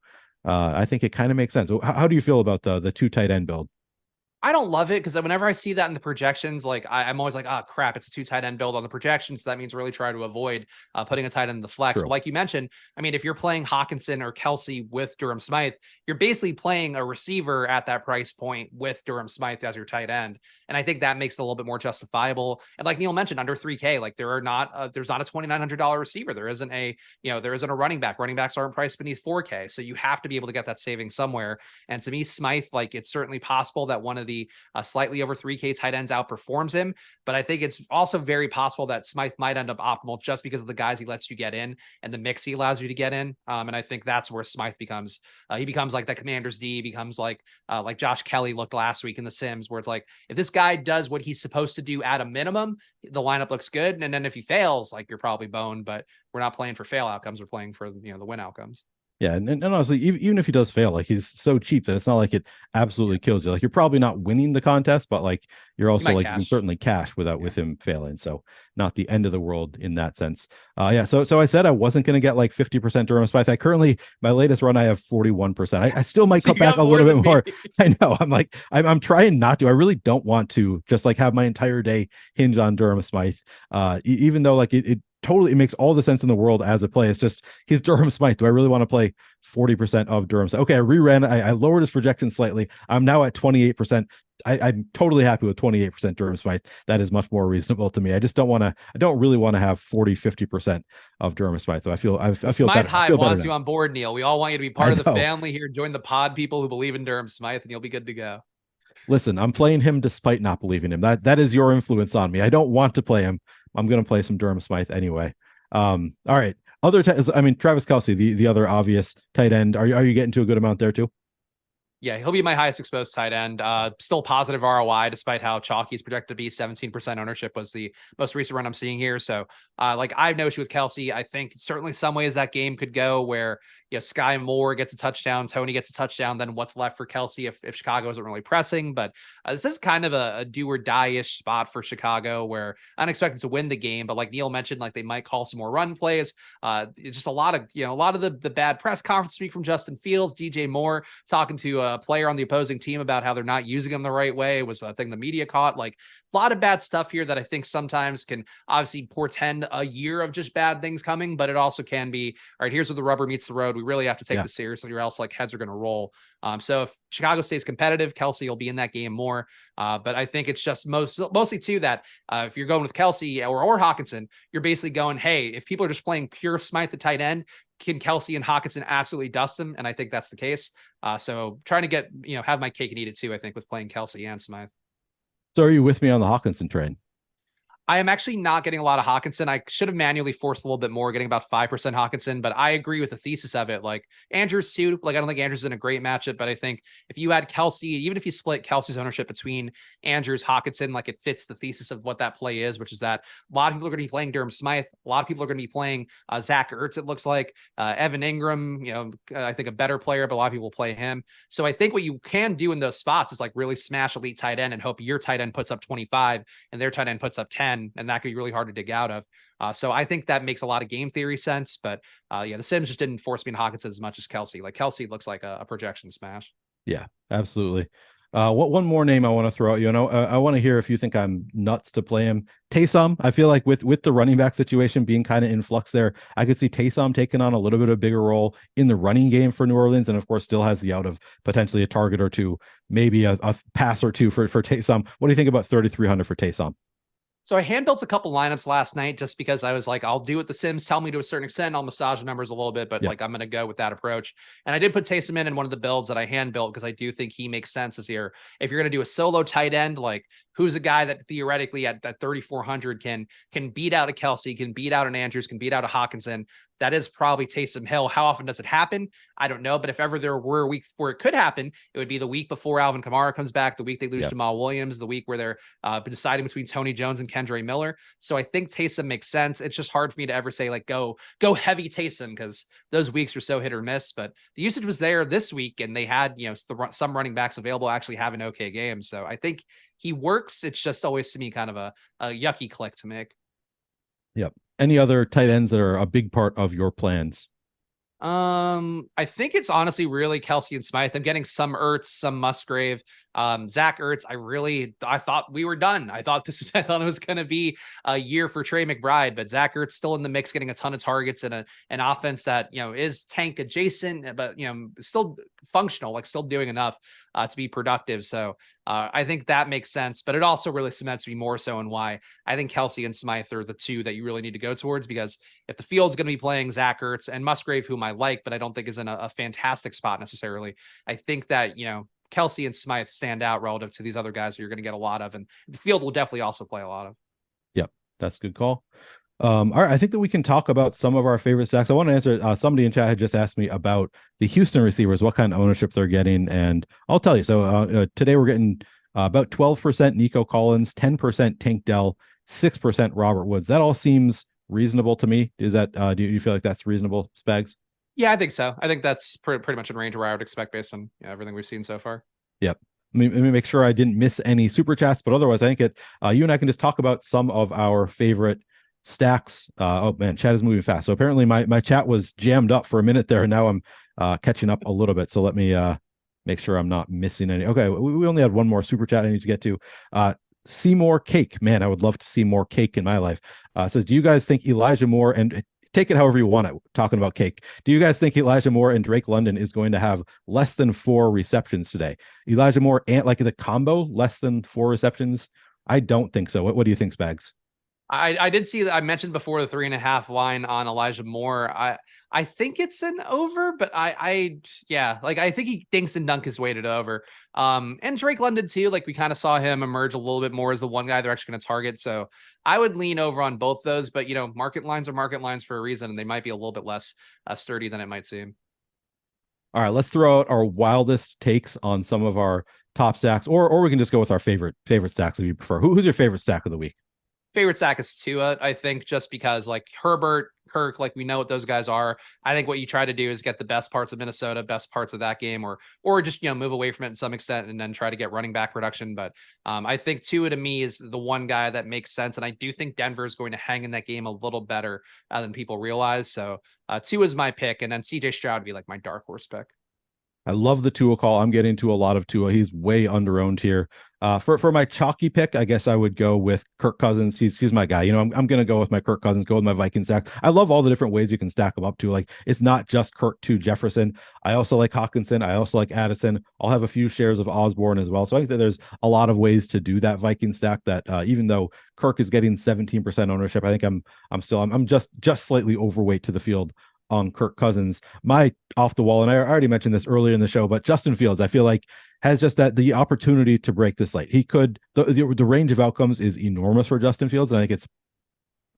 I think it kind of makes sense. So how do you feel about the 2 tight end build? I don't love it because whenever I see that in the projections, like I'm always like, oh crap, it's a 2 tight end build on the projections. So that means really try to avoid putting a tight end in the flex. True. But like you mentioned, I mean, if you're playing Hawkinson or Kelsey with Durham Smythe, you're basically playing a receiver at that price point with Durham Smythe as your tight end. And I think that makes it a little bit more justifiable. And like Neil mentioned, under 3K, like there's not a $2,900 receiver. There isn't a running back. Running backs aren't priced beneath 4K. So you have to be able to get that saving somewhere. And to me, Smythe, like it's certainly possible that one of the slightly over 3K tight ends outperforms him. But I think it's also very possible that Smythe might end up optimal just because of the guys he lets you get in and the mix he allows you to get in. And I think that's where Smythe becomes, he becomes like that Commander's D, becomes like Josh Kelly looked last week in the Sims, where it's like, if this guy does what he's supposed to do at a minimum, the lineup looks good. And then if he fails, like you're probably boned, but we're not playing for fail outcomes. We're playing for, the win outcomes. Yeah, and honestly, even if he does fail, like he's so cheap that it's not like it absolutely kills you. Like you're probably not winning the contest, but like you're also like you can certainly cash with him failing. So not the end of the world in that sense. Yeah. So I said I wasn't going to get like 50% Durham Smythe. I currently, my latest run, I have 41%. I still might cut back a little bit more. I know. I'm trying not to. I really don't want to just like have my entire day hinge on Durham Smythe. Even though like it makes all the sense in the world as a play. It's just he's Durham Smythe. Do I really want to play 40% of Durham Smythe? Okay, I reran. I lowered his projection slightly. I'm now at 28%. I'm totally happy with 28% Durham Smythe. That is much more reasonable to me. I just don't really want to have 40-50% of Durham Smythe. So I feel Smythe better. Hive wants you on board, Neil. We all want you to be part of the family here. Join the pod people who believe in Durham Smythe, and you'll be good to go. Listen, I'm playing him despite not believing him. That is your influence on me. I don't want to play him. I'm going to play some Durham Smythe anyway. All right. Travis Kelce, the other obvious tight end. Are you getting to a good amount there too? Yeah, he'll be my highest exposed tight end. Still positive ROI, despite how chalky he's projected to be. 17% ownership was the most recent run I'm seeing here. So, I have no issue with Kelce. I think certainly some ways that game could go where, Sky Moore gets a touchdown, Tony gets a touchdown, then what's left for Kelce if Chicago isn't really pressing. But this is kind of a do or die-ish spot for Chicago where I'm expecting to win the game. But like Neil mentioned, like they might call some more run plays. It's just a lot of the bad press conference speak from Justin Fields, DJ Moore talking to a player on the opposing team about how they're not using him the right way was a thing the media caught. Like a lot of bad stuff here that I think sometimes can obviously portend a year of just bad things coming, but it also can be, all right, here's where the rubber meets the road. We really have to take this seriously or else like heads are going to roll. So if Chicago stays competitive, Kelce will be in that game more. But I think it's just mostly too that if you're going with Kelce or Hawkinson, you're basically going, hey, if people are just playing pure Smythe at tight end, can Kelce and Hawkinson absolutely dust him? And I think that's the case. So trying to get, have my cake and eat it too, I think, with playing Kelce and Smythe. So are you with me on the Hawkinson train? I am actually not getting a lot of Hawkinson. I should have manually forced a little bit more, getting about 5% Hawkinson, but I agree with the thesis of it. Like Andrews too, like I don't think Andrews is in a great matchup, but I think if you had Kelce, even if you split Kelce's ownership between Andrews, Hawkinson, like it fits the thesis of what that play is, which is that a lot of people are going to be playing Durham Smythe. A lot of people are going to be playing Zach Ertz. It looks like Evan Ingram, I think a better player, but a lot of people play him. So I think what you can do in those spots is like really smash elite tight end and hope your tight end puts up 25 and their tight end puts up 10. And that could be really hard to dig out of. So I think that makes a lot of game theory sense. But the Sims just didn't force me in Hawkinson as much as Kelce. Like Kelce looks like a projection smash. Yeah, absolutely. One more name I want to throw at you, and I want to hear if you think I'm nuts to play him. Taysom, I feel like with the running back situation being kind of in flux there, I could see Taysom taking on a little bit of a bigger role in the running game for New Orleans, and of course still has the out of potentially a target or two, maybe a pass or two for Taysom. What do you think about 3,300 for Taysom? So I hand built a couple lineups last night just because I was like, I'll do what the Sims tell me to a certain extent. I'll massage the numbers a little bit, but like I'm going to go with that approach. And I did put Taysom in one of the builds that I hand built because I do think he makes sense this year. If you're going to do a solo tight end, like who's a guy that theoretically at that 3,400 can beat out a Kelce, can beat out an Andrews, can beat out a Hawkinson. That is probably Taysom Hill. How often does it happen? I don't know. But if ever there were a week where it could happen, it would be the week before Alvin Kamara comes back, the week they lose Jamal Williams, the week where they're deciding between Tony Jones and Kendre Miller. So I think Taysom makes sense. It's just hard for me to ever say like, go heavy Taysom, because those weeks are so hit or miss. But the usage was there this week, and they had, some running backs available actually have an okay game. So I think he works. It's just always to me kind of a yucky click to make. Yep. Any other tight ends that are a big part of your plans? I think it's honestly really Kelce and Smythe. I'm getting some Ertz, some Musgrave. Zach Ertz, I thought we were done. I thought it was going to be a year for Trey McBride, but Zach Ertz still in the mix, getting a ton of targets in an offense that, is tank adjacent, but, still functional, like still doing enough to be productive. So I think that makes sense, but it also really cements me more so in why I think Kelsey and Smythe are the two that you really need to go towards, because if the field's going to be playing Zach Ertz and Musgrave, whom I like, but I don't think is in a fantastic spot necessarily, I think that, Kelsey and Smythe stand out relative to these other guys who you're going to get a lot of, and the field will definitely also play a lot of. Yep, that's a good call. All right, I think that we can talk about some of our favorite stacks. I want to answer, somebody in chat had just asked me about the Houston receivers, what kind of ownership they're getting, and I'll tell you. So today we're getting about 12% Nico Collins, 10% Tank Dell, 6% Robert Woods. That all seems reasonable to me. Is that do you feel like that's reasonable, Spags? Yeah, I think so. I think that's pretty much in range where I would expect based on everything we've seen so far. Yep. Let me make sure I didn't miss any super chats, but otherwise I think you and I can just talk about some of our favorite stacks. Oh man, chat is moving fast. So apparently my chat was jammed up for a minute there, and now I'm catching up a little bit. So let me make sure I'm not missing any. Okay, we only had one more super chat I need to get to. Seymour Cake, man, I would love to see more cake in my life. Says, do you guys think Elijah Moore, and take it however you want it, talking about cake, do you guys think Elijah Moore and Drake London is going to have less than 4 receptions today? Elijah Moore and like the combo less than 4 receptions? I don't think so. What do you think, Spags? I did see that. I mentioned before the 3.5 line on Elijah Moore. I think it's an over, but I think he dinks and dunk his way to over. And Drake London too. Like we kind of saw him emerge a little bit more as the one guy they're actually going to target. So I would lean over on both those, but market lines are market lines for a reason, and they might be a little bit less sturdy than it might seem. All right, let's throw out our wildest takes on some of our top stacks, or we can just go with our favorite stacks if you prefer. Who's your favorite stack of the week? Favorite stack is Tua, I think, just because like Herbert, Kirk, like we know what those guys are. I think what you try to do is get the best parts of Minnesota, best parts of that game, or just move away from it to some extent and then try to get running back production. But I think Tua to me is the one guy that makes sense, and I do think Denver is going to hang in that game a little better than people realize. So Tua is my pick, and then CJ Stroud would be like my dark horse pick. I love the Tua call. I'm getting to a lot of Tua. He's way under-owned here. For my chalky pick, I guess I would go with Kirk Cousins. He's my guy. I'm going to go with my Kirk Cousins, go with my Viking stack. I love all the different ways you can stack them up to. Like, it's not just Kirk to Jefferson. I also like Hawkinson. I also like Addison. I'll have a few shares of Osborne as well. So I think that there's a lot of ways to do that Viking stack that even though Kirk is getting 17% ownership, I think I'm just slightly overweight to the field on Kirk Cousins. My off the wall, and I already mentioned this earlier in the show, but Justin Fields, I feel like has just the opportunity to break this slate. He could, the range of outcomes is enormous for Justin Fields, and I think it's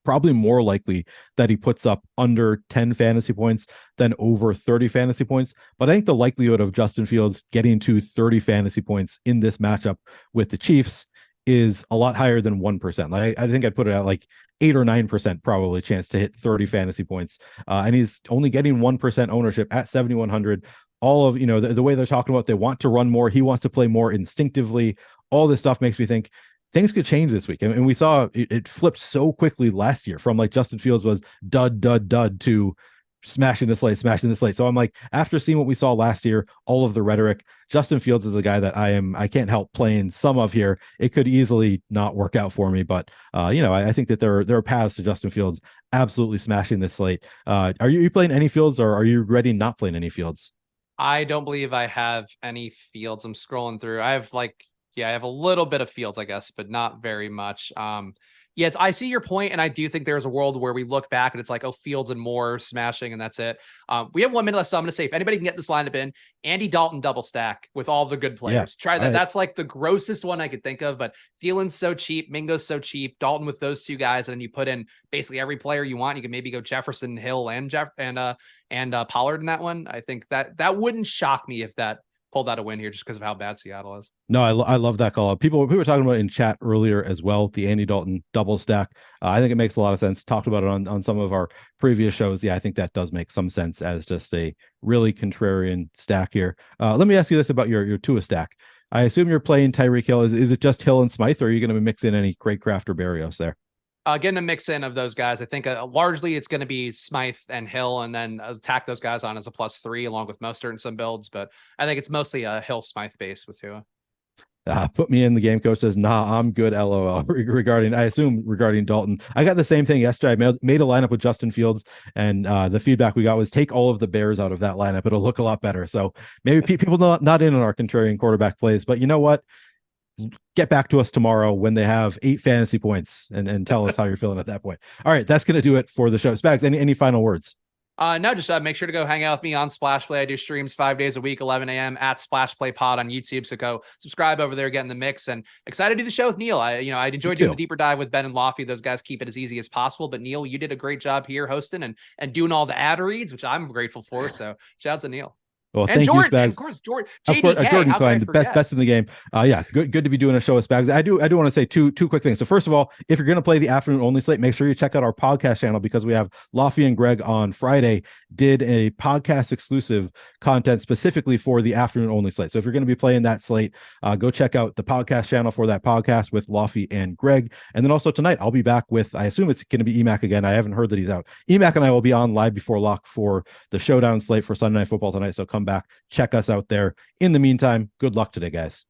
probably more likely that he puts up under 10 fantasy points than over 30 fantasy points. But I think the likelihood of Justin Fields getting to 30 fantasy points in this matchup with the Chiefs is a lot higher than 1%. Like I think I'd put it at like 8 or 9% probably chance to hit 30 fantasy points. And he's only getting 1% ownership at 7,100. All of, the way they're talking about, they want to run more. He wants to play more instinctively. All this stuff makes me think things could change this week. And we saw it flipped so quickly last year from like Justin Fields was dud to smashing this slate. So I'm like, after seeing what we saw last year, all of the rhetoric, Justin Fields is a guy that I can't help playing some of here. It could easily not work out for me, but I think that there are paths to Justin Fields absolutely smashing this slate. Are you playing any Fields, or are you ready not playing any Fields? I don't believe I have any Fields. I'm scrolling through. I have I have a little bit of Fields, I guess, but not very much. I see your point, and I do think there's a world where we look back and it's like, oh, Fields and Moore smashing, and that's it. We have 1 minute left, so I'm going to say if anybody can get this lineup in, Andy Dalton double stack with all the good players. Try that. Right. That's like the grossest one I could think of, but Thielen's so cheap, Mingo's so cheap, Dalton with those two guys, and then you put in basically every player you want. You can maybe go Jefferson, Hill, and Pollard in that one. I think that wouldn't shock me if that pulled out a win here just because of how bad Seattle is. No, I love that call. People were talking about it in chat earlier as well, the Andy Dalton double stack. I think it makes a lot of sense. Talked about it on some of our previous shows. Yeah, I think that does make some sense as just a really contrarian stack here. Let me ask you this about your Tua stack. I assume you're playing Tyreek Hill. Is it just Hill and Smythe, or are you going to mix in any Craycraft or Berrios there? Getting a mix in of those guys. I think largely it's going to be Smythe and Hill, and then attack those guys on as a +3 along with Mostert and some builds. But I think it's mostly a Hill Smythe base with Tua. Put me in the game. Coach says, nah, I'm good. LOL. Regarding Dalton. I got the same thing yesterday. I made a lineup with Justin Fields, and the feedback we got was take all of the Bears out of that lineup. It'll look a lot better. So maybe people not in on our contrarian quarterback plays, but you know what? Get back to us tomorrow when they have 8 fantasy points and tell us how you're feeling at that point. All right, that's going to do it for the show. Spags, any final words? No, just make sure to go hang out with me on Splash Play. I do streams 5 days a week, 11 a.m. at Splash Play Pod on YouTube. So go subscribe over there, get in the mix, and excited to do the show with Neil. I enjoyed doing the deeper dive with Ben and Loughy. Those guys keep it as easy as possible. But Neil, you did a great job here hosting and doing all the ad reads, which I'm grateful for. So shout out to Neil. Well, and thank Jordan, you, Spags. and of course, Jordan Klein, the best in the game. Yeah, good to be doing a show with Spags. I do want to say two quick things. So first of all, if you're going to play the afternoon only slate, make sure you check out our podcast channel because we have Loughy and Greg on Friday did a podcast exclusive content specifically for the afternoon only slate. So if you're going to be playing that slate, go check out the podcast channel for that podcast with Loughy and Greg. And then also tonight, I'll be back with, I assume it's going to be Emac again. I haven't heard that he's out. Emac and I will be on live before lock for the showdown slate for Sunday Night Football tonight. So come back, check us out there. In the meantime, good luck today, guys.